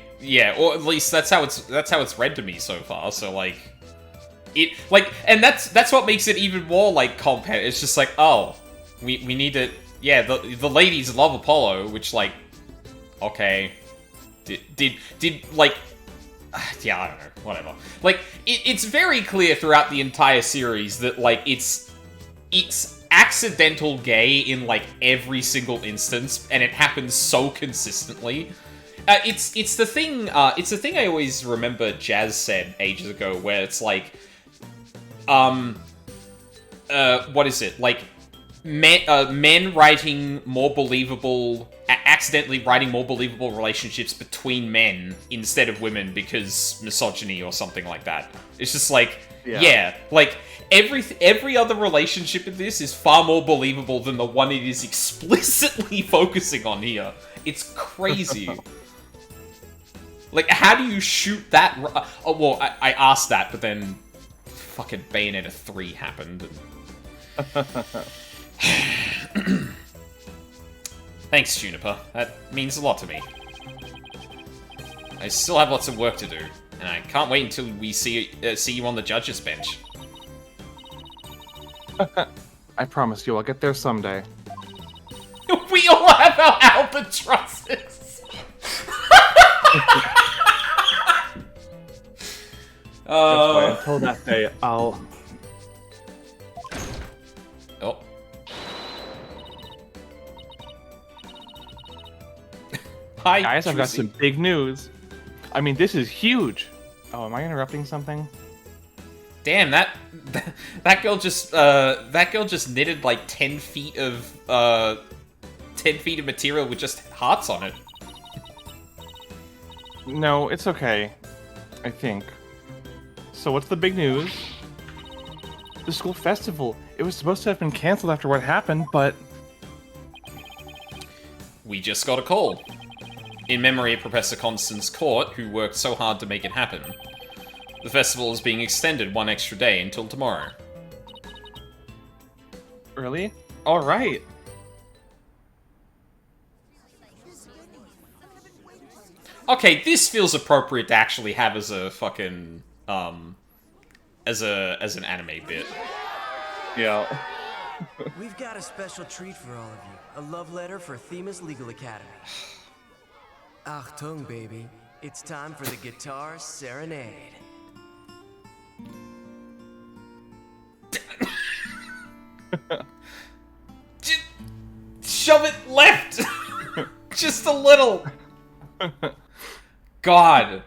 or at least that's how it's read to me so far. So like, and that's what makes it even more like competitive. It's just like, oh, we need to, yeah, the ladies love Apollo, which like, okay, did like, yeah, I don't know, whatever. Like, it's very clear throughout the entire series that like it's accidental gay in like every single instance, and it happens so consistently. It's the thing I always remember Jazz said ages ago, where it's like, what is it? Like, men writing more believable, accidentally writing more believable relationships between men instead of women because misogyny or something like that. It's just like, yeah like, every other relationship in this is far more believable than the one it is explicitly focusing on here. It's crazy. Like, how do you shoot that? Oh, well, I asked that, but then fucking Bayonetta 3 happened. Thanks, Juniper. That means a lot to me. I still have lots of work to do, and I can't wait until we see you on the judges' bench. I promise you, I'll get there someday. We all have our albatrosses! That's why until that day, I'll... Oh. Hi, Guys, I've got Juicy. some big news. I mean, this is huge. Oh, am I interrupting something? Damn, that girl just knitted like 10 feet of 10 feet of material with just hearts on it. No, it's okay. I think. So what's the big news? The school festival. It was supposed to have been canceled after what happened, but... We just got a call. In memory of Professor Constance Court, who worked so hard to make it happen. The festival is being extended one extra day until tomorrow. Really? Alright. Okay, this feels appropriate to actually have as a fucking, as an anime bit. Yeah. We've got a special treat for all of you. A love letter for Themis Legal Academy. Achtung, baby. It's time for the guitar serenade. Shove it left! Just a little! God.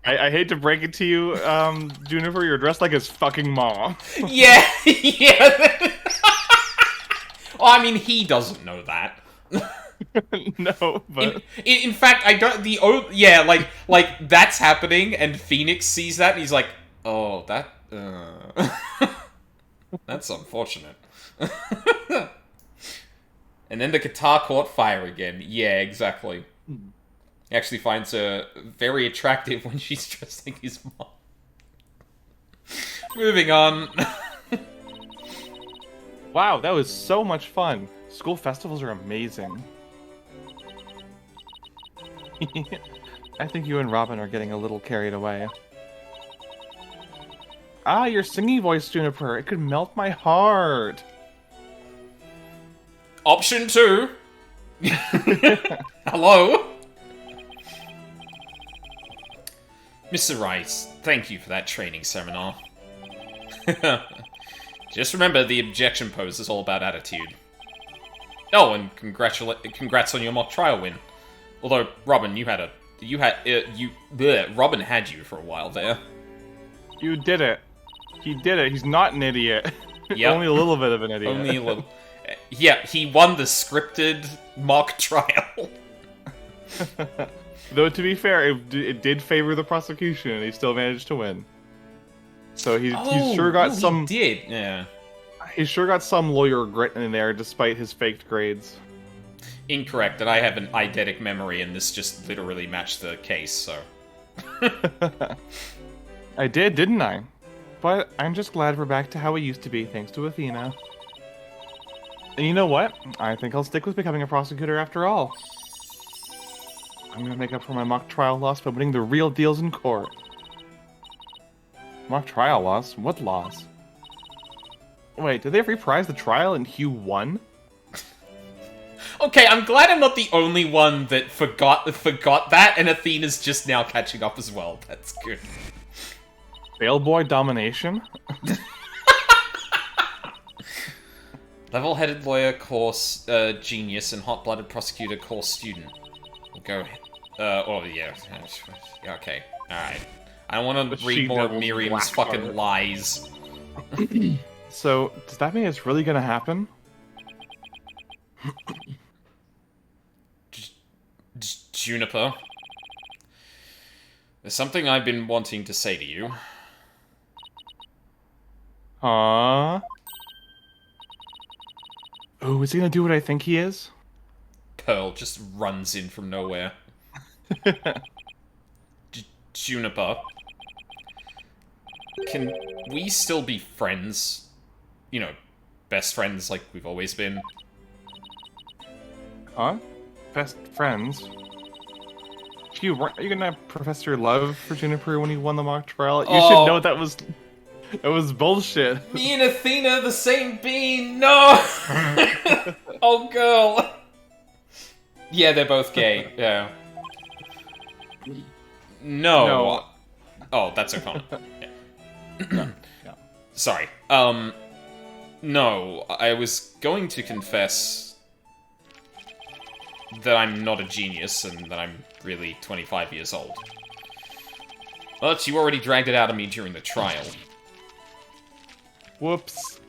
I hate to break it to you, Juniper, you're dressed like his fucking mom. Yeah, yeah. Well, I mean, he doesn't know that. No, but... In fact, I don't, yeah, like, that's happening, and Phoenix sees that, and he's like, oh, that, that's unfortunate. And then the guitar caught fire again. Yeah, exactly. He actually finds her very attractive when she's dressed like his mom. Moving on. Wow, that was so much fun. School festivals are amazing. I think you and Robin are getting a little carried away. Ah, your singing voice, Juniper. It could melt my heart. Option 2. Hello? Mr. Rice, thank you for that training seminar. Just remember, the objection pose is all about attitude. Oh, and congrats on your mock trial win. Although, Robin, Robin had you for a while there. You did it. He did it. He's not an idiot. Yep. Only a little bit of an idiot. Only a little. Yeah, he won the scripted mock trial. Though, to be fair, it did favor the prosecution, and he still managed to win. So he's sure got some... He did, yeah. He's sure got some lawyer grit in there, despite his faked grades. Incorrect, that I have an eidetic memory, and this just literally matched the case, so... I did, didn't I? But I'm just glad we're back to how we used to be, thanks to Athena. And you know what? I think I'll stick with becoming a prosecutor after all. I'm gonna make up for my mock trial loss by winning the real deals in court. Mock trial loss? What loss? Wait, did they reprise the trial and Hugh won? Okay, I'm glad I'm not the only one that forgot that, and Athena's just now catching up as well. That's good. Bailboy domination? Level-headed lawyer course genius and hot-blooded prosecutor course student. We'll go. Oh yeah. Okay. All right. I don't want to read more of Miriam's fucking lies. So, does that mean it's really gonna happen? Juniper, there's something I've been wanting to say to you. Huh? Oh, is he gonna do what I think he is? Pearl just runs in from nowhere. Juniper, can we still be friends? You know, best friends like we've always been. Huh? Best friends? Are you gonna profess your love for Juniper when you won the mock trial? You should know that was... It was bullshit. Me and Athena, the same being. No. Oh, girl. Yeah, they're both gay. Yeah. No. No. Oh, that's O'Connor. Yeah. Sorry. No, I was going to confess that I'm not a genius and that I'm really 25 years old. But you already dragged it out of me during the trial. Whoops.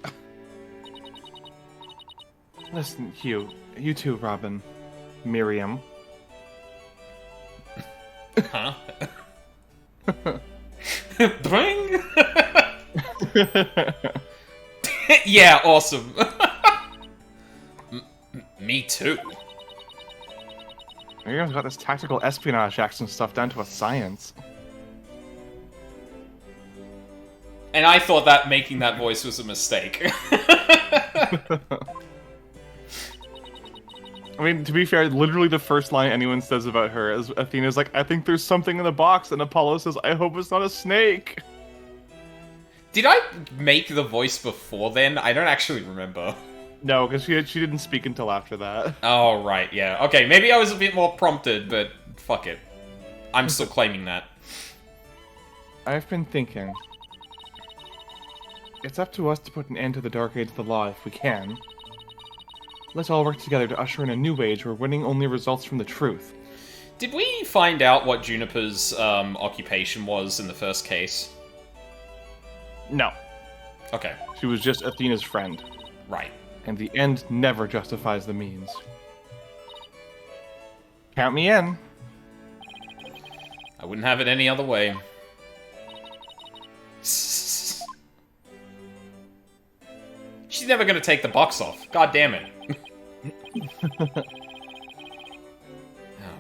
Listen, Hugh. You too, Robin. Miriam. Huh? Bring? Yeah, awesome. Me too. Miriam's got this tactical espionage action stuff down to a science. And I thought that making that voice was a mistake. I mean, to be fair, literally the first line anyone says about her is Athena's like, I think there's something in the box, and Apollo says, I hope it's not a snake. Did I make the voice before then? I don't actually remember. No, because she didn't speak until after that. Oh, right, yeah. Okay, maybe I was a bit more prompted, but fuck it. I'm still claiming that. I've been thinking. It's up to us to put an end to the Dark Age of the Law if we can. Let's all work together to usher in a new age where winning only results from the truth. Did we find out what Juniper's occupation was in the first case? No. Okay, She was just Athena's friend. right. And the end never justifies the means. Count me in. I wouldn't have it any other way. She's never gonna take the box off. God damn it. Oh,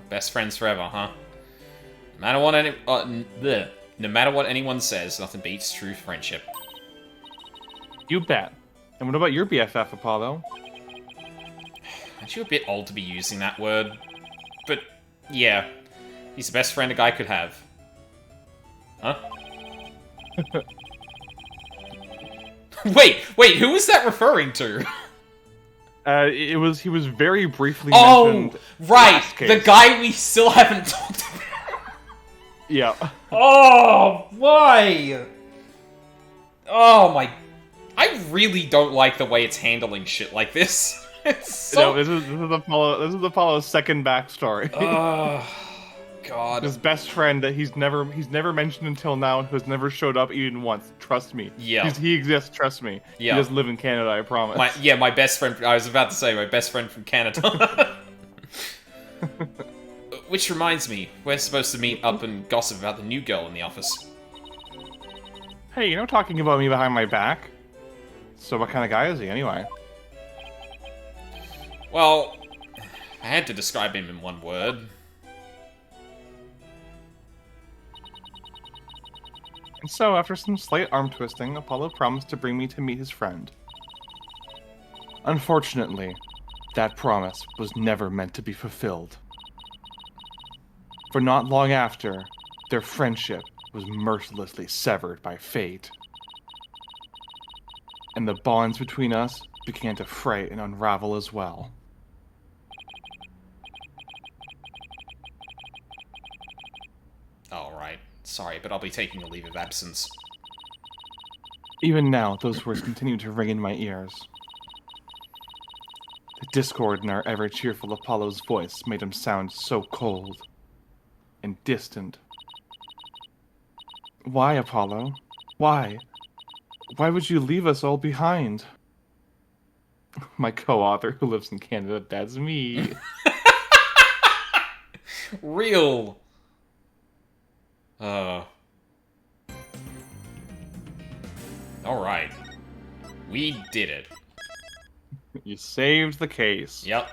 best friends forever, huh? No matter what no matter what anyone says, nothing beats true friendship. You bet. And what about your BFF, Apollo? Aren't you a bit old to be using that word? But, yeah. He's the best friend a guy could have. Huh? Wait, who was that referring to? He was very briefly Oh, mentioned. right! last The case. guy we still haven't talked about. Yeah. Oh, why? Oh my... I really don't like the way it's handling shit like this. It's so... No, this is Apollo's second backstory. Oh, God. His best friend that he's never mentioned until now, and who has never showed up even once. Trust me. Yeah. He exists. Trust me. Yeah. He doesn't live in Canada. I promise. My best friend... I was about to say, my best friend from Canada. Which reminds me, we're supposed to meet up and gossip about the new girl in the office. Hey, you're not talking about me behind my back. So what kind of guy is he, anyway? Well, I had to describe him in one word. And so, after some slight arm twisting, Apollo promised to bring me to meet his friend. Unfortunately, that promise was never meant to be fulfilled. For not long after, their friendship was mercilessly severed by fate. And the bonds between us began to fray and unravel as well. Alright, sorry, but I'll be taking a leave of absence. Even now, those words continue to ring in my ears. The discord in our ever-cheerful Apollo's voice made him sound so cold and distant. Why, Apollo? Why? Why would you leave us all behind? My co-author who lives in Canada, that's me. Real. Alright. We did it. You saved the case. Yep.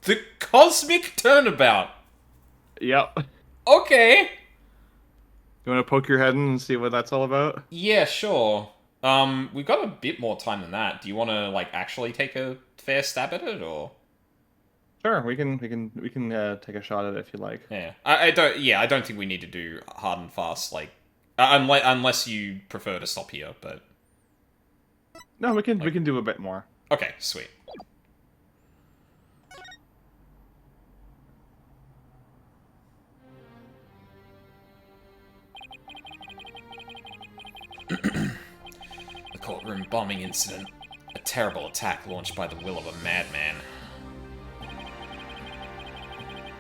The cosmic turnabout. Yep. Okay. You want to poke your head in and see what that's all about? Yeah, sure. We've got a bit more time than that. Do you want to, like, actually take a fair stab at it, or? Sure, we can take a shot at it if you like. Yeah. I don't think we need to do hard and fast, like, Unless you prefer to stop here, but... No, we can do a bit more. Okay, sweet. The courtroom bombing incident. A terrible attack launched by the will of a madman.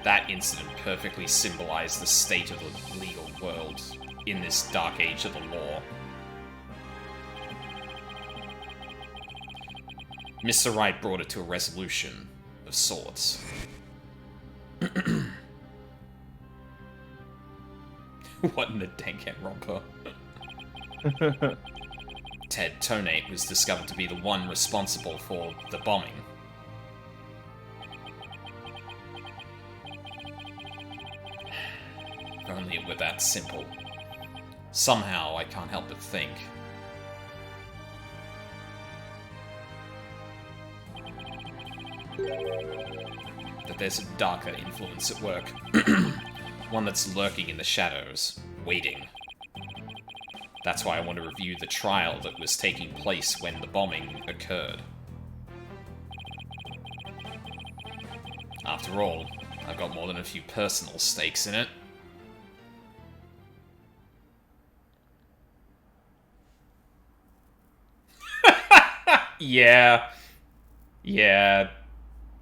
That incident perfectly symbolized the state of the legal world in this dark age of the law. Mr. Wright brought it to a resolution of sorts. What in the Danganronpa? Ted Tonate was discovered to be the one responsible for the bombing. If only it were that simple. Somehow, I can't help but think. That there's a darker influence at work. One that's lurking in the shadows, waiting. That's why I want to review the trial that was taking place when the bombing occurred. After all, I've got more than a few personal stakes in it. Yeah. Yeah.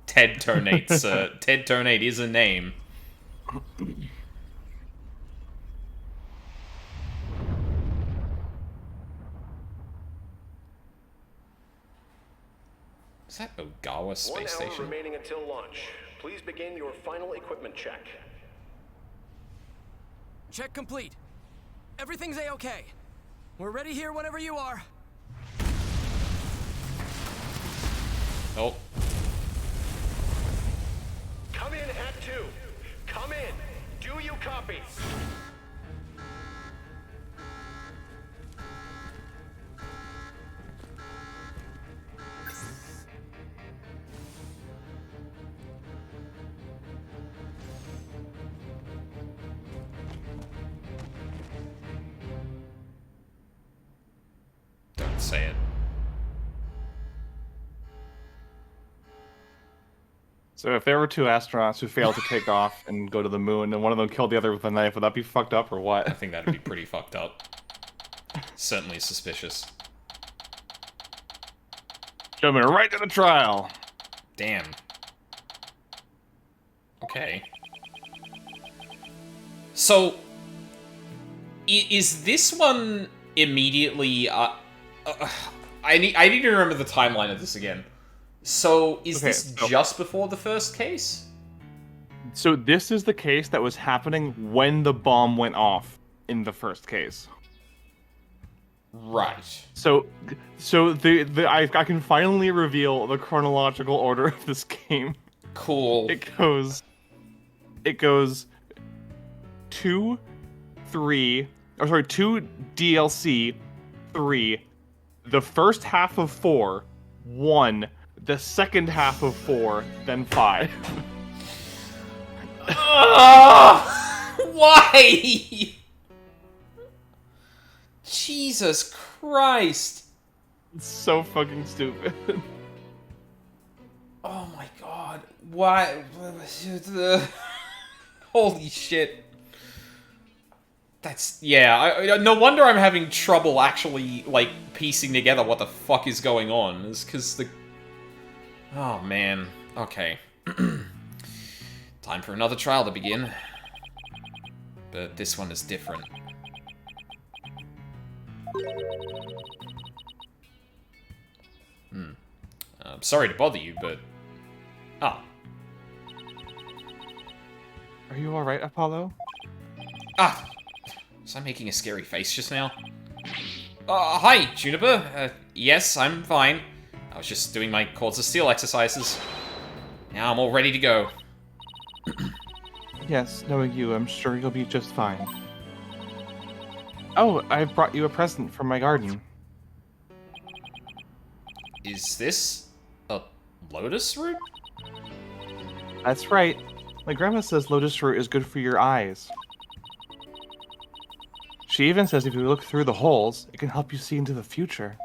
Ted Tonate's, Ted Tonate is a name. Is that Ogawa Space Station? 1 hour remaining until launch. Please begin your final equipment check. Check complete. Everything's A-okay. We're ready here whenever you are. Oh. Come in, Act 2. Come in. Do you copy? Don't say it. So if there were two astronauts who failed to take off and go to the moon, and one of them killed the other with a knife, would that be fucked up or I what? think that'd be pretty fucked up. Certainly suspicious. Jumping right to the trial. Damn. Okay. So, is this one immediately? I need to remember the timeline of this again. So, is this just before the first case? So this is the case that was happening when the bomb went off in the first case. Right. So I can finally reveal the chronological order of this game. Cool. It goes 2, 3, or sorry, 2 DLC, 3, the first half of 4, 1, the second half of 4, then 5. Why? Jesus Christ. It's so fucking stupid. Oh my god. Why? Holy shit. That's... yeah, no wonder I'm having trouble actually, like, piecing together what the fuck is going on. It's because the... oh, man. Okay. Time for another trial to begin. But this one is different. I'm sorry to bother you, but... ah. Are you alright, Apollo? Ah! Was I making a scary face just now? Hi, Juniper. Yes, I'm fine. I was just doing my Cords of Steel exercises. Now I'm all ready to go. Yes, knowing you, I'm sure you'll be just fine. Oh, I've brought you a present from my garden. Is this a lotus root? That's right. My grandma says lotus root is good for your eyes. She even says if you look through the holes, it can help you see into the future.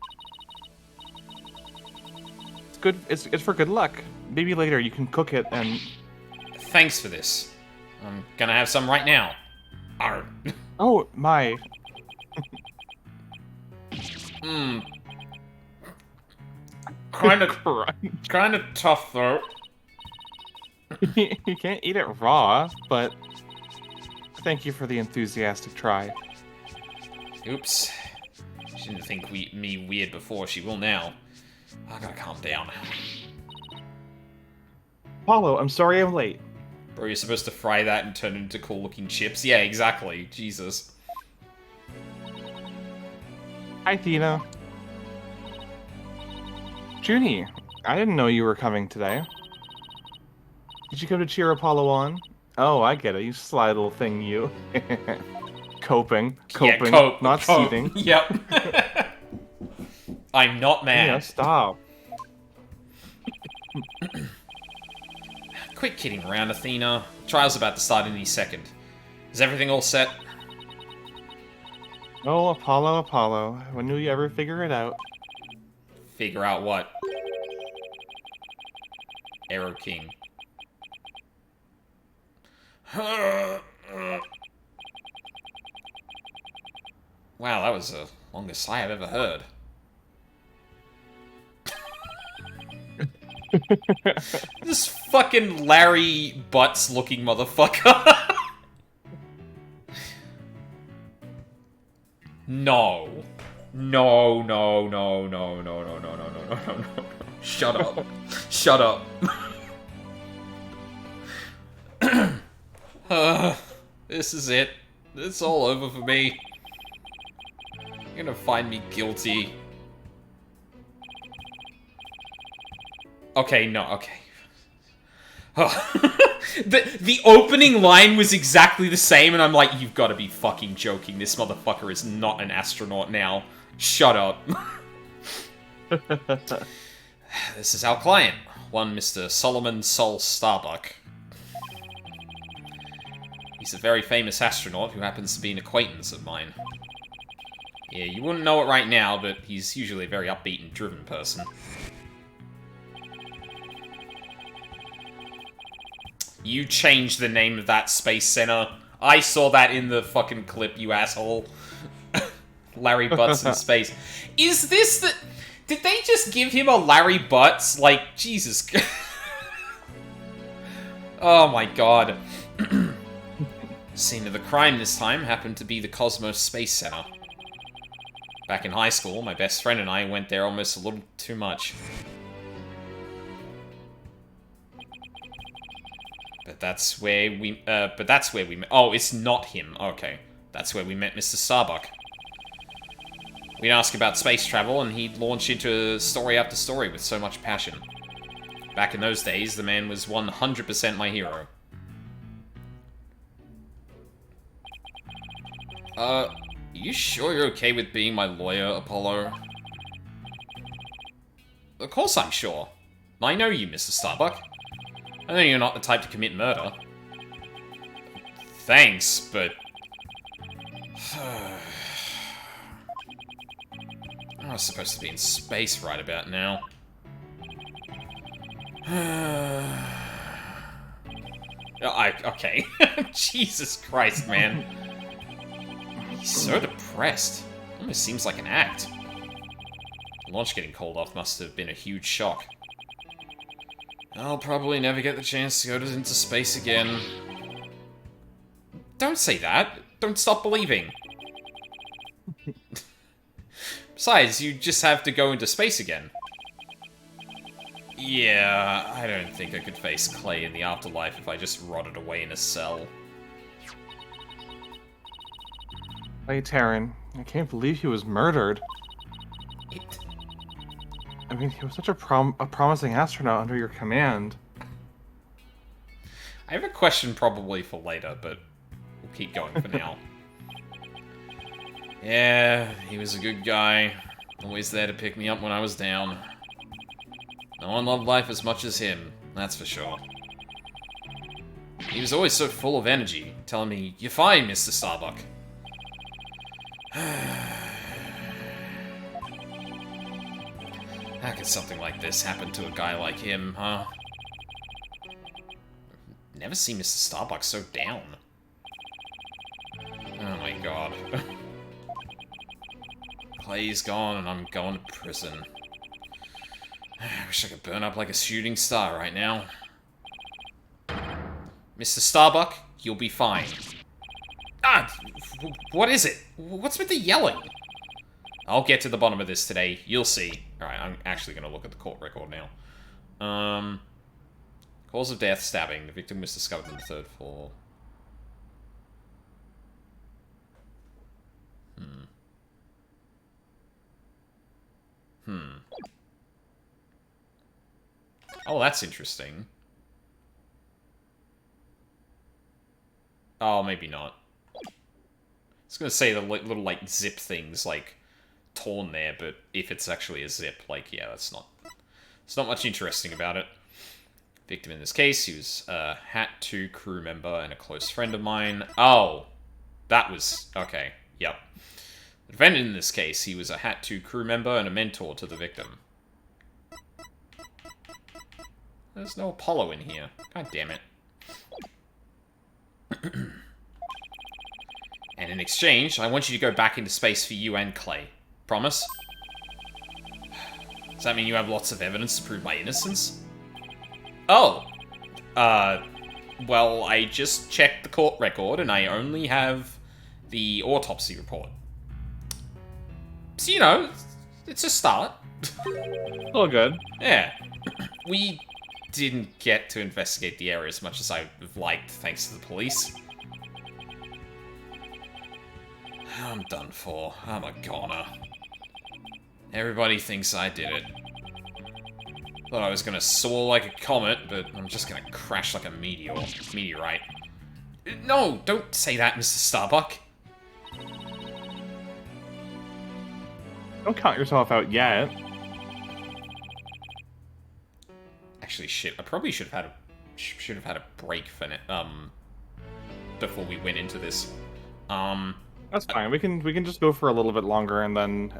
It's good. It's for good luck. Maybe later you can cook it and... Thanks for this. I'm gonna have some right now. Arr. Oh, my. Mmm. Kind of tough, though. You can't eat it raw, but... Thank you for the enthusiastic try. Oops. She didn't think me weird before, she will now. I gotta calm down. Apollo, I'm sorry I'm late. Bro, you're supposed to fry that and turn it into cool-looking chips? Yeah, exactly. Jesus. Hi, Tina. Junie, I didn't know you were coming today. Did you come to cheer Apollo on? Oh, I get it. You sly little thing, you. Coping, Yeah, not seething. Yep. I'm not mad. Yeah, stop. Quit kidding around, Athena. Trial's about to start any second. Is everything all set? Oh, Apollo. When will you ever figure it out? Figure out what? Arrow King. Wow, that was the longest sigh I've ever heard. This fucking Larry Butts looking motherfucker. No. No. Shut up. Shut up. This is it. It's all over for me. You're gonna find me guilty. Okay, no, okay. The opening line was exactly the same, and I'm like, you've got to be fucking joking. This motherfucker is not an astronaut now. Shut up. This is our client, one Mr. Solomon Sol Starbuck. He's a very famous astronaut who happens to be an acquaintance of mine. Yeah, you wouldn't know it right now, but he's usually a very upbeat and driven person. You changed the name of that space center. I saw that in the fucking clip, you asshole. Larry Butts in space. Is this the... Did they just give him a Larry Butts? Like, Jesus. Oh my god. Scene of the crime this time happened to be the Cosmos Space Center. Back in high school, my best friend and I went there almost a little too much. But that's where we met. Oh, it's not him. Okay. That's where we met Mr. Starbuck. We'd ask about space travel, and he'd launch into story after story with so much passion. Back in those days, the man was 100% my hero. You sure you're okay with being my lawyer, Apollo? Of course I'm sure. I know you, Mr. Starbuck. I know you're not the type to commit murder. Thanks, but... I was supposed to be in space right about now. Okay. Jesus Christ, man. He's so depressed. Almost seems like an act. The launch getting called off must have been a huge shock. I'll probably never get the chance to go into space again. Don't say that. Don't stop believing. Besides, you just have to go into space again. Yeah, I don't think I could face Clay in the afterlife if I just rotted away in a cell. Hey, Taryn, I can't believe he was murdered. I mean, he was such a promising astronaut under your command. I have a question probably for later, but we'll keep going for now. Yeah, he was a good guy. Always there to pick me up when I was down. No one loved life as much as him, that's for sure. He was always so full of energy, telling me, "You're fine, Mr. Starbuck." How could something like this happen to a guy like him, huh? Never seen Mr. Starbuck so down. Oh my god. Clay's gone and I'm going to prison. I wish I could burn up like a shooting star right now. Mr. Starbuck, you'll be fine. Ah! What is it? What's with the yelling? I'll get to the bottom of this today. You'll see. Alright, I'm actually going to look at the court record now. Cause of death, stabbing. The victim was discovered on the 3rd floor. Oh, that's interesting. Oh, maybe not. I was gonna say the little, like, zip things, like, torn there, but if it's actually a zip, like, yeah, that's not... There's not much interesting about it. Victim in this case, he was a Hat 2 crew member and a close friend of mine. Oh, that was... Okay, yep. The defendant in this case, he was a Hat 2 crew member and a mentor to the victim. There's no Apollo in here. God damn it. And in exchange, I want you to go back into space for you and Clay. Promise? Does that mean you have lots of evidence to prove my innocence? Oh. Well, I just checked the court record and I only have the autopsy report. So, you know, it's a start. All good. Yeah. We didn't get to investigate the area as much as I would have liked, thanks to the police. I'm done for. I'm a goner. Everybody thinks I did it. Thought I was gonna soar like a comet, but I'm just gonna crash like a meteorite. No, don't say that, Mr. Starbuck. Don't count yourself out yet. Actually, shit. I probably should have had a break for before we went into this. That's fine. We can just go for a little bit longer and then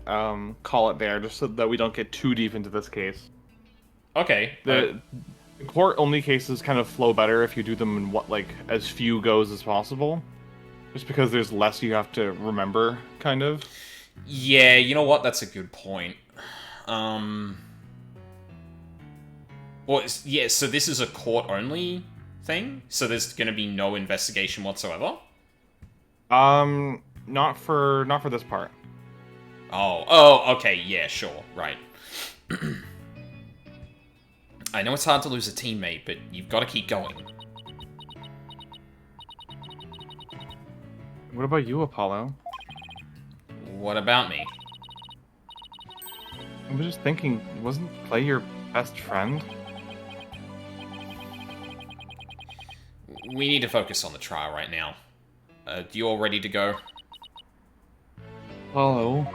call it there, just so that we don't get too deep into this case. Okay. The court-only cases kind of flow better if you do them in as few goes as possible. Just because there's less you have to remember, kind of. Yeah, you know what? That's a good point. Well, yeah, so this is a court-only thing? So there's gonna be no investigation whatsoever? Not for this part. Oh, okay, yeah, sure, right. I know it's hard to lose a teammate, but you've got to keep going. What about you, Apollo? What about me? I was just thinking, wasn't Clay your best friend? We need to focus on the trial right now. You all ready to go? Apollo.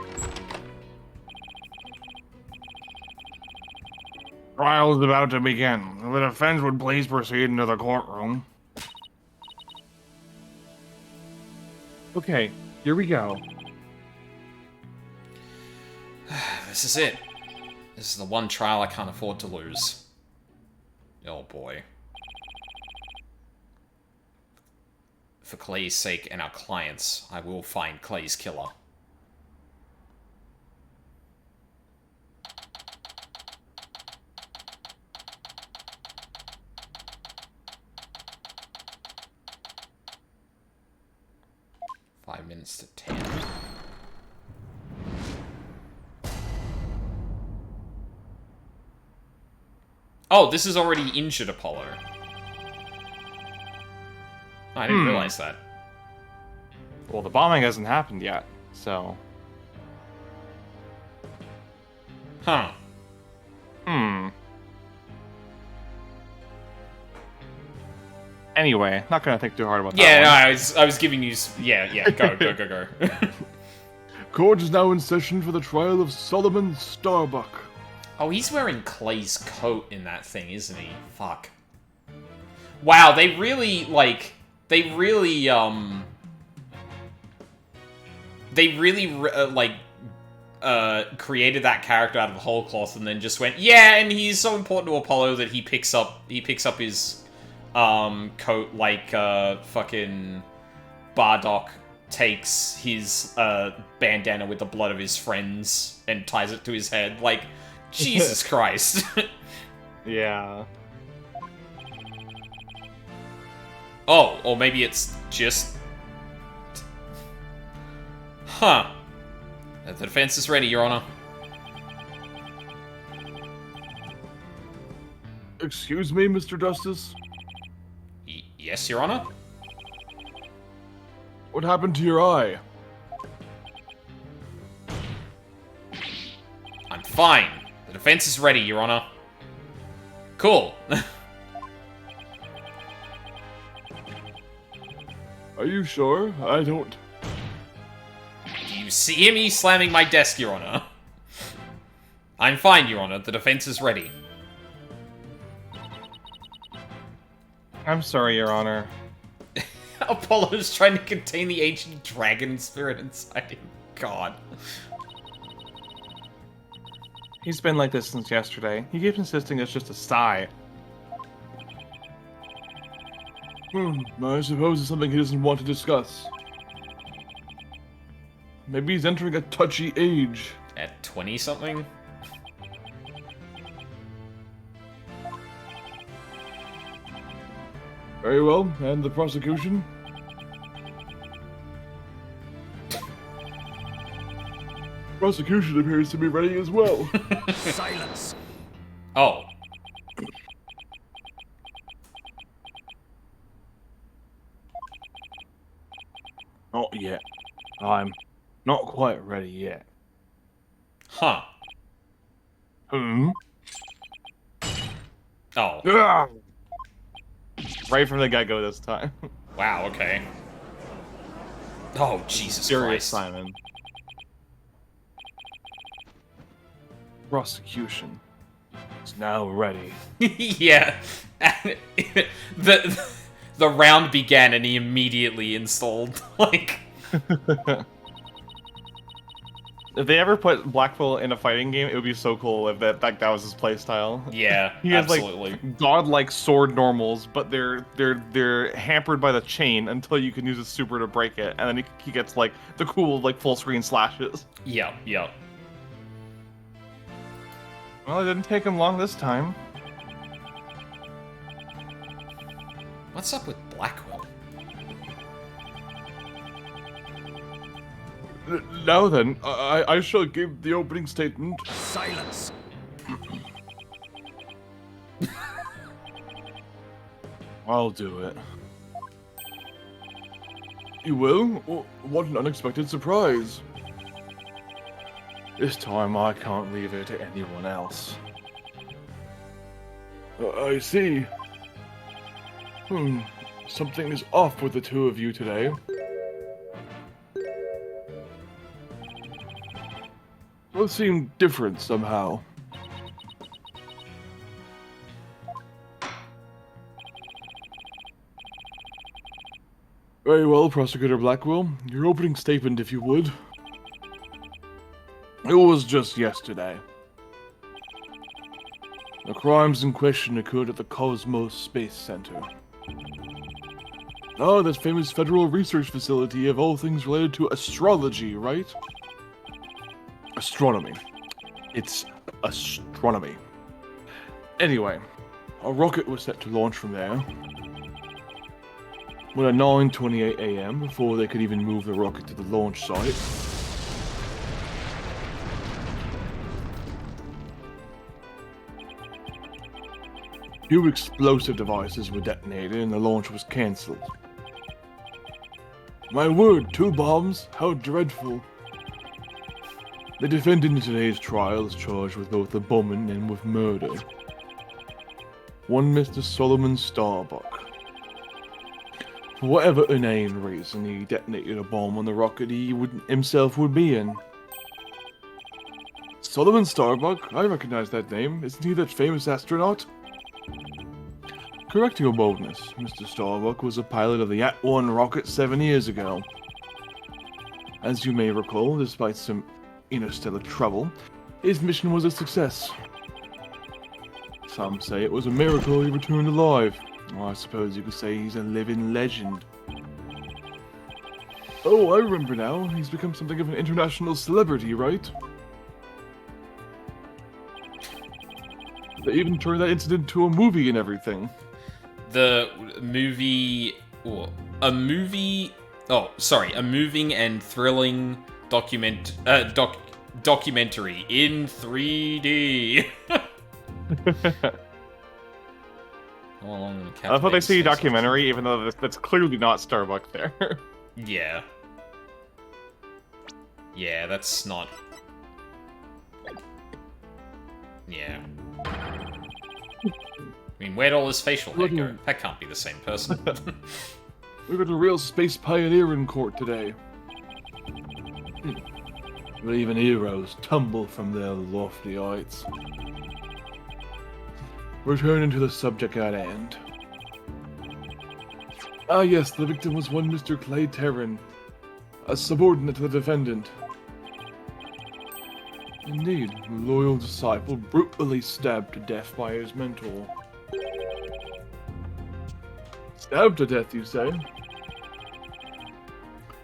Trial is about to begin. The defense would please proceed into the courtroom. Okay, here we go. This is it. This is the one trial I can't afford to lose. Oh boy. For Clay's sake and our clients, I will find Clay's killer. Minutes to 10. Oh, this is already injured Apollo. Oh, I didn't realize that. Well, the bombing hasn't happened yet, so... Huh. Anyway, not gonna think too hard about that. Yeah, one. no, I was giving you... Yeah, go. Court is now in session for the trial of Solomon Starbuck. Oh, he's wearing Clay's coat in that thing, isn't he? Fuck. Wow, they really they really created that character out of whole cloth and then just went, yeah, and he's so important to Apollo that he picks up his coat like fucking Bardock takes his bandana with the blood of his friends and ties it to his head. Like, Jesus Christ. Yeah. Oh, or maybe it's just... Huh. The defense is ready, Your Honor. Excuse me, Mr. Justice? Yes, Your Honor? What happened to your eye? I'm fine. The defense is ready, Your Honor. Cool. Are you sure? I don't... Do you see me slamming my desk, Your Honor? I'm fine, Your Honor. The defense is ready. I'm sorry, Your Honor. Apollo's trying to contain the ancient dragon spirit inside him. God. He's been like this since yesterday. He keeps insisting it's just a sigh. I suppose it's something he doesn't want to discuss. Maybe he's entering a touchy age. At 20-something? Very well, and the prosecution? Prosecution appears to be ready as well. Silence. Oh. Not yet. I'm not quite ready yet. Huh. Hmm? Oh. Ah! Right from the get-go this time. Wow, okay. Oh, Jesus Serious, Christ. Simon. Prosecution is now ready. Yeah. The round began and he immediately installed, like... If they ever put Blackwell in a fighting game, it would be so cool if that was his playstyle. Yeah, He has absolutely. like godlike sword normals, but they're hampered by the chain until you can use a super to break it, and then he gets like the cool like full screen slashes. Yeah, yeah. Well, it didn't take him long this time. What's up with Blackwell? Now then, I shall give the opening statement. Silence. I'll do it. You will? What an unexpected surprise. This time I can't leave it to anyone else. I see. Something is off with the two of you today. Both seem different somehow. Very well, Prosecutor Blackwell. Your opening statement, if you would. It was just yesterday. The crimes in question occurred at the Cosmos Space Center. Oh, that famous federal research facility of all things related to astrology, right? Astronomy. It's astronomy. Anyway, a rocket was set to launch from there. When at 9:28 a.m., before they could even move the rocket to the launch site, few explosive devices were detonated and the launch was cancelled. My word, 2 bombs? How dreadful. The defendant in today's trial is charged with both the bombing and with murder. One Mr. Solomon Starbuck. For whatever inane reason, he detonated a bomb on the rocket he himself would be in. Solomon Starbuck? I recognize that name. Isn't he that famous astronaut? Correcting your boldness, Mr. Starbuck was a pilot of the At-1 rocket 7 years ago. As you may recall, despite some interstellar trouble, his mission was a success. Some say it was a miracle he returned alive. Or I suppose you could say he's a living legend. Oh, I remember now. He's become something of an international celebrity, right? They even turned that incident into a movie and everything. The movie... Oh, a movie... Oh, sorry. A moving and thrilling documentary in 3D. I thought they see documentary, even though that's clearly not Starbucks there. Yeah. Yeah, that's not... Yeah. I mean, where'd all his facial hair go? That can't be the same person. We got a real space pioneer in court today. But even heroes tumble from their lofty heights. Returning to the subject at hand. Ah yes, the victim was one Mr. Clay Terran, a subordinate to the defendant. Indeed, a loyal disciple brutally stabbed to death by his mentor. Stabbed to death, you say?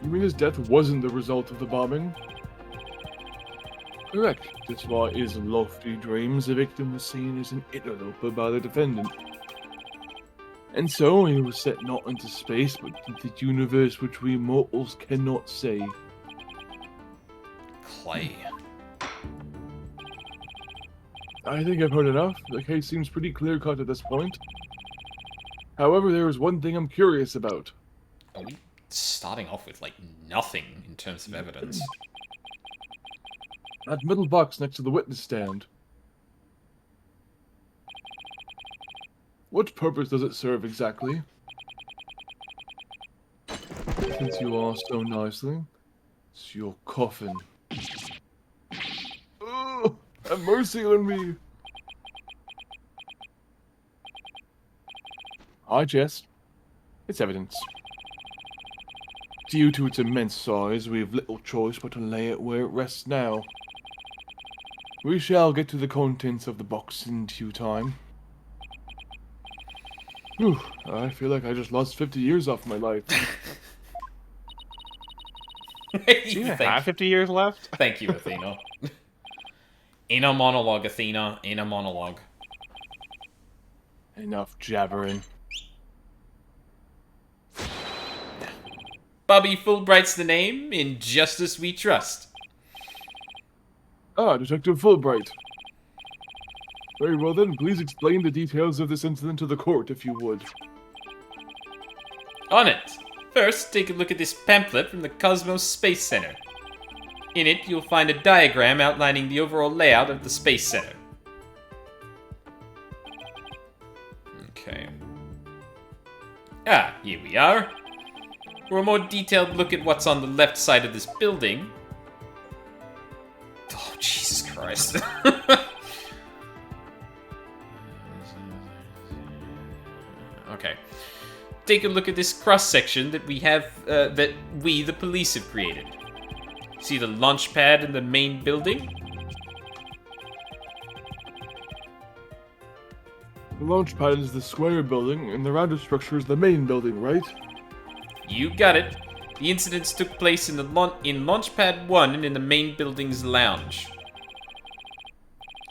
You mean his death wasn't the result of the bombing? Correct. Despite his lofty dreams, the victim was seen as an interloper by the defendant. And so he was set not into space, but into the universe which we mortals cannot see. Clay. I think I've heard enough. The case seems pretty clear-cut at this point. However, there is one thing I'm curious about. Are we starting off with, like, nothing in terms of evidence? That middle box next to the witness stand. What purpose does it serve exactly? Since you asked so nicely, it's your coffin. Oh, have mercy on me! I jest. It's evidence. Due to its immense size, we have little choice but to lay it where it rests now. We shall get to the contents of the box in due time. Whew, I feel like I just lost 50 years off my life. Do you have 50 years left? Thank you, Athena. Inner monologue, Athena. Inner monologue. Enough jabbering. Bobby Fulbright's the name. In justice we trust. Ah, Detective Fulbright. Very well then, please explain the details of this incident to the court, if you would. On it. First, take a look at this pamphlet from the Cosmos Space Center. In it, you'll find a diagram outlining the overall layout of the Space Center. Okay. Ah, here we are. For a more detailed look at what's on the left side of this building... Oh, Jesus Christ. Okay. Take a look at this cross-section that we have, that we, the police, have created. See the launch pad in the main building? The launch pad is the square building, and the rounder structure is the main building, right? You got it. The incidents took place in the in Launchpad 1 and in the main building's lounge.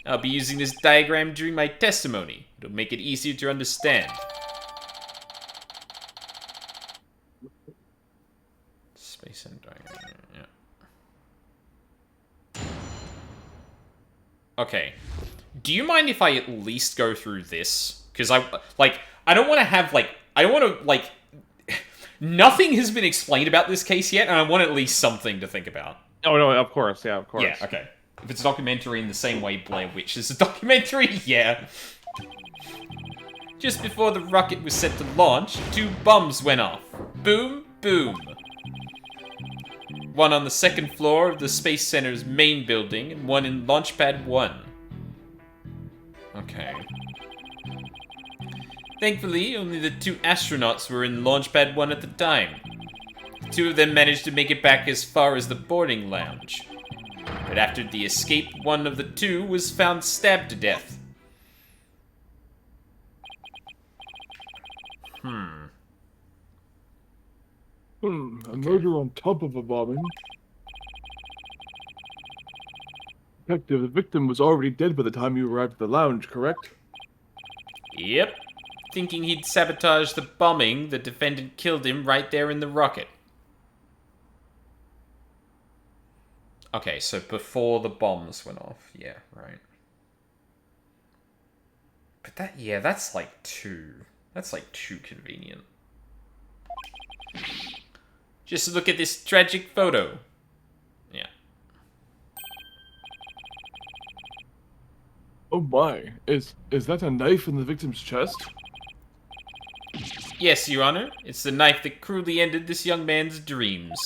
I'll be using this diagram during my testimony. It'll make it easier to understand. Space and diagram, yeah. Okay. Do you mind if I at least go through this? Because I don't want to have, I don't want to, nothing has been explained about this case yet, and I want at least something to think about. Oh, no, of course, yeah, of course. Yeah, okay. If it's a documentary in the same way Blair Witch is a documentary, yeah. Just before the rocket was set to launch, 2 bombs went off. Boom, boom. One on the second floor of the Space Center's main building, and one in Launchpad 1. Okay. Thankfully, only the 2 astronauts were in Launchpad 1 at the time. Two of them managed to make it back as far as the boarding lounge. But after the escape, one of the two was found stabbed to death. A murder on top of a bombing. Detective, the victim was already dead by the time you arrived at the lounge, correct? Yep. Thinking he'd sabotage the bombing, the defendant killed him right there in the rocket. Okay, so before the bombs went off. Yeah, right. But that's like too convenient. Just look at this tragic photo. Yeah. Oh my, is that a knife in the victim's chest? Yes, Your Honor. It's the knife that cruelly ended this young man's dreams.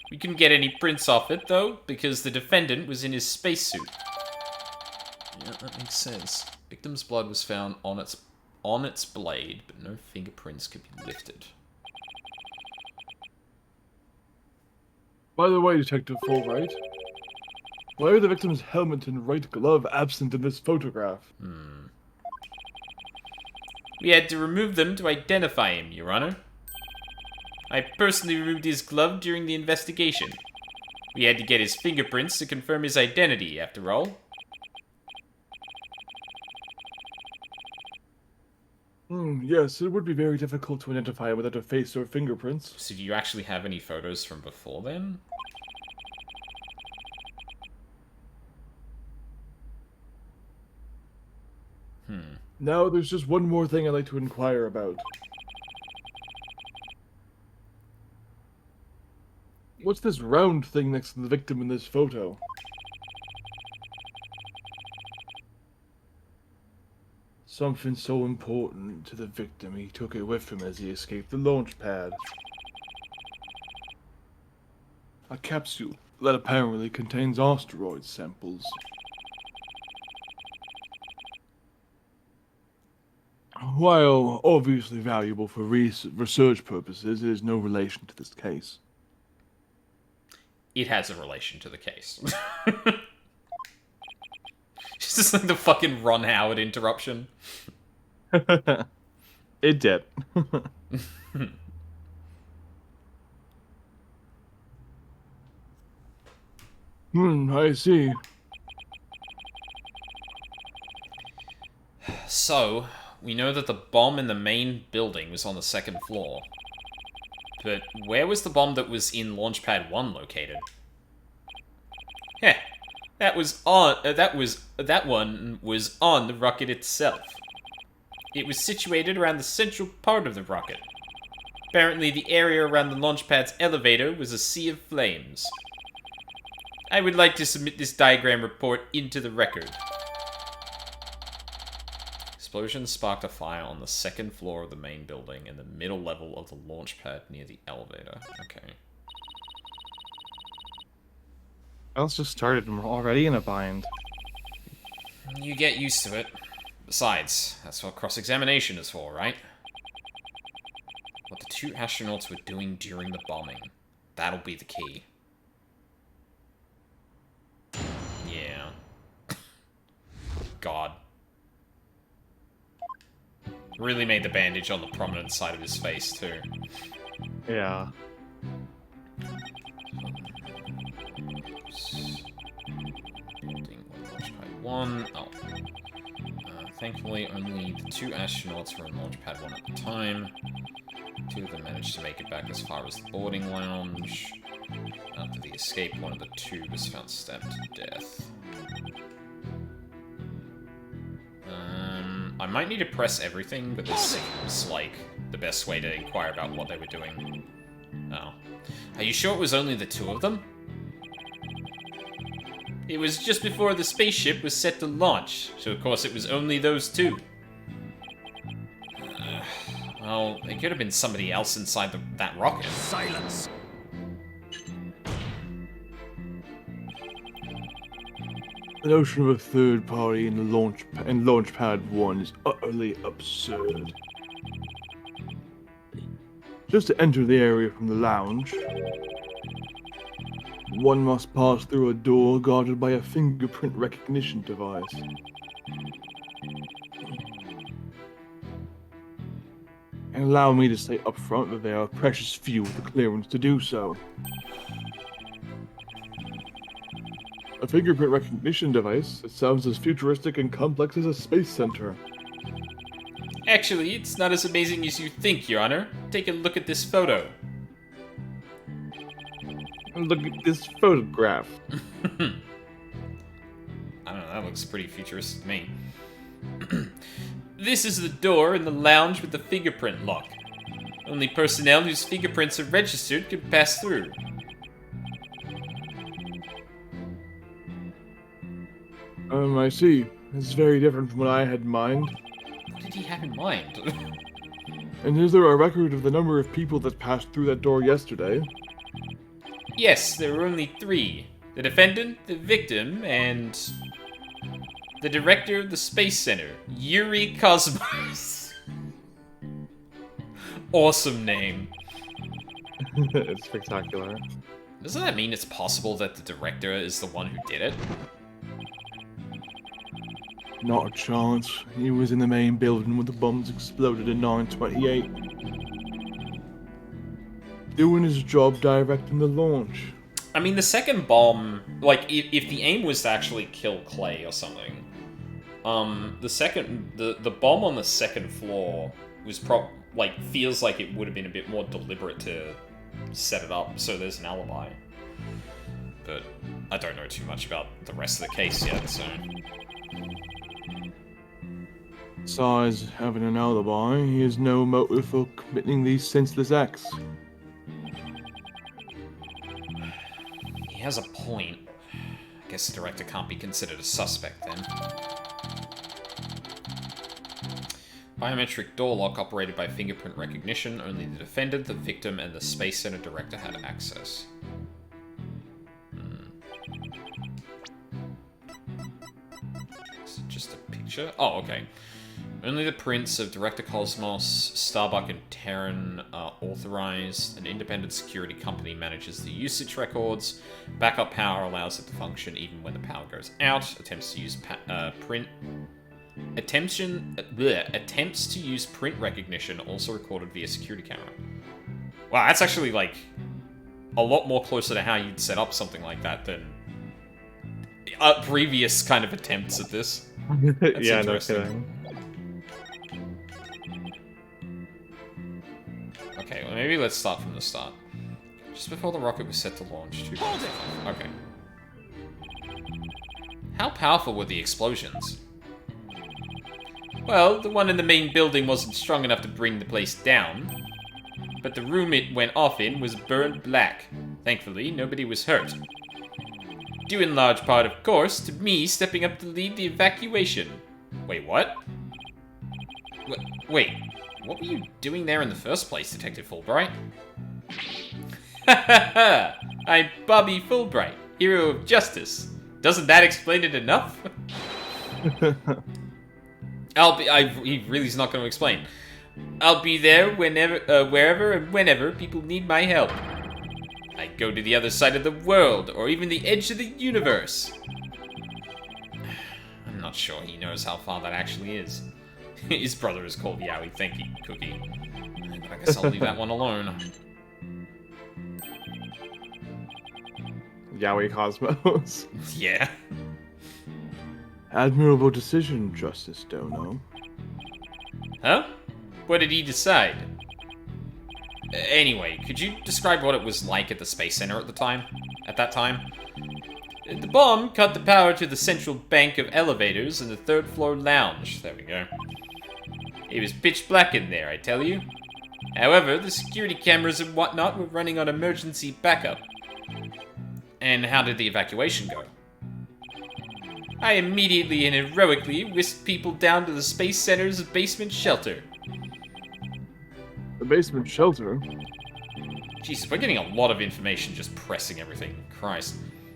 We couldn't get any prints off it, though, because the defendant was in his spacesuit. Yeah, that makes sense. Victim's blood was found on its blade, but no fingerprints could be lifted. By the way, Detective Fulbright, why are the victim's helmet and right glove absent in this photograph? We had to remove them to identify him, Your Honor. I personally removed his glove during the investigation. We had to get his fingerprints to confirm his identity, after all. Yes, it would be very difficult to identify him without a face or fingerprints. So do you actually have any photos from before then? Now, there's just one more thing I'd like to inquire about. What's this round thing next to the victim in this photo? Something so important to the victim, he took it with him as he escaped the launch pad. A capsule that apparently contains asteroid samples. While obviously valuable for research purposes, it is no relation to this case. It has a relation to the case. Just like the fucking Ron Howard interruption. It did. I see. So, we know that the bomb in the main building was on the second floor. But where was the bomb that was in Launchpad 1 located? Heh, that one was on the rocket itself. It was situated around the central part of the rocket. Apparently, the area around the Launchpad's elevator was a sea of flames. I would like to submit this diagram report into the record. Explosion sparked a fire on the second floor of the main building and the middle level of the launch pad near the elevator. Okay. Else just started and we're already in a bind. You get used to it. Besides, that's what cross-examination is for, right? What the two astronauts were doing during the bombing. That'll be the key. Yeah. God. Really made the bandage on the prominent side of his face, too. Yeah. One. Oh. Thankfully, only the two astronauts were in Launchpad 1 at the time. Two of them managed to make it back as far as the boarding lounge. After the escape, one of the two was found stabbed to death. I might need to press everything, but this seems like the best way to inquire about what they were doing. Oh. Are you sure it was only the two of them? It was just before the spaceship was set to launch, so of course it was only those two. Well, it could have been somebody else inside that rocket. Silence! The notion of a third party in Launchpad 1 is utterly absurd. Just to enter the area from the lounge, one must pass through a door guarded by a fingerprint recognition device. And allow me to say up front that there are precious few with the clearance to do so. A fingerprint recognition device that sounds as futuristic and complex as a space center. Actually, it's not as amazing as you think, Your Honor. Take a look at this photo. Look at this photograph. I don't know, that looks pretty futuristic to me. This is the door in the lounge with the fingerprint lock. Only personnel whose fingerprints are registered can pass through. I see. This is very different from what I had in mind. What did he have in mind? And is there a record of the number of people that passed through that door yesterday? Yes, there were only 3. The defendant, the victim, and... the director of the Space Center, Yuri Cosmos. Awesome name. It's spectacular. Doesn't that mean it's possible that the director is the one who did it? Not a chance. He was in the main building when the bombs exploded in 928. Doing his job directing the launch. I mean, the second bomb, like, if the aim was to actually kill Clay or something, the bomb on the second floor was feels like it would have been a bit more deliberate to set it up so there's an alibi. But I don't know too much about the rest of the case yet, so... Besides having an alibi, he has no motive for committing these senseless acts. He has a point. I guess the director can't be considered a suspect then. Biometric door lock operated by fingerprint recognition. Only the defendant, the victim, and the Space Center director had access. Is it just a picture? Oh, okay. Only the prints of Director Cosmos, Starbuck, and Terran are authorized. An independent security company manages the usage records. Backup power allows it to function even when the power goes out. Attempts to use attempts to use print recognition also recorded via security camera. Wow, that's actually like a lot more closer to how you'd set up something like that than previous kind of attempts at this. That's Yeah, no interesting. kidding. Okay, well, maybe let's start from the start. Just before the rocket was set to launch. Hold it! Okay. How powerful were the explosions? Well, the one in the main building wasn't strong enough to bring the place down. But the room it went off in was burned black. Thankfully, nobody was hurt. Due in large part, of course, to me stepping up to lead the evacuation. Wait, what? Wait, what were you doing there in the first place, Detective Fulbright? Ha ha ha! I'm Bobby Fulbright, hero of justice. Doesn't that explain it enough? He really is not going to explain. I'll be there whenever, wherever and whenever people need my help. I go to the other side of the world, or even the edge of the universe. I'm not sure he knows how far that actually is. His brother is called Yowie Thanky Cookie. But I guess I'll leave that one alone. Yowie Cosmos. Yeah. Admirable decision, Justice Dono. Huh? What did he decide? Anyway, could you describe what it was like at the Space Center at that time? The bomb cut the power to the central bank of elevators in the third floor lounge. There we go. It was pitch black in there, I tell you. However, the security cameras and whatnot were running on emergency backup. And how did the evacuation go? I immediately and heroically whisked people down to the Space Center's basement shelter. The basement shelter? Jesus, we're getting a lot of information just pressing everything. Christ.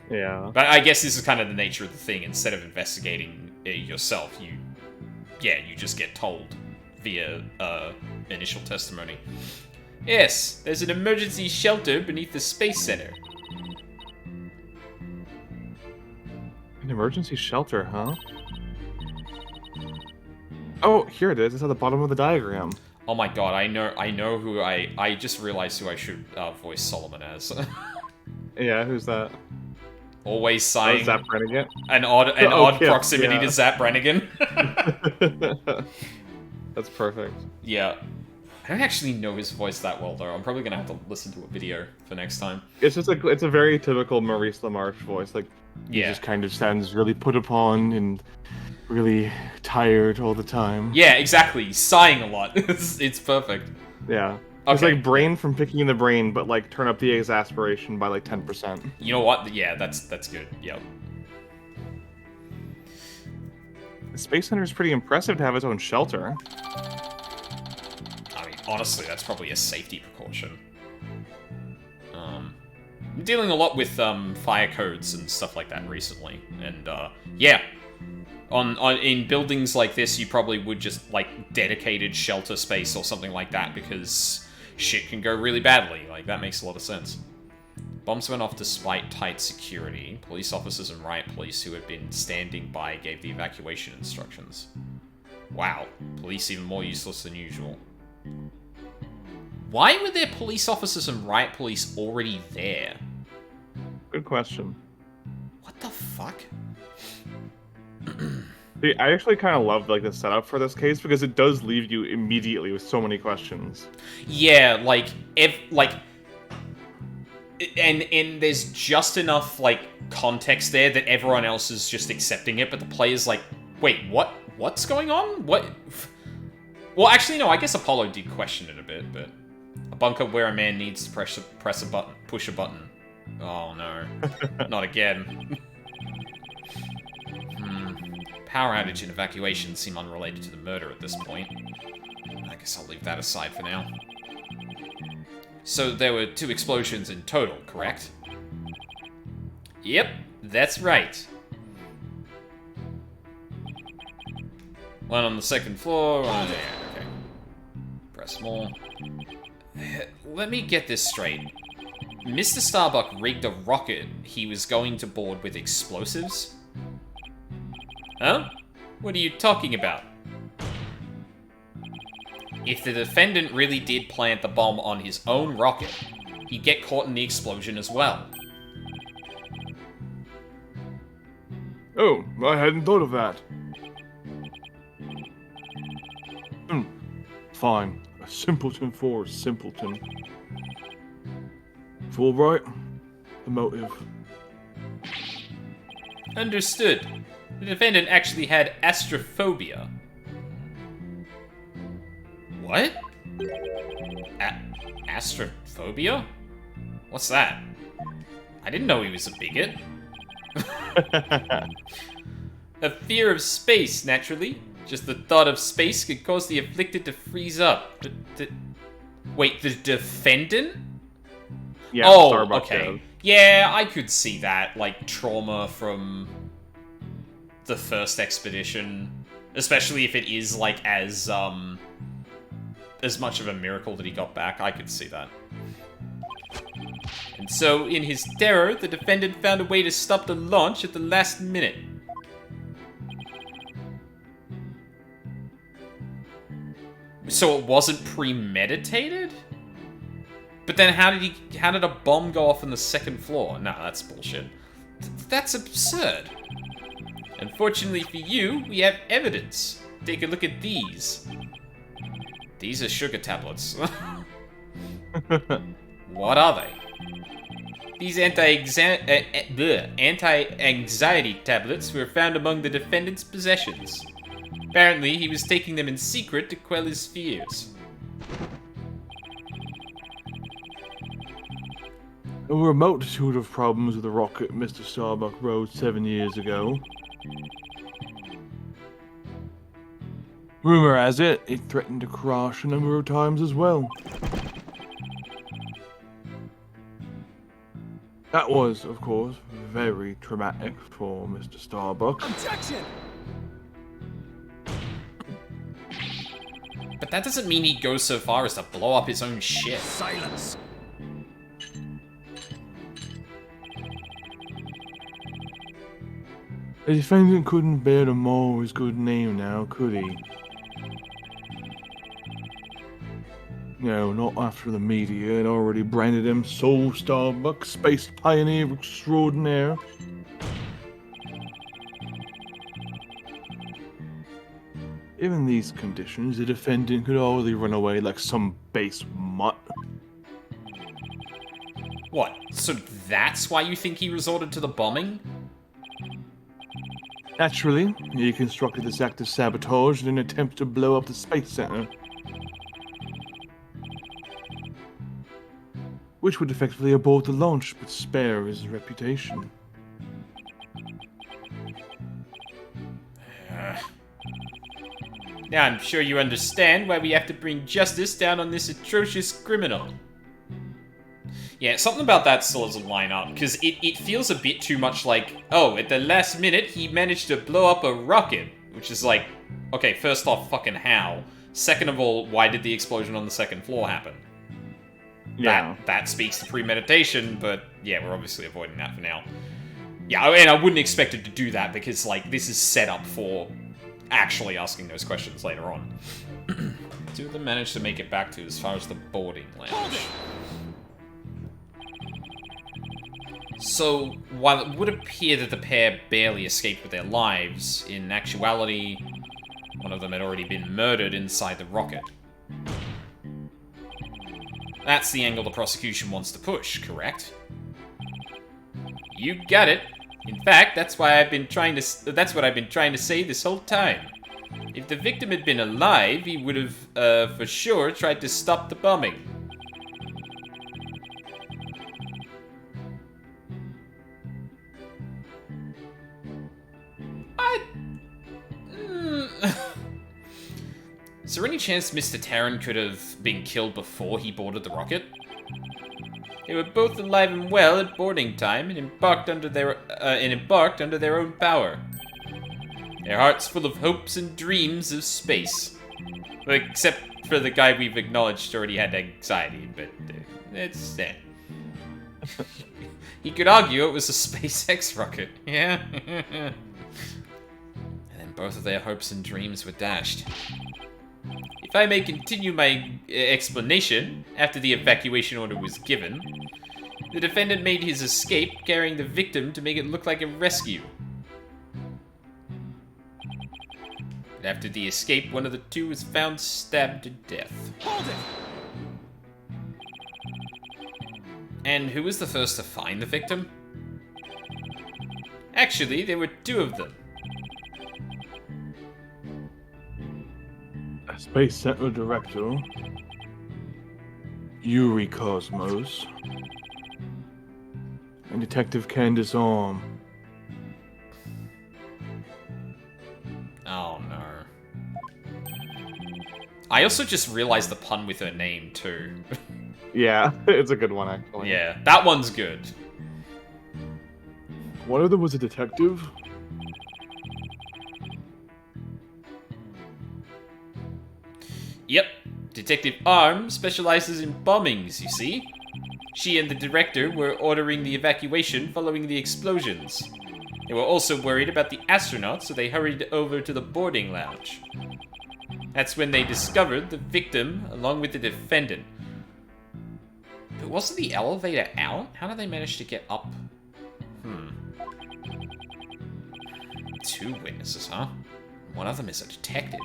Yeah. But I guess this is kind of the nature of the thing. Instead of investigating it yourself, you just get told via initial testimony. Yes, there's an emergency shelter beneath the Space Center. An emergency shelter, huh? Oh, here it is. It's at the bottom of the diagram. Oh my god, I know who I just realized who I should voice Solomon as. Yeah, who's that? Always sighing. Zap Brannigan? An odd Kip, proximity yeah. to Zap Brannigan. That's perfect. Yeah. I don't actually know his voice that well, though. I'm probably gonna have to listen to a video for next time. It's just like it's a very typical Maurice LaMarche voice. Like, he Yeah. just kind of sounds really put upon and really tired all the time. Yeah, exactly. He's sighing a lot. It's perfect. Yeah. It's Okay. like Brain from Picking the Brain, but like turn up the exasperation by like 10%. You know what? Yeah, that's good. Yep. The Space Center is pretty impressive to have its own shelter. I mean, honestly, that's probably a safety precaution. I'm dealing a lot with fire codes and stuff like that recently, and yeah, in buildings like this, you probably would just like dedicated shelter space or something like that because shit can go really badly. Like that makes a lot of sense. Bombs went off despite tight security. Police officers and riot police who had been standing by gave the evacuation instructions. Wow, police even more useless than usual. Why were there police officers and riot police already there? Good question. What the fuck? See, I actually kind of love like the setup for this case because it does leave you immediately with so many questions. Yeah, and there's just enough like context there that everyone else is just accepting it, but the player's like, wait, what's going on? What? Well, actually, no. I guess Apollo did question it a bit, but a bunker where a man needs to push a button. Oh no, not again. Power outage and evacuation seem unrelated to the murder at this point. I guess I'll leave that aside for now. So there were 2 explosions in total, correct? Yep, that's right. One on the 2nd floor, one there, okay. Press more. Let me get this straight. Mr. Starbuck rigged a rocket he was going to board with explosives? Huh? What are you talking about? If the defendant really did plant the bomb on his own rocket, he'd get caught in the explosion as well. Oh, I hadn't thought of that. Fine. A simpleton for a simpleton. It's all right. The motive. Understood. The defendant actually had astrophobia. What? Astrophobia? What's that? I didn't know he was a bigot. A fear of space, naturally. Just the thought of space could cause the afflicted to freeze up. Wait, the defendant? Yeah, Oh, Starbuck okay. does. Yeah, I could see that. Like, trauma from the first expedition. Especially if it is, like, as much of a miracle that he got back. I could see that. And so, in his terror, the defendant found a way to stop the launch at the last minute. So it wasn't premeditated? But then how did a bomb go off on the 2nd floor? No, that's bullshit. That's absurd. Unfortunately for you, we have evidence. Take a look at these. These are sugar tablets. What are they? These anti-anxiety tablets were found among the defendant's possessions. Apparently, he was taking them in secret to quell his fears. There were a multitude of problems with the rocket Mr. Starbuck rode 7 years ago. Rumor has it, it threatened to crash a number of times as well. That was, of course, very traumatic for Mr. Starbuck. Objection! But that doesn't mean he goes so far as to blow up his own shit. Silence. The defendant couldn't bear to mar his good name now, could he? No, not after the media had already branded him Soul Starbuck, space pioneer extraordinaire. Given these conditions, the defendant could hardly run away like some base mutt. What? So that's why you think he resorted to the bombing? Naturally, he constructed this act of sabotage in an attempt to blow up the Space Center, which would effectively abort the launch but spare his reputation. Now I'm sure you understand why we have to bring justice down on this atrocious criminal. Yeah, something about that still doesn't line up, because it feels a bit too much like, oh, at the last minute he managed to blow up a rocket, which is like, okay, first off, fucking how? Second of all, why did the explosion on the second floor happen? Yeah. That speaks to premeditation, but yeah, we're obviously avoiding that for now. Yeah, and I wouldn't expect it to do that, because, like, this is set up for actually asking those questions later on. Two of them managed to make it back to as far as the boarding lounge. So, while it would appear that the pair barely escaped with their lives, in actuality, one of them had already been murdered inside the rocket. That's the angle the prosecution wants to push, correct? You got it. In fact, that's what I've been trying to say this whole time. If the victim had been alive, he would have, for sure, tried to stop the bombing. Is there any chance Mr. Terran could have been killed before he boarded the rocket? They were both alive and well at boarding time and embarked under their own power. Their hearts full of hopes and dreams of space. Well, except for the guy we've acknowledged already had anxiety, but it's that. He could argue it was a SpaceX rocket, yeah? And then both of their hopes and dreams were dashed. If I may continue my explanation, after the evacuation order was given, the defendant made his escape, carrying the victim to make it look like a rescue. But after the escape, one of the two was found stabbed to death. Hold it! And who was the first to find the victim? Actually, there were two of them. Space Center Director, Yuri Cosmos, and Detective Candace Arm. Oh no. I also just realized the pun with her name too. Yeah, it's a good one, actually. Yeah, that one's good. One of them was a detective. Yep, Detective Arm specializes in bombings, you see. She and the director were ordering the evacuation following the explosions. They were also worried about the astronauts, so they hurried over to the boarding lounge. That's when they discovered the victim along with the defendant. But wasn't the elevator out? How did they manage to get up? Two witnesses, huh? One of them is a detective.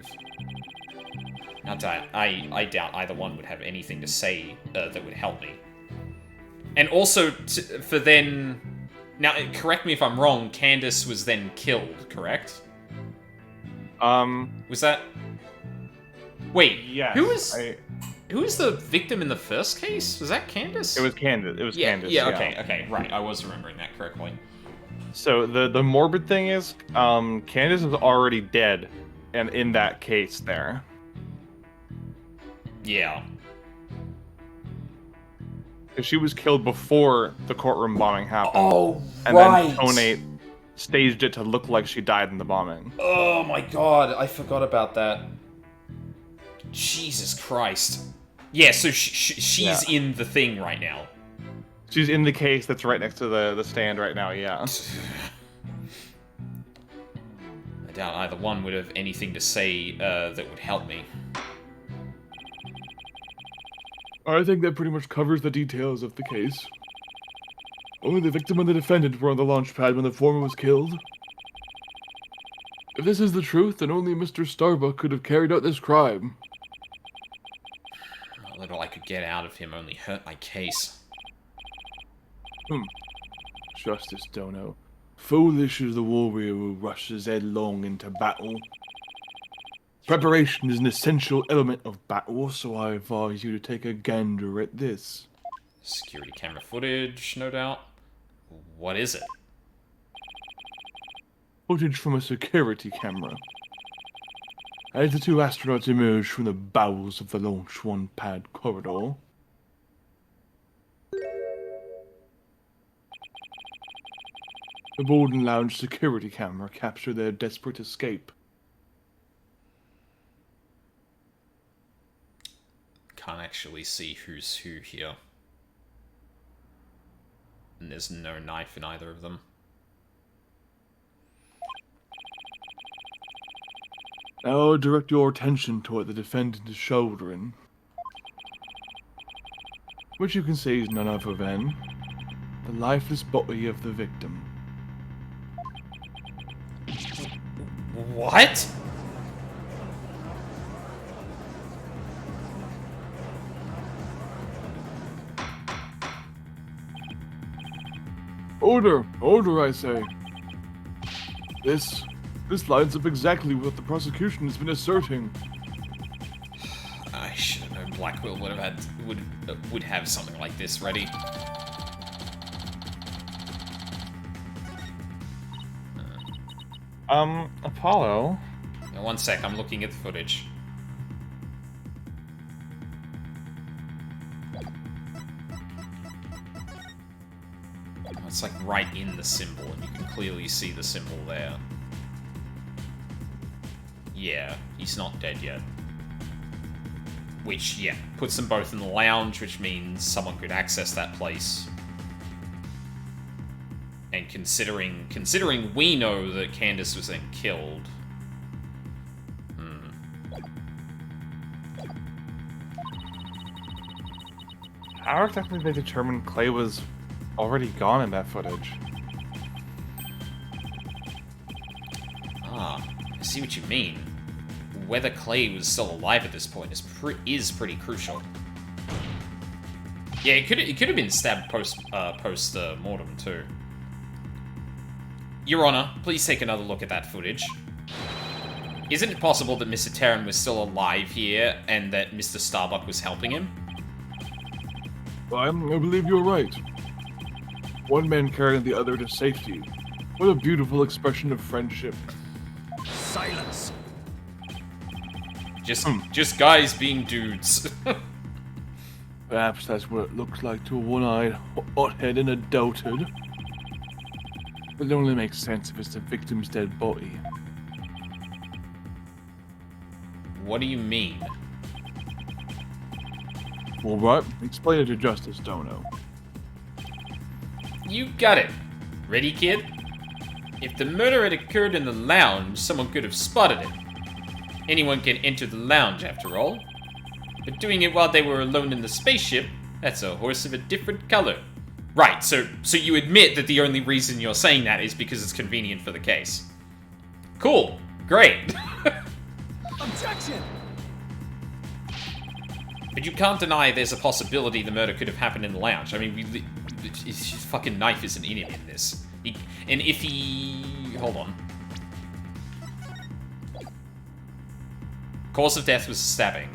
I doubt either one would have anything to say that would help me. And also, for then... Now, correct me if I'm wrong, Candace was then killed, correct? Was that... Wait, Yes. who was the victim in the first case? Was that Candace? It was Candace. It was Candace. Yeah, okay, right. I was remembering that correctly. So the morbid thing is, Candace was already dead, and in that case there. Yeah. Because she was killed before the courtroom bombing happened. Oh, and then Tonate staged it to look like she died in the bombing. Oh my god, I forgot about that. Jesus Christ. Yeah, so she's in the thing right now. She's in the case that's right next to the stand right now, yeah. I doubt either one would have anything to say that would help me. I think that pretty much covers the details of the case. Only the victim and the defendant were on the launch pad when the former was killed. If this is the truth, then only Mr. Starbuck could have carried out this crime. What little I could get out of him only hurt my case. Justice Dono. Foolish is the warrior who rushes headlong into battle. Preparation is an essential element of battle, so I advise you to take a gander at this. Security camera footage, no doubt. What is it? Footage from a security camera. As the two astronauts emerge from the bowels of the Launch One pad corridor, the Borden Lounge security camera captured their desperate escape. Can't actually see who's who here. And there's no knife in either of them. Now direct your attention toward the defendant is shouldering, which you can see is none other than the lifeless body of the victim. What? Order, I say. This lines up exactly with what the prosecution has been asserting. I should have known Blackwell would have something like this ready. Apollo. Now, one sec, I'm looking at the footage. It's like right in the symbol, and you can clearly see the symbol there. Yeah, he's not dead yet. Which, yeah, puts them both in the lounge, which means someone could access that place. And considering we know that Candace was then killed... How exactly did they determine Clay was already gone in that footage? Ah, I see what you mean. Whether Clay was still alive at this point is pretty crucial. Yeah, it could have been stabbed post mortem too. Your Honor, please take another look at that footage. Isn't it possible that Mr. Terran was still alive here and that Mr. Starbuck was helping him? I believe you're right. One man carrying the other to safety. What a beautiful expression of friendship. Silence. Just guys being dudes. Perhaps that's what it looks like to a one-eyed hothead and a dotard. But it only makes sense if it's the victim's dead body. What do you mean? All right, explain it to Justice Dono. You got it. Ready, kid? If the murder had occurred in the lounge, someone could have spotted it. Anyone can enter the lounge, after all. But doing it while they were alone in the spaceship, that's a horse of a different color. Right, so you admit that the only reason you're saying that is because it's convenient for the case. Cool. Great. Objection! But you can't deny there's a possibility the murder could have happened in the lounge. I mean, his fucking knife isn't in him in this. And if he... Hold on. Cause of death was stabbing.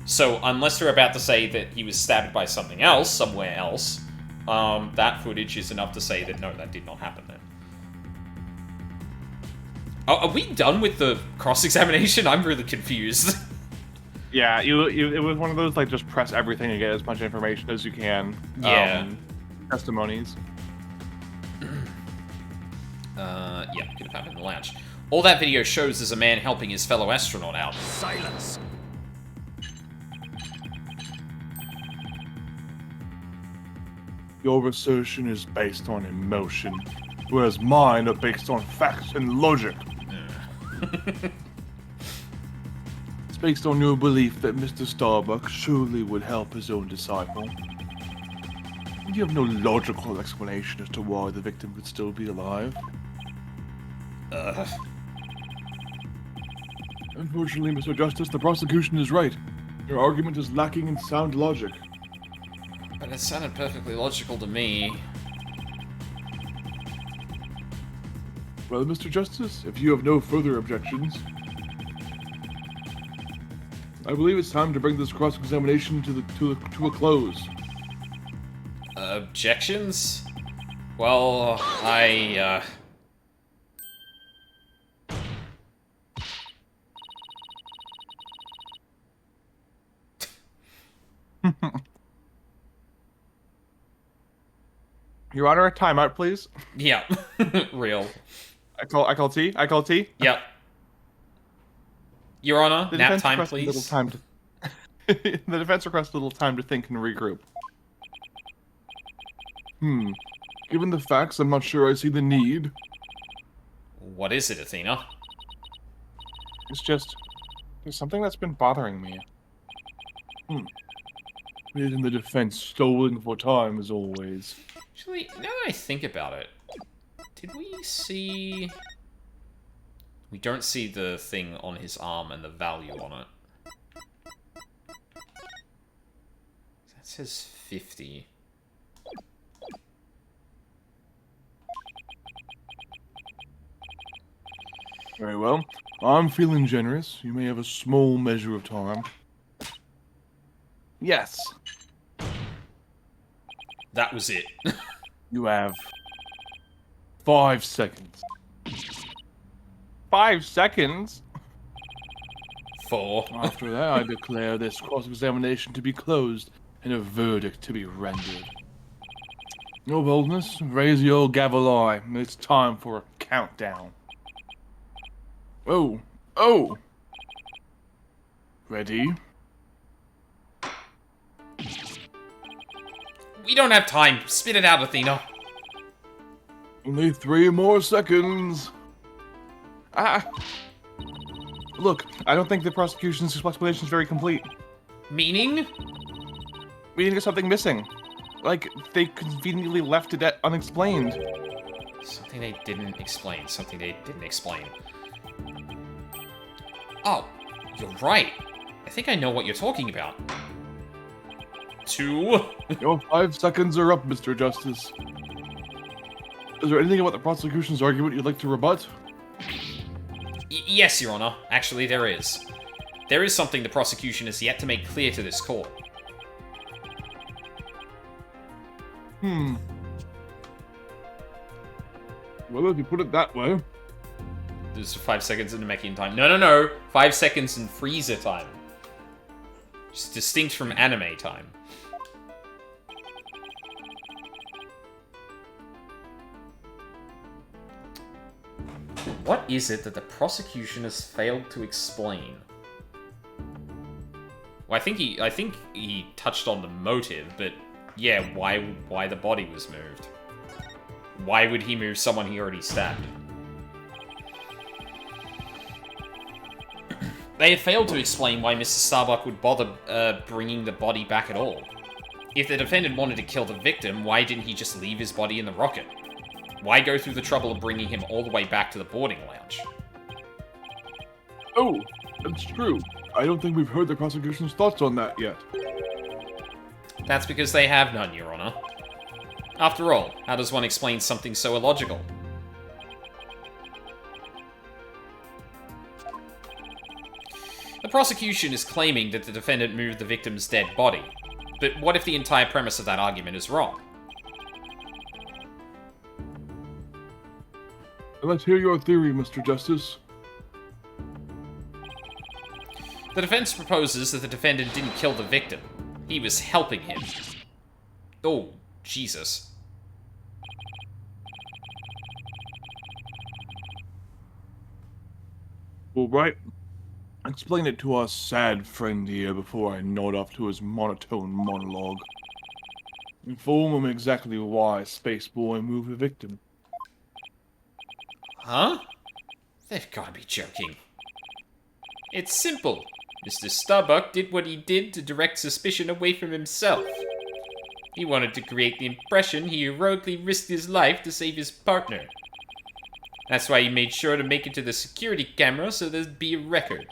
So, unless they're about to say that he was stabbed by something else, somewhere else, that footage is enough to say that, no, that did not happen then. Are we done with the cross-examination? I'm really confused. Yeah, it was one of those, like, just press everything and get as much information as you can. Yeah. Testimonies. Yeah, could have happened in the lounge. All that video shows is a man helping his fellow astronaut out. Silence. Your assertion is based on emotion, whereas mine are based on facts and logic. It's based on your belief that Mr. Starbuck surely would help his own disciple. You have no logical explanation as to why the victim could still be alive. Unfortunately, Mr. Justice, the prosecution is right. Your argument is lacking in sound logic. But it sounded perfectly logical to me. Well, Mr. Justice, if you have no further objections, I believe it's time to bring this cross-examination to a close. Objections? Well, Your Honor, a timeout, please. yeah. Real. I call T. I call T. Yep. Your Honor, The nap defense time, requests a little please. time to. The defense requests a little time to think and regroup. Given the facts, I'm not sure I see the need. What is it, Athena? It's just there's something that's been bothering me. Isn't the defense stalling for time as always? Actually, now that I think about it, did we see... We don't see the thing on his arm and the value on it. That says 50. Very well. I'm feeling generous. You may have a small measure of time. Yes. That was it. You have 5 seconds. 5 seconds. 4. After that, I declare this cross-examination to be closed and a verdict to be rendered. Your boldness, raise your gavel eye. It's time for a countdown. Oh! Ready? We don't have time. Spit it out, Athena. Only 3 more seconds. Look, I don't think the prosecution's explanation is very complete. Meaning? We think there's something missing. Like, they conveniently left it unexplained. Something they didn't explain. Something they didn't explain. Oh, you're right. I think I know what you're talking about. 2. Your 5 seconds are up, Mr. Justice. Is there anything about the prosecution's argument you'd like to rebut? Yes, Your Honor. Actually, there is. There is something the prosecution has yet to make clear to this court. Well, if you put it that way. There's 5 seconds in Namekian time. No. 5 seconds in Freezer time. Just distinct from anime time. What is it that the prosecution has failed to explain? Well, I think he touched on the motive, but yeah, why the body was moved? Why would he move someone he already stabbed? They have failed to explain why Mr. Starbuck would bother bringing the body back at all. If the defendant wanted to kill the victim, why didn't he just leave his body in the rocket? Why go through the trouble of bringing him all the way back to the boarding lounge? Oh, that's true. I don't think we've heard the prosecution's thoughts on that yet. That's because they have none, Your Honor. After all, how does one explain something so illogical? The prosecution is claiming that the defendant moved the victim's dead body. But what if the entire premise of that argument is wrong? Let's hear your theory, Mr. Justice. The defense proposes that the defendant didn't kill the victim. He was helping him. Oh, Jesus. All right. Explain it to our sad friend here before I nod off to his monotone monologue. Inform him exactly why Space Boy moved the victim. Huh? They've gotta be joking. It's simple. Mr. Starbuck did what he did to direct suspicion away from himself. He wanted to create the impression he heroically risked his life to save his partner. That's why he made sure to make it to the security camera so there'd be a record.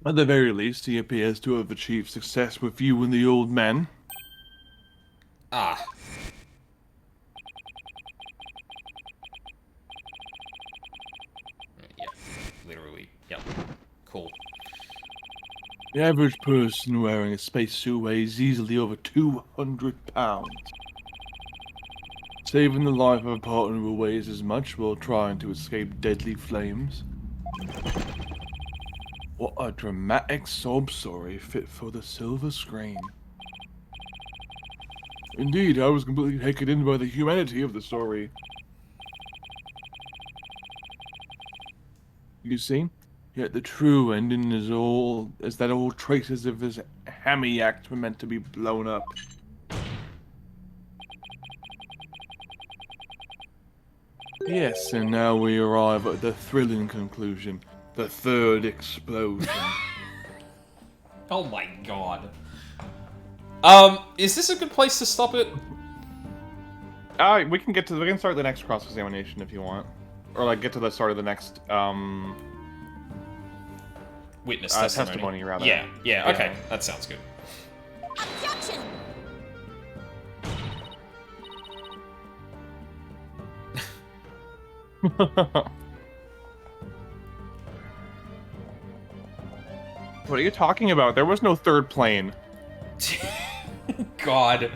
At the very least, he appears to have achieved success with you and the old man. Ah. Yeah, literally. Yeah. Cool. The average person wearing a spacesuit weighs easily over 200 pounds. Saving the life of a partner who weighs as much while trying to escape deadly flames. What a dramatic sob story fit for the silver screen. Indeed, I was completely taken in by the humanity of the story. You see? Yet the true ending is that all traces of this hammy act were meant to be blown up. Yes, and now we arrive at the thrilling conclusion. The third explosion. Oh my god. Is this a good place to stop it? We can start the next cross-examination if you want. Or, like, get to the start of the next, Witness testimony, rather. Yeah, okay. That sounds good. Objection! What are you talking about? There was no third plane. God.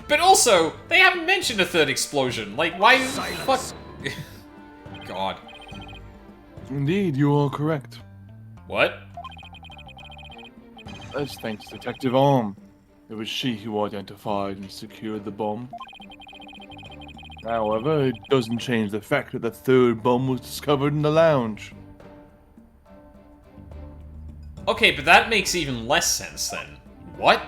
But also, they haven't mentioned a third explosion. Like, why the fuck? God. Indeed, you are correct. What? That's thanks to Detective Arm. It was she who identified and secured the bomb. However, it doesn't change the fact that the third bomb was discovered in the lounge. Okay, but that makes even less sense then. What?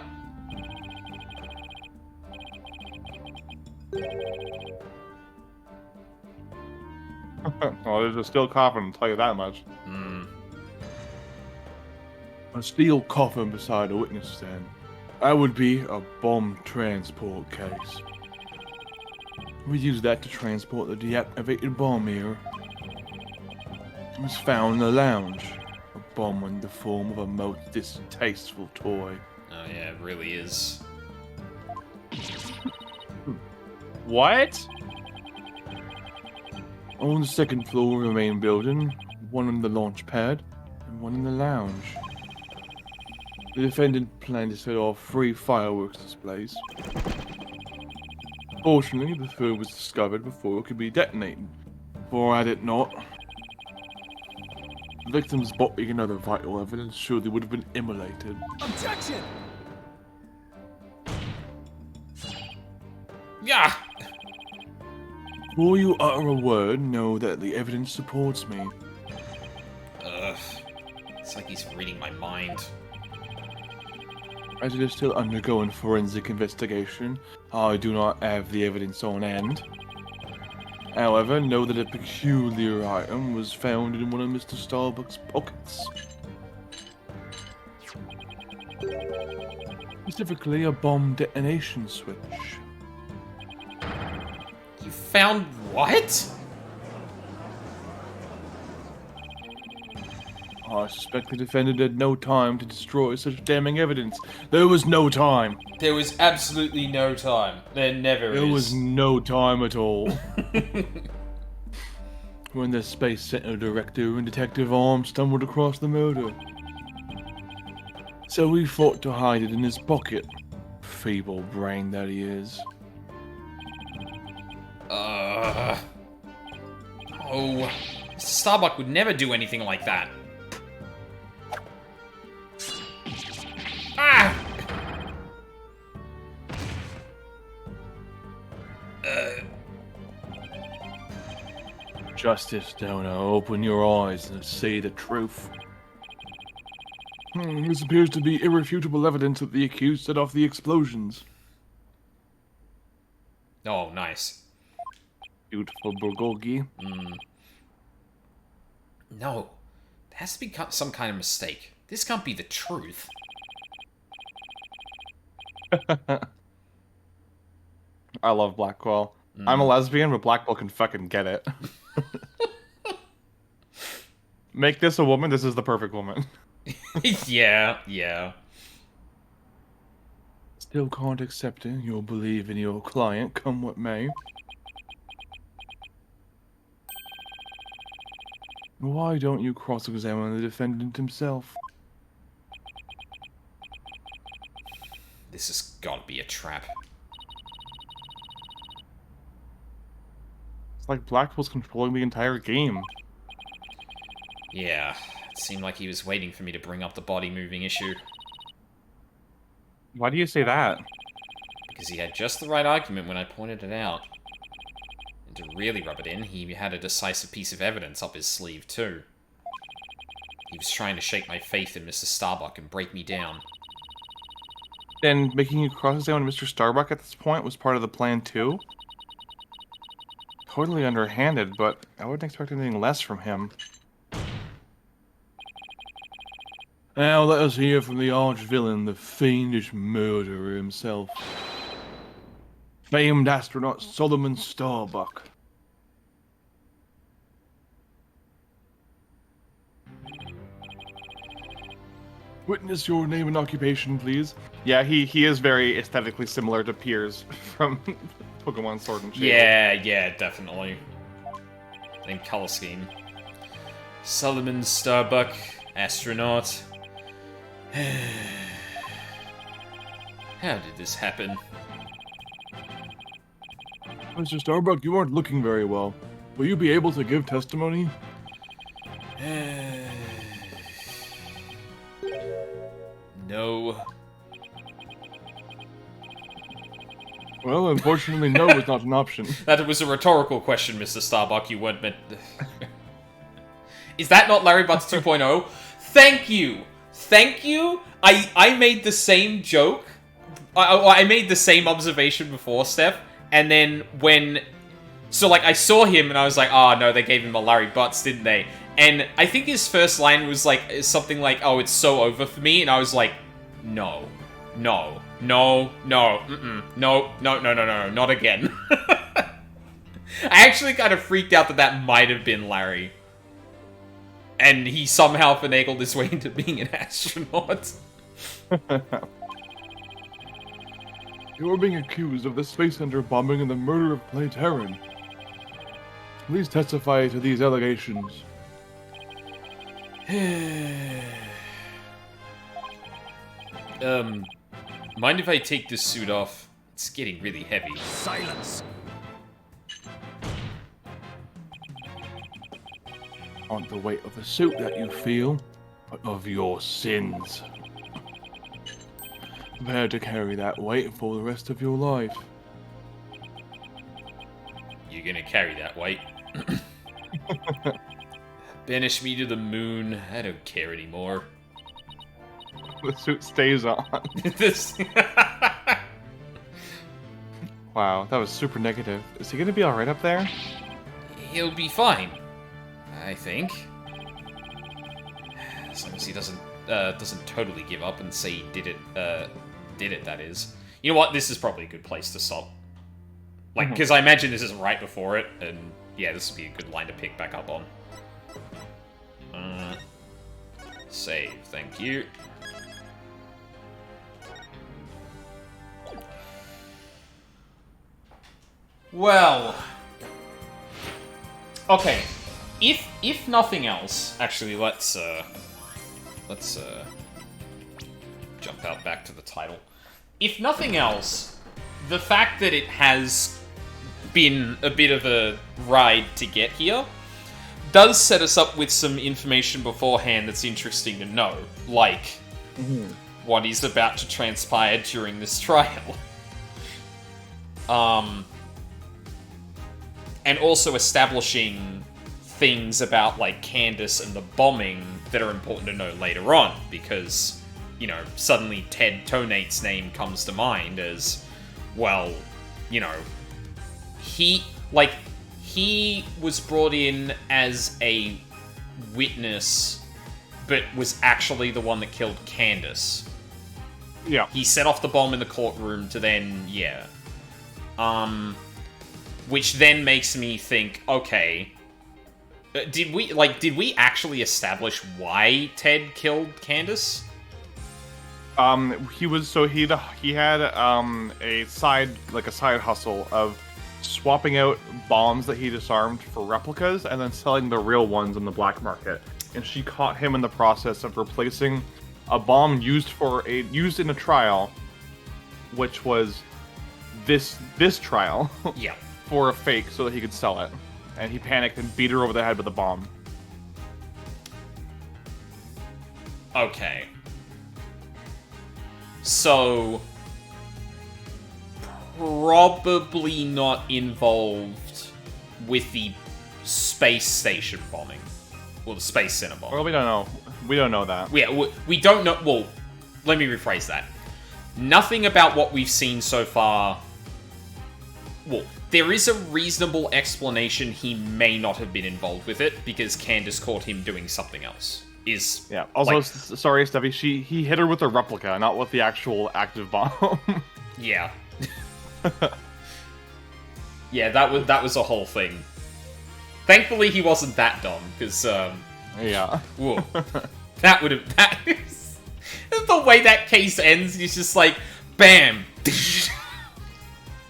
Well, there's a steel coffin, I'll tell you that much. A steel coffin beside a witness stand. That would be a bomb transport case. We use that to transport the deactivated bomb here. It was found in the lounge. A bomb in the form of a most distasteful toy. Oh yeah, it really is. What? On the second floor of the main building, one in the launch pad, and one in the lounge. The defendant planned to set off 3 fireworks displays. Fortunately, the third was discovered before it could be detonated. For had it not, the victim's body and other vital evidence surely would have been immolated. Objection! Yeah! Before you utter a word, know that the evidence supports me. Ugh. It's like he's reading my mind. As it is still undergoing forensic investigation, I do not have the evidence on hand. However, know that a peculiar item was found in one of Mr. Starbuck's pockets. Specifically, a bomb detonation switch. You found what? I suspect the defendant had no time to destroy such damning evidence. There was no time. There was absolutely no time. There never There is. was no time at all. When the Space Center director and Detective Arm stumbled across the murder. So he fought to hide it in his pocket. Feeble brain that he is. Oh. Mr. Starbuck would never do anything like that. Ah! Justice, Donor, open your eyes and see the truth. This appears to be irrefutable evidence that the accused set off the explosions. Oh, nice. Beautiful bulgogi. No. There has to be some kind of mistake. This can't be the truth. I love Blackwell. I'm a lesbian, but Blackwell can fucking get it. Make this a woman, this is the perfect woman. Yeah. Still can't accept it. You'll believe in your client, come what may. Why don't you cross-examine the defendant himself? This has got to be a trap. It's like Blackwell's controlling the entire game. Yeah, it seemed like he was waiting for me to bring up the body moving issue. Why do you say that? Because he had just the right argument when I pointed it out. And to really rub it in, he had a decisive piece of evidence up his sleeve, too. He was trying to shake my faith in Mr. Starbuck and break me down. Then making you cross-examine Mr. Starbuck at this point was part of the plan, too? Totally underhanded, but I wouldn't expect anything less from him. Now let us hear from the arch-villain, the fiendish murderer himself. Famed astronaut Solomon Starbuck. Witness your name and occupation, please. Yeah, he is very aesthetically similar to Piers from Pokemon Sword and Shield. Yeah, definitely. Same color scheme. Solomon Starbuck, astronaut. How did this happen? Mr. Starbuck, you aren't looking very well. Will you be able to give testimony? No. Well, unfortunately, no is not an option. That was a rhetorical question, Mr. Starbuck. You weren't meant... Is that not Larry Butts 2.0? Thank you! Thank you! I made the same joke. I made the same observation before, Steph. And then when... So, like, I saw him and I was like, oh, no, they gave him a Larry Butts, didn't they? And I think his first line was, like, something like, oh, it's so over for me. And I was like, no, not again. I actually kind of freaked out that might have been Larry. And he somehow finagled his way into being an astronaut. You're being accused of the Space Center bombing and the murder of Playteran. Please testify to these allegations. Mind if I take this suit off? It's getting really heavy. Silence. Not the weight of the suit that you feel, but of your sins. Prepare to carry that weight for the rest of your life. You're gonna carry that weight. Banish me to the moon. I don't care anymore. The suit stays on. This... Wow, that was super negative. Is he gonna be alright up there? He'll be fine, I think. As long as he doesn't totally give up and say he did it, that is. You know what? This is probably a good place to stop. Like, because I imagine this is right before it, and yeah, this would be a good line to pick back up on. Save, thank you. Well, okay. If nothing else, actually, let's jump out back to the title. If nothing else, the fact that it has been a bit of a ride to get here does set us up with some information beforehand that's interesting to know, like what is about to transpire during this trial. And also establishing things about, like, Candace and the bombing that are important to know later on, because, you know, suddenly Ted Tonate's name comes to mind as, well, you know, he was brought in as a witness, but was actually the one that killed Candace. Yeah. He set off the bomb in the courtroom to then, yeah. Which then makes me think, okay, did we actually establish why Ted killed Candace? He had a side hustle of swapping out bombs that he disarmed for replicas and then selling the real ones in the black market. And she caught him in the process of replacing a bomb used in a trial, which was this trial. Yeah. For a fake so that he could sell it. And he panicked and beat her over the head with a bomb. Okay. So, probably not involved with the space station bombing. Or the space center bombing. Well, we don't know. We don't know that. Yeah, we don't know. Well, let me rephrase that. Nothing about what we've seen so far. Well, there is a reasonable explanation he may not have been involved with it because Candace caught him doing something else. Yeah. Also, sorry, Steffi. He hit her with a replica, not with the actual active bomb. Yeah. Yeah, that was a whole thing. Thankfully, he wasn't that dumb because yeah. Whoa. That would have the way that case ends. He's just like, bam.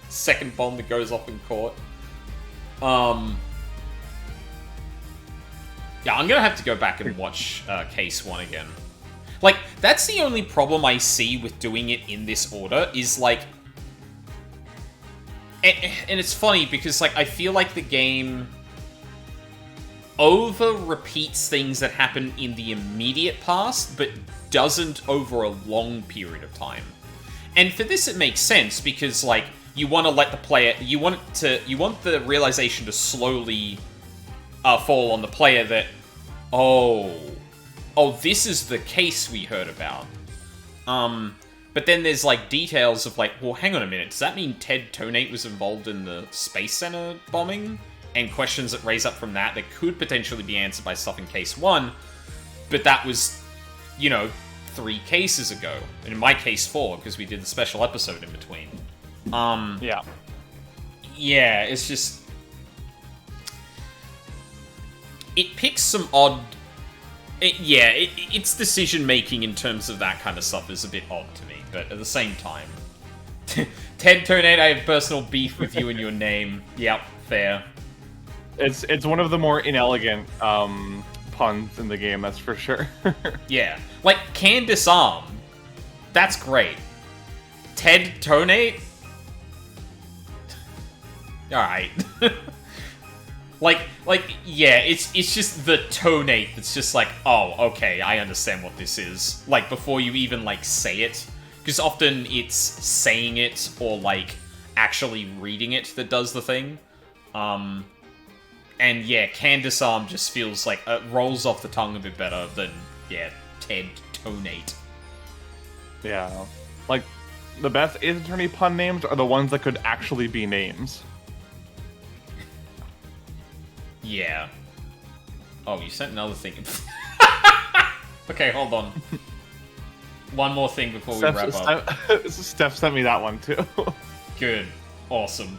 Second bomb that goes off in court. Yeah, I'm gonna have to go back and watch Case 1 again. Like, that's the only problem I see with doing it in this order, is like... And it's funny, because, like, I feel like the game over-repeats things that happen in the immediate past, but doesn't over a long period of time. And for this it makes sense, because, like, you want to let the player... You want the realization to slowly fall on the player that, oh, this is the case we heard about. But then there's, like, details of, like, well, hang on a minute, does that mean Ted Tonate was involved in the Space Center bombing? And questions that raise up from that could potentially be answered by stuff in Case 1, but that was, you know, 3 cases ago. And in my case, 4, because we did the special episode in between. Yeah. Yeah, it's just... It picks some odd... its decision-making in terms of that kind of stuff is a bit odd to me, but at the same time... Ted Tonate, I have personal beef with you and your name. Yep, fair. It's one of the more inelegant puns in the game, that's for sure. Yeah. Like, can disarm. That's great. Ted Tonate? Alright. Yeah, it's just the tonate that's just like, oh, okay, I understand what this is. Like, before you even, like, say it. Because often it's saying it or, like, actually reading it that does the thing. And yeah, can disarm just feels like it rolls off the tongue a bit better than, yeah, Ted Tonate. Yeah. Like, the best Ace Attorney pun names are the ones that could actually be names. Yeah. Oh, you sent another thing. Okay, hold on. One more thing before we wrap up. Steph sent me that one, too. Good. Awesome.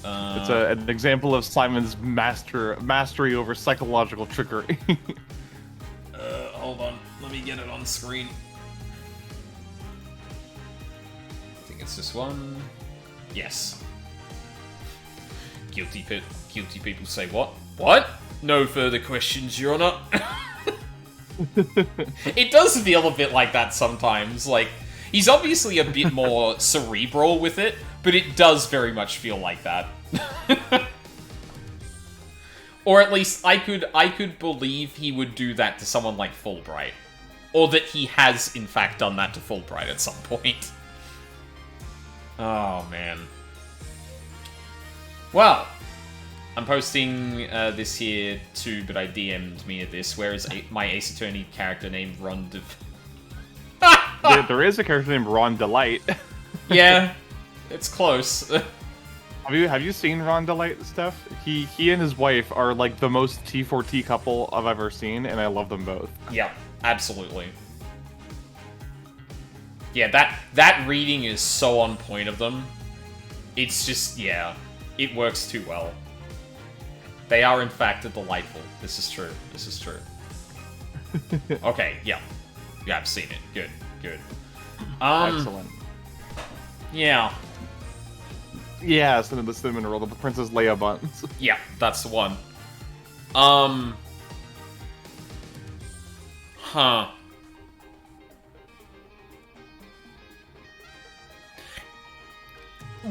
It's an example of Simon's mastery over psychological trickery. Hold on. Let me get it on screen. I think it's this one. Yes. Guilty people say what? What? No further questions, Your Honor. It does feel a bit like that sometimes. Like, he's obviously a bit more cerebral with it, but it does very much feel like that. Or at least I could believe he would do that to someone like Fulbright. Or that he has, in fact, done that to Fulbright at some point. Oh, man. Well, I'm posting this here too, but I DM'd me at this. Where is my Ace Attorney character named Ron There is a character named Ron Delight. Yeah, it's close. Have you seen Ron Delight stuff? He and his wife are like the most T4T couple I've ever seen, and I love them both. Yeah, absolutely. Yeah, that reading is so on point of them. It's just, yeah, it works too well. They are, in fact, delightful. This is true. This is true. Okay, yeah. Yeah, I've seen it. Good, good. Excellent. Yeah. Yeah, the cinnamon roll, the Princess Leia buns. Yeah, that's the one. Huh.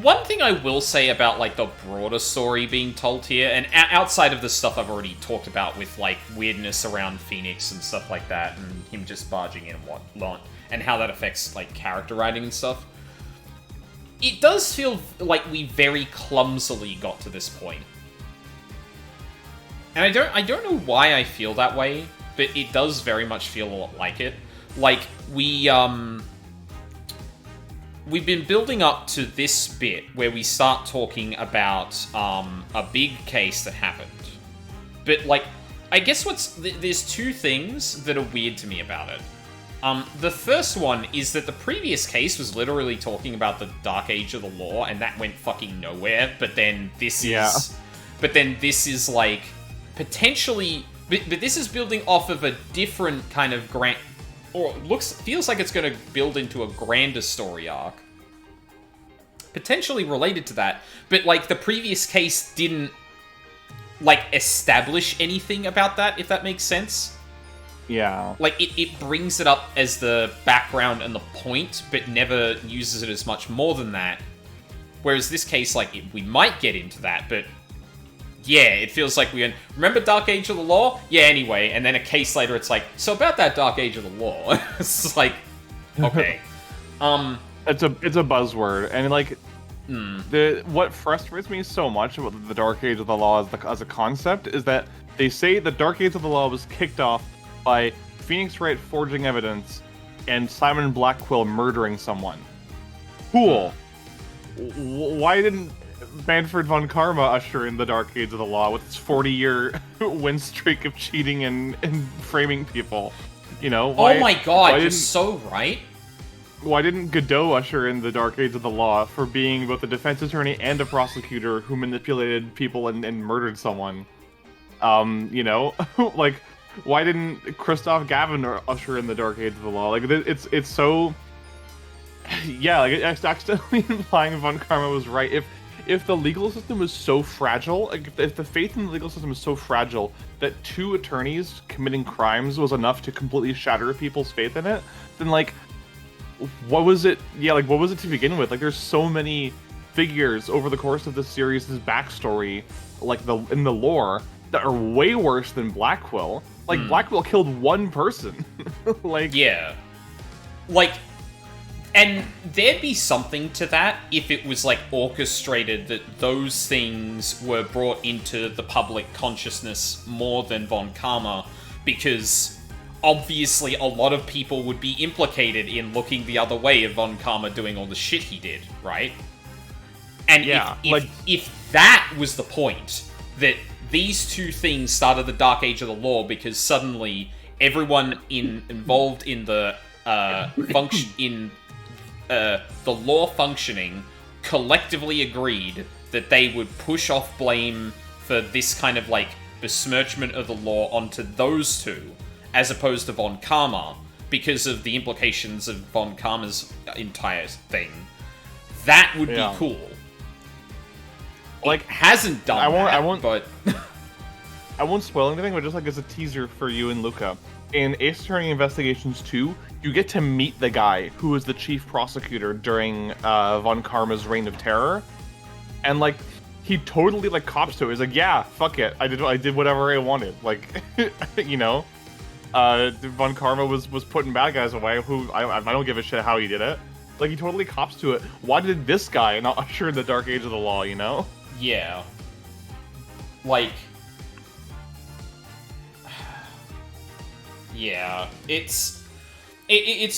One thing I will say about, like, the broader story being told here, and outside of the stuff I've already talked about with, like, weirdness around Phoenix and stuff like that, and him just barging in and whatnot, and how that affects, like, character writing and stuff, it does feel like we very clumsily got to this point. And I don't know why I feel that way, but it does very much feel a lot like it. Like, we've been building up to this bit where we start talking about a big case that happened. But, like, I guess there's two things that are weird to me about it. The first one is that the previous case was literally talking about the Dark Age of the Law, and that went fucking nowhere, but then this is, like, potentially... But this is building off of a different kind of grand... Or feels like it's going to build into a grander story arc. Potentially related to that. But, like, the previous case didn't, like, establish anything about that, if that makes sense. Yeah. Like, it brings it up as the background and the point, but never uses it as much more than that. Whereas this case, like, we might get into that, but... Yeah, it feels like remember Dark Age of the Law? Yeah, anyway, and then a case later it's like, so about that Dark Age of the Law. It's like, okay. It's a buzzword, and like, what frustrates me so much about the Dark Age of the Law as a concept is that they say the Dark Age of the Law was kicked off by Phoenix Wright forging evidence and Simon Blackquill murdering someone. Cool. Why didn't Manfred von Karma usher in the Dark Age of the Law with its 40-year win streak of cheating and framing people? You know? Oh my god, you're so right. Why didn't Godot usher in the Dark Age of the Law for being both a defense attorney and a prosecutor who manipulated people and murdered someone? You know? Like, why didn't Christoph Gavin usher in the Dark Age of the Law? Like, it's so... Yeah, like, it's accidentally implying von Karma was right. If the legal system is so fragile, like if the faith in the legal system is so fragile that two attorneys committing crimes was enough to completely shatter people's faith in it, then like, what was it? Yeah, like what was it to begin with? Like, there's so many figures over the course of this series' backstory, like in the lore, that are way worse than Blackquill. Like Blackquill killed one person. Like, yeah, like. And there'd be something to that if it was, like, orchestrated that those things were brought into the public consciousness more than Von Karma, because obviously a lot of people would be implicated in looking the other way of Von Karma doing all the shit he did, right? And yeah, if that was the point, that these two things started the Dark Age of the Law because suddenly everyone involved in the the law functioning collectively agreed that they would push off blame for this kind of, like, besmirchment of the law onto those two, as opposed to Von Karma, because of the implications of Von Karma's entire thing. That would be cool. Like, it hasn't done but... I won't spoil anything, but just, like, as a teaser for you and Luca, in Ace Attorney Investigations 2, you get to meet the guy who was the chief prosecutor during Von Karma's reign of terror, and like he totally like cops to it. He's like, yeah, fuck it, I did whatever I wanted. Like, you know, Von Karma was putting bad guys away. Who I don't give a shit how he did it. Like, he totally cops to it. Why did this guy not usher in the Dark Age of the Law? You know? Yeah. like, yeah, it's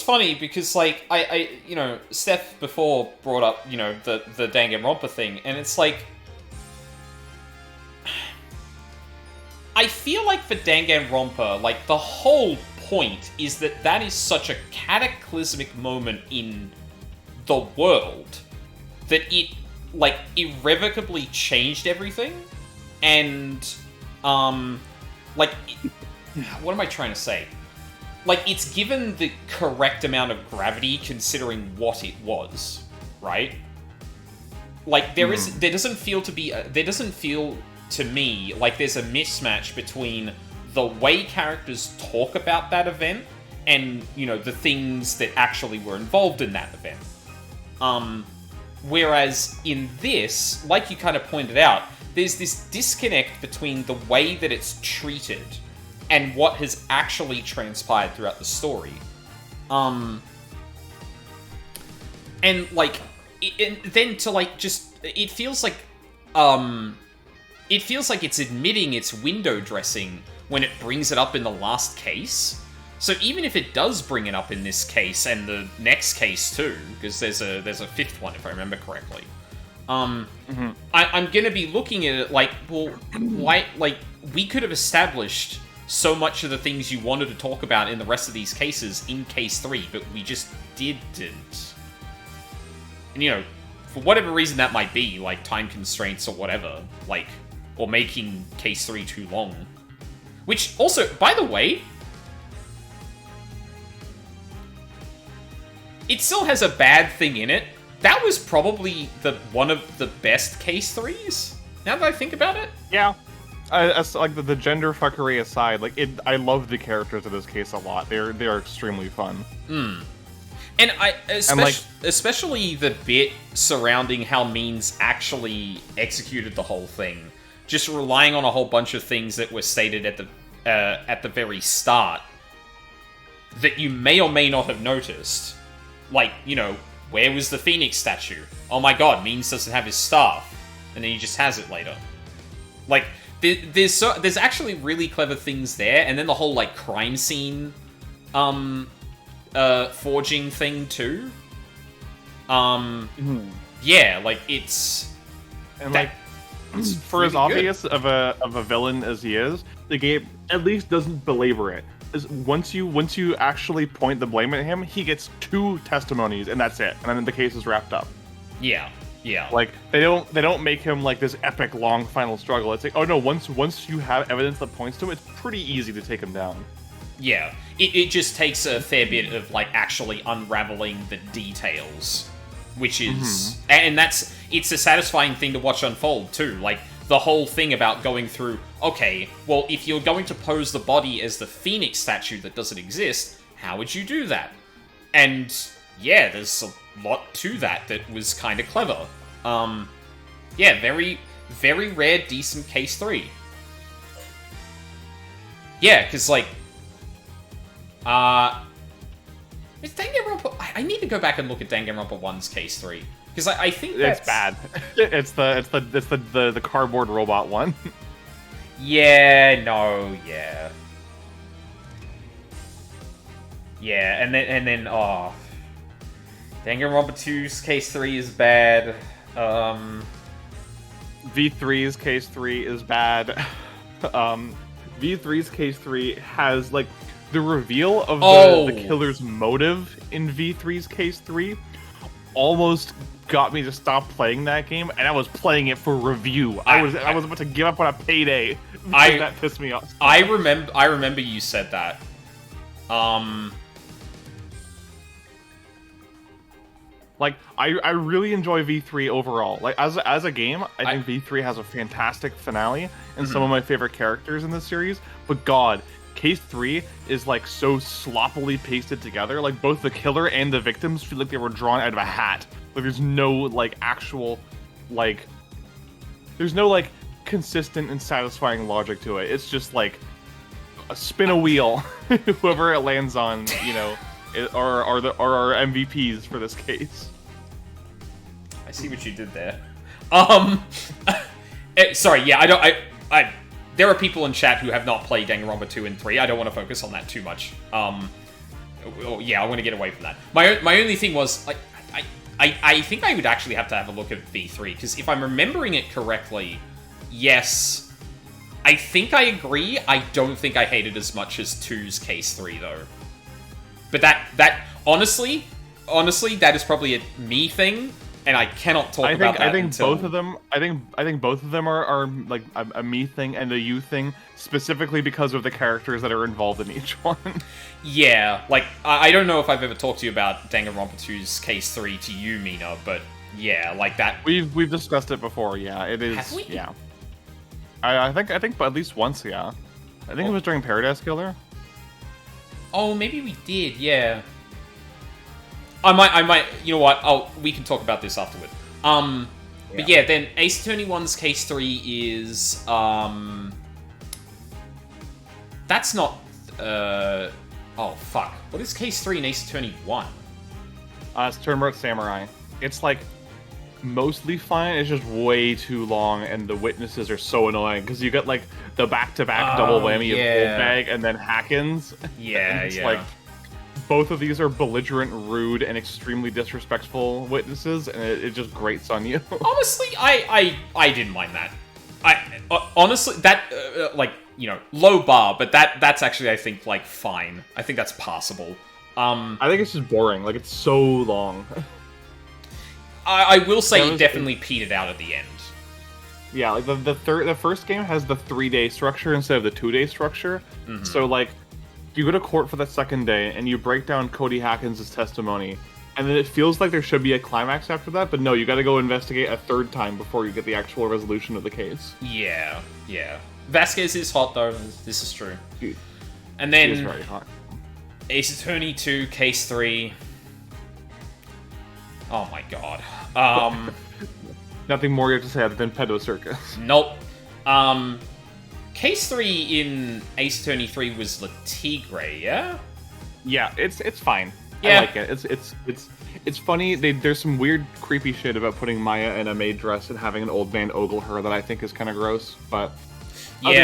funny because, like, I you know, Steph before brought up, you know, the Danganronpa thing, and it's like, I feel like for Danganronpa, like, the whole point is that is such a cataclysmic moment in the world that it, like, irrevocably changed everything, and, like, what am I trying to say? Like, it's given the correct amount of gravity considering what it was, right? Like, there doesn't feel to me like there's a mismatch between the way characters talk about that event and, you know, the things that actually were involved in that event. Whereas in this, like you kind of pointed out, there's this disconnect between the way that it's treated and what has actually transpired throughout the story. And, like, then to, like, just... It feels like it's admitting its window dressing when it brings it up in the last case. So even if it does bring it up in this case and the next case too, because there's a fifth one if I remember correctly, I'm gonna be looking at it like, well, why? Like, we could have established so much of the things you wanted to talk about in the rest of these cases in case 3, but we just didn't. And, you know, for whatever reason that might be, like time constraints or whatever, like, or making case 3 too long. Which also, by the way, it still has a bad thing in it. That was probably one of the best case 3s, now that I think about it. Yeah. As, like, the gender fuckery aside, like, I love the characters of this case a lot. They're extremely fun. And especially the bit surrounding how Means actually executed the whole thing, just relying on a whole bunch of things that were stated at the very start that you may or may not have noticed. Like, you know, where was the Phoenix statue? Oh my god, Means doesn't have his staff, and then he just has it later. Like, there's actually really clever things there, and then the whole, like, crime scene forging thing too. Yeah, like, it's... And, like, for as obvious of a villain as he is, the game at least doesn't belabor it. Once you actually point the blame at him, he gets 2 testimonies, and that's it. And then the case is wrapped up. Yeah. Yeah. Like, they don't make him, like, this epic long final struggle. It's like, oh no, once you have evidence that points to him, it's pretty easy to take him down. Yeah. It just takes a fair bit of, like, actually unraveling the details, which is... And it's a satisfying thing to watch unfold, too. Like, the whole thing about going through, okay, well, if you're going to pose the body as the Phoenix statue that doesn't exist, how would you do that? And, yeah, there's a lot to that was kind of clever. Yeah, very, very rare, decent case 3. Yeah, because, like, it's Danganronpa... I need to go back and look at Danganronpa 1's case 3. Because I think that's... It's bad. It's the cardboard robot one. Yeah, no, yeah. Yeah, and then Danganronpa 2's case 3 is bad. V3's case 3 is bad. V3's case 3 has, like, the reveal of the killer's motive in V3's case 3 almost got me to stop playing that game, and I was playing it for review. I was about to give up on a payday. That pissed me off. I remember you said that. Like, I really enjoy V3 overall. Like, as a game, I think V3 has a fantastic finale and some of my favorite characters in the series. But God, Case 3 is, like, so sloppily pasted together. Like, both the killer and the victims feel like they were drawn out of a hat. Like, there's no, like, actual, like... There's no, like, consistent and satisfying logic to it. It's just, like, spin a wheel. Whoever it lands on, you know... are our MVPs for this case. I see what you did there. Sorry, yeah, there are people in chat who have not played Danganronpa 2 and 3. I don't want to focus on that too much. Yeah, I want to get away from that. My only thing was, like, I think I would actually have to have a look at V3, because if I'm remembering it correctly, yes, I think I agree. I don't think I hate it as much as 2's Case 3, though. But that honestly, that is probably a me thing, and I cannot talk about that. I think until... both of them. I think both of them are like a me thing and a you thing, specifically because of the characters that are involved in each one. Yeah, like I don't know if I've ever talked to you about Danganronpa 2's Case 3 to you, Mina, but yeah, like that. We've discussed it before. Yeah, it is. Have we? Yeah. I think at least once. Yeah, I think it was during Paradise Killer. Oh, maybe we did. Yeah. I might. You know what? We can talk about this afterward. But yeah, then Ace Attorney 1's Case 3 is that's not. Oh fuck! What is Case 3 in Ace Attorney 1? It's Turnabout Samurai. It's like mostly fine. It's just way too long, and the witnesses are so annoying because you get like the back-to-back double whammy of Goldbag and then Hackins. Yeah, it's yeah. like both of these are belligerent, rude, and extremely disrespectful witnesses, and it just grates on you. Honestly, I didn't mind that. Honestly, that like, you know, low bar, but that's actually, I think, like, fine. I think that's passable. I think it's just boring. Like, it's so long. I will say it definitely petered out at the end. Yeah, like the first game has the 3-day structure instead of the 2-day structure. Mm-hmm. So like, you go to court for the second day and you break down Cody Hackins' testimony, and then it feels like there should be a climax after that, but no, you got to go investigate a third time before you get the actual resolution of the case. Yeah, yeah. Vasquez is hot though. This is true. And He then is very hot. Ace Attorney 2, Case 3. Oh my god. Nothing more you have to say other than Pedo Circus. Nope. Case 3 in Ace Attorney 3 was Le Tigre, yeah? Yeah, it's fine. Yeah. I like it. It's funny. There's some weird, creepy shit about putting Maya in a maid dress and having an old man ogle her that I think is kind of gross. But other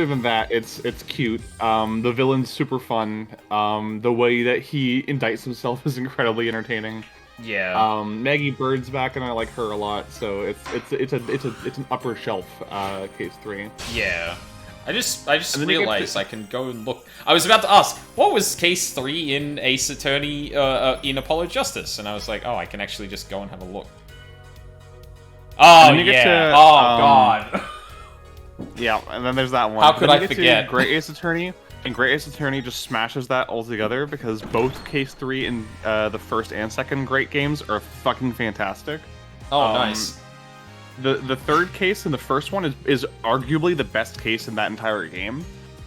than that, it's cute. The villain's super fun. The way that he indicts himself is incredibly entertaining. Yeah. Maggie Bird's back, and I like her a lot. So it's an upper shelf Case 3. Yeah. I just realized I can go and look. I was about to ask, what was Case 3 in Ace Attorney in Apollo Justice? And I was like, oh, I can actually just go and have a look. Oh, yeah. God. Yeah, and then there's that one. How could I forget? Great Ace Attorney, and Great Ace Attorney just smashes that altogether because both Case 3 and the first and second Great games are fucking fantastic. Oh, nice. The third case in the first one is arguably the best case in that entire game.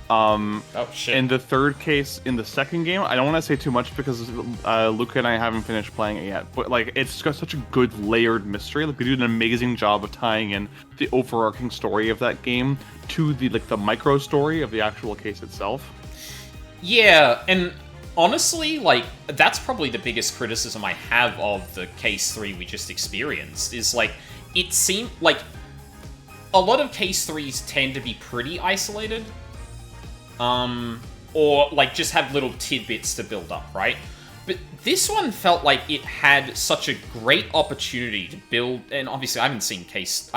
Oh shit. And the third case in the second game, I don't want to say too much because Luca and I haven't finished playing it yet. But like, it's got such a good layered mystery. Like, they do an amazing job of tying in the overarching story of that game to the micro story of the actual case itself. Yeah, and honestly, like, that's probably the biggest criticism I have of the Case 3 we just experienced, is like, it seemed like a lot of Case 3s tend to be pretty isolated. Or like just have little tidbits to build up, right? But this one felt like it had such a great opportunity to build, and obviously I haven't seen Case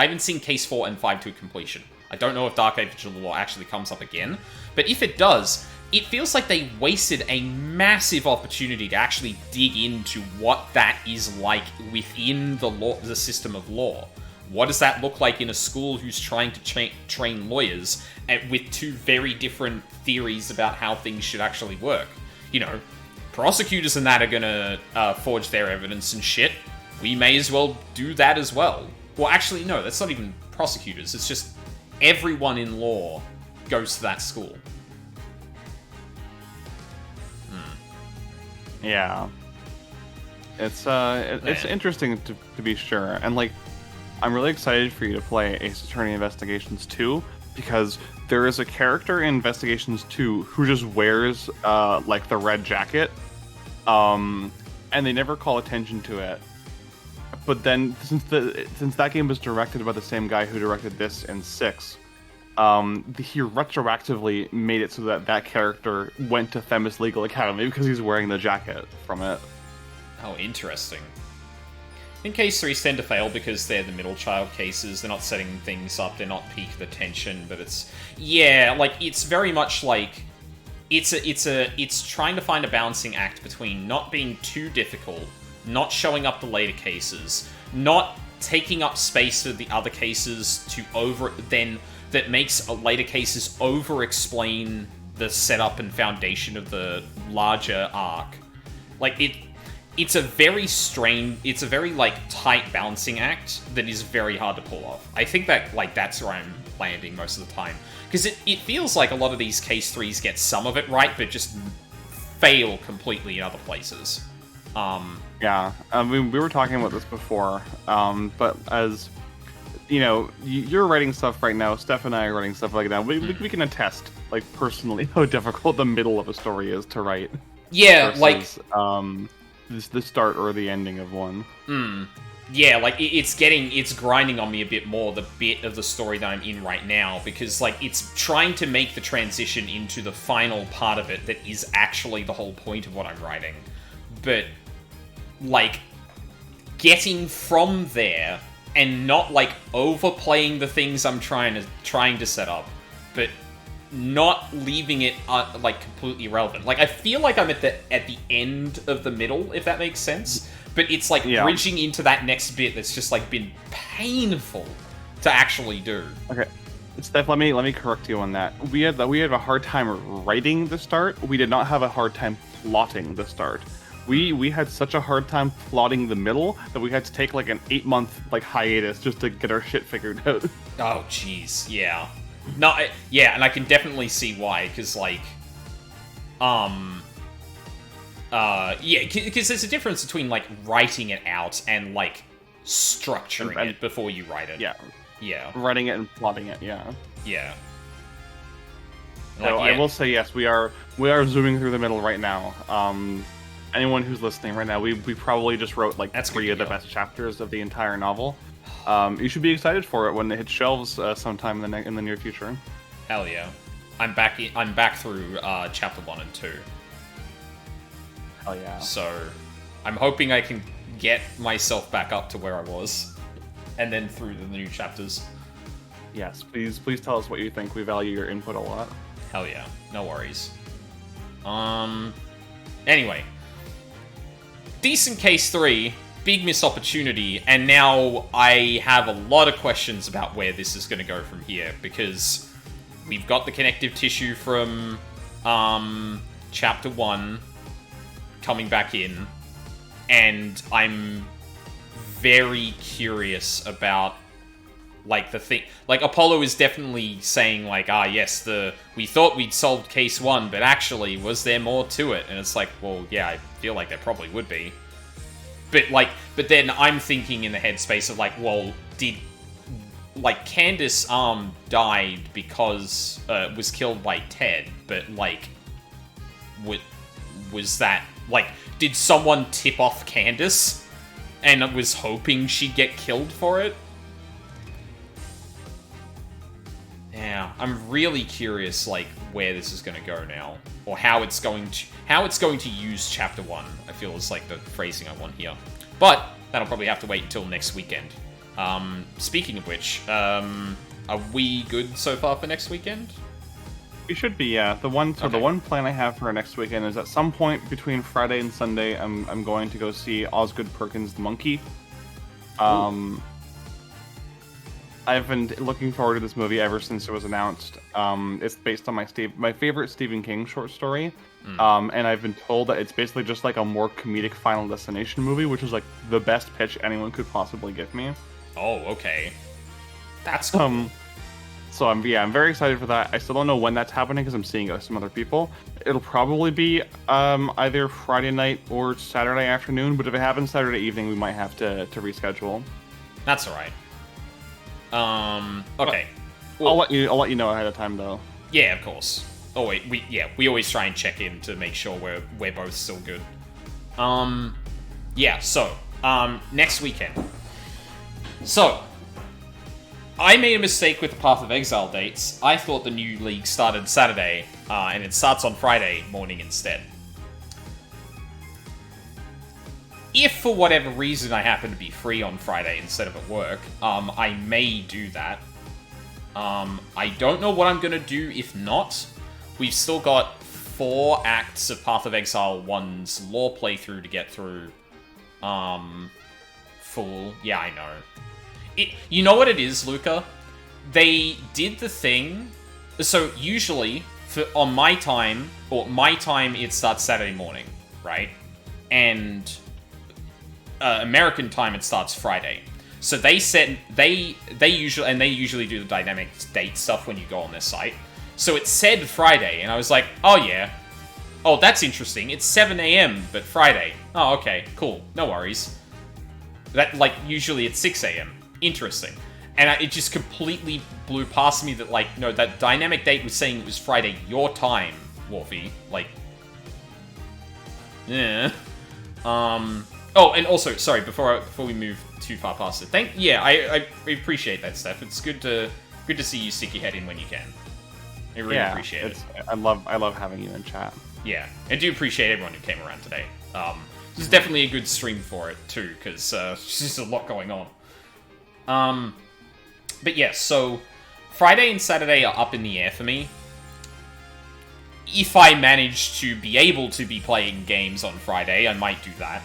4 and 5 to completion. I don't know if Dark Age of the Law actually comes up again, but if it does, it feels like they wasted a massive opportunity to actually dig into what that is like within the system of law. What does that look like in a school who's trying to train lawyers with two very different theories about how things should actually work? You know, prosecutors and that are gonna forge their evidence and shit. We may as well do that as well. Well, actually, no, that's not even prosecutors. It's just everyone in law goes to that school. Yeah. It's interesting to be sure. And like, I'm really excited for you to play Ace Attorney Investigations 2 because there is a character in Investigations 2 who just wears like the red jacket, and they never call attention to it. but then since that game was directed by the same guy who directed this and 6, he retroactively made it so that that character went to Themis Legal Academy because he's wearing the jacket from it. Oh, interesting. In case 3s tend to fail because they're the middle child cases. They're not setting things up. They're not peak the tension. But it's it's very much like it's trying to find a balancing act between not being too difficult, not showing up the later cases, not taking up space for the other cases that makes later cases over-explain the setup and foundation of the larger arc. It's a very tight balancing act that is very hard to pull off. I think that that's where I'm landing most of the time, because it feels like a lot of these case 3s get some of it right, but just fail completely in other places. Yeah, I mean, we were talking about this before, but as you know, you're writing stuff right now. Steph and I are writing stuff like that. We can attest, personally, how difficult the middle of a story is to write. Yeah, versus, the start or the ending of one. Yeah, it's grinding on me a bit more, the bit of the story that I'm in right now, because, it's trying to make the transition into the final part of it that is actually the whole point of what I'm writing. But, getting from there and not, overplaying the things I'm trying to set up, but not leaving it completely irrelevant. I feel like I'm at the end of the middle, if that makes sense. But it's bridging into that next bit that's just been painful to actually do. Okay, Steph, let me correct you on that. We had a hard time writing the start. We did not have a hard time plotting the start. We had such a hard time plotting the middle that we had to take an 8-month hiatus just to get our shit figured out. Oh jeez, yeah. No, and I can definitely see why, because because there's a difference between writing it out and structuring it before you write it. Yeah. Writing it and plotting it. Yeah. Yeah. So I will say yes, we are zooming through the middle right now. Anyone who's listening right now, we probably just wrote 3 of the best chapters of the entire novel. You should be excited for it when it hits shelves sometime in the near future. Hell yeah! I'm back through chapter 1 and 2. Hell yeah! So I'm hoping I can get myself back up to where I was, and then through the new chapters. Yes, please tell us what you think. We value your input a lot. Hell yeah! No worries. Anyway, decent case 3. Big missed opportunity, and now I have a lot of questions about where this is going to go from here, because we've got the connective tissue from Chapter 1 coming back in, and I'm very curious about the thing. Apollo is definitely saying yes, we thought we'd solved case 1, but actually, was there more to it? And it's well, yeah, I feel like there probably would be. But then I'm thinking in the headspace of well, did Candace died because was killed by Ted, but was that did someone tip off Candace and was hoping she'd get killed for it? Yeah, I'm really curious where this is going to go now, or how it's going to use chapter 1. I feel is the phrasing I want here, but that'll probably have to wait until next weekend. Speaking of which, are we good so far for next weekend? We should be, yeah. The one plan I have for next weekend is at some point between Friday and Sunday, I'm going to go see Osgood Perkins the Monkey. I've been looking forward to this movie ever since it was announced. It's based on my favorite Stephen King short story, and I've been told that it's basically just a more comedic Final Destination movie, which is the best pitch anyone could possibly give me. Oh, okay. That's cool. So I'm very excited for that. I still don't know when that's happening because I'm seeing it with some other people. It'll probably be either Friday night or Saturday afternoon, but if it happens Saturday evening, we might have to reschedule. That's alright. Okay. Well, I'll let you know ahead of time, though. Yeah, of course. Oh wait, we always try and check in to make sure we're both still good. Yeah. So next weekend. So, I made a mistake with the Path of Exile dates. I thought the new league started Saturday, and it starts on Friday morning instead. If for whatever reason I happen to be free on Friday instead of at work, I may do that. I don't know what I'm going to do if not. We've still got 4 acts of Path of Exile 1's lore playthrough to get through. Full. Yeah, I know. You know what it is, Luca? They did the thing... So, usually, on my time, it starts Saturday morning, right? And... American time, it starts Friday. So they said they usually do the dynamic date stuff when you go on their site. So it said Friday, and I was like, oh yeah, oh that's interesting. It's 7 a.m. but Friday. Oh okay, cool, no worries. That like usually it's 6 a.m. Interesting, and it just completely blew past me that like no, that dynamic date was saying it was Friday your time, Wolfie. Like, yeah. Oh, and also, sorry, before we move too far past it, I appreciate that, Steph. It's good to see you stick your head in when you can. I really appreciate it. I love having you in chat. Yeah, I do appreciate everyone who came around today. This is definitely a good stream for it too, because there's just a lot going on. But yeah, so Friday and Saturday are up in the air for me. If I manage to be able to be playing games on Friday, I might do that.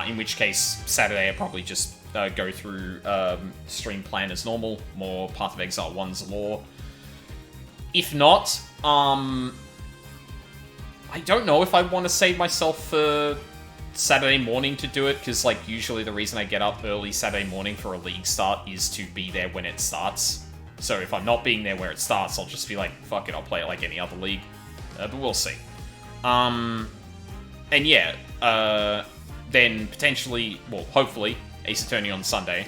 In which case, Saturday I'll probably just go through stream plan as normal, more Path of Exile 1's lore. If not, I don't know if I want to save myself for Saturday morning to do it, because like usually the reason I get up early Saturday morning for a league start is to be there when it starts. So if I'm not being there where it starts, I'll just be like, fuck it, I'll play it like any other league. But we'll see. And yeah, then potentially, well, hopefully, Ace Attorney on Sunday.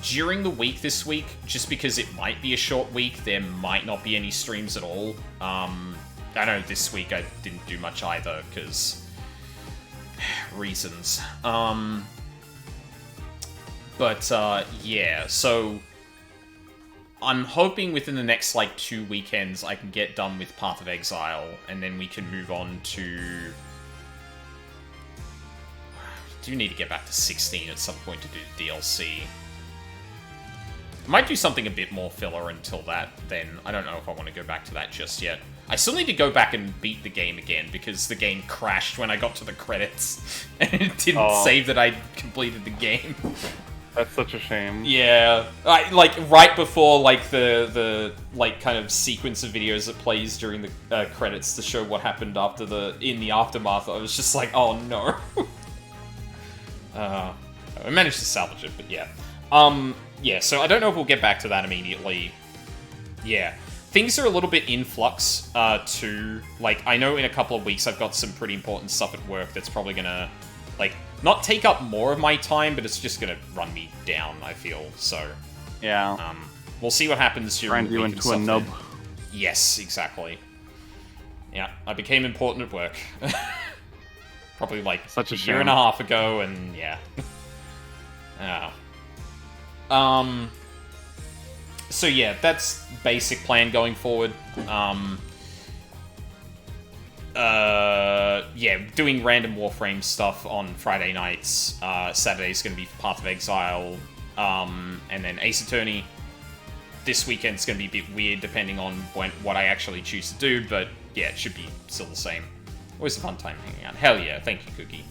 During the week this week, just because it might be a short week, there might not be any streams at all. I know this week I didn't do much either, because... reasons. Yeah, so... I'm hoping within the next, like, 2 weekends I can get done with Path of Exile, and then we can move on to... I do need to get back to 16 at some point to do DLC. Might do something a bit more filler until that, then. I don't know if I want to go back to that just yet. I still need to go back and beat the game again, because the game crashed when I got to the credits, and it didn't save that I'd completed the game. That's such a shame. Yeah. Like, right before, like, the like, kind of sequence of videos that plays during the credits to show what happened after in the aftermath, I was just like, oh no. I managed to salvage it, but yeah. Yeah, so I don't know if we'll get back to that immediately. Yeah. Things are a little bit in flux, too. Like, I know in a couple of weeks I've got some pretty important stuff at work that's probably gonna, like, not take up more of my time, but it's just gonna run me down, I feel, so... Yeah. We'll see what happens during the week. Grind you into a nub. Then. Yes, exactly. Yeah, I became important at work. Probably, like, such a year and a half ago, and yeah. So yeah, that's basic plan going forward. Yeah, doing random Warframe stuff on Friday nights. Saturday's gonna be Path of Exile, and then Ace Attorney. This weekend's gonna be a bit weird depending on what I actually choose to do, but yeah, it should be still the same. Always a fun time hanging out. Hell yeah, thank you, Cookie.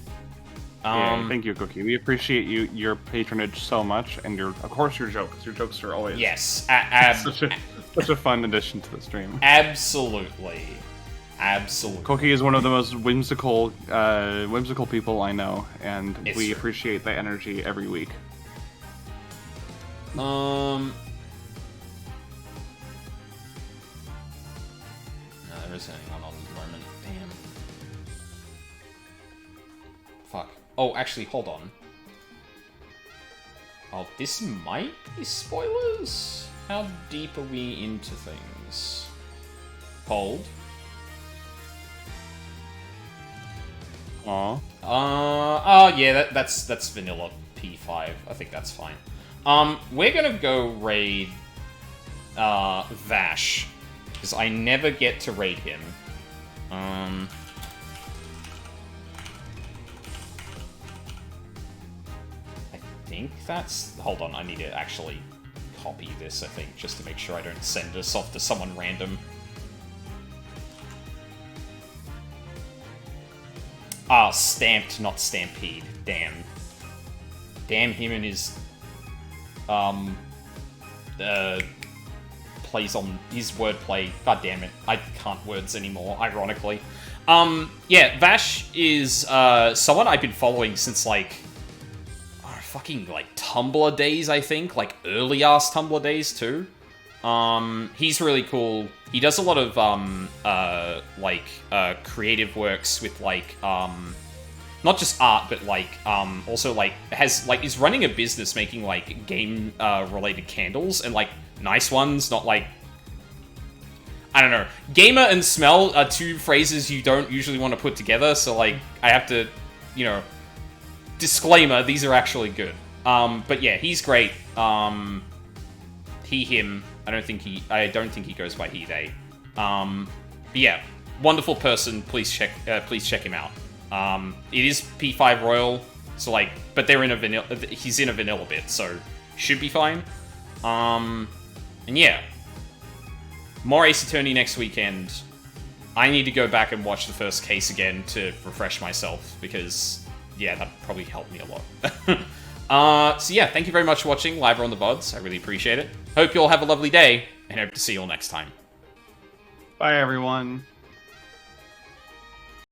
Yeah, thank you, Cookie. We appreciate your patronage so much, and of course your jokes. Your jokes are always such a fun addition to the stream. Absolutely. Cookie is one of the most whimsical people I know, and we appreciate that energy every week. No, there isn't anyone on at the moment. Damn. Fuck. Oh, actually, hold on. Oh, this might be spoilers? How deep are we into things? Hold. Aw. Oh yeah, that's vanilla P5. I think that's fine. We're gonna go raid Vash, because I never get to raid him. I think that's... Hold on, I need to actually copy this, I think, just to make sure I don't send this off to someone random. Ah, stamped, not stampede. Damn. Damn him and his... plays on his wordplay. God damn it. I can't words anymore, ironically. Yeah, Vash is, someone I've been following since, like... fucking, like, Tumblr days, I think. Like, early-ass Tumblr days, too. He's really cool. He does a lot of, creative works with, like, not just art, but, like, also, like, is running a business making, like, game, related candles, and, like, nice ones, not, like, I don't know. Gamer and smell are two phrases you don't usually want to put together, so, like, I have to, you know, disclaimer, these are actually good. But yeah, he's great. He, him. I don't think he goes by he, they. But yeah, wonderful person. Please check him out. It is P5 Royal, so like, but they're in a vanilla. He's in a vanilla bit, so should be fine. And yeah, more Ace Attorney next weekend. I need to go back and watch the first case again to refresh myself, because yeah, that'd probably help me a lot. So yeah, thank you very much for watching live or on the VODs. I really appreciate it. Hope you all have a lovely day, and hope to see you all next time. Bye, everyone.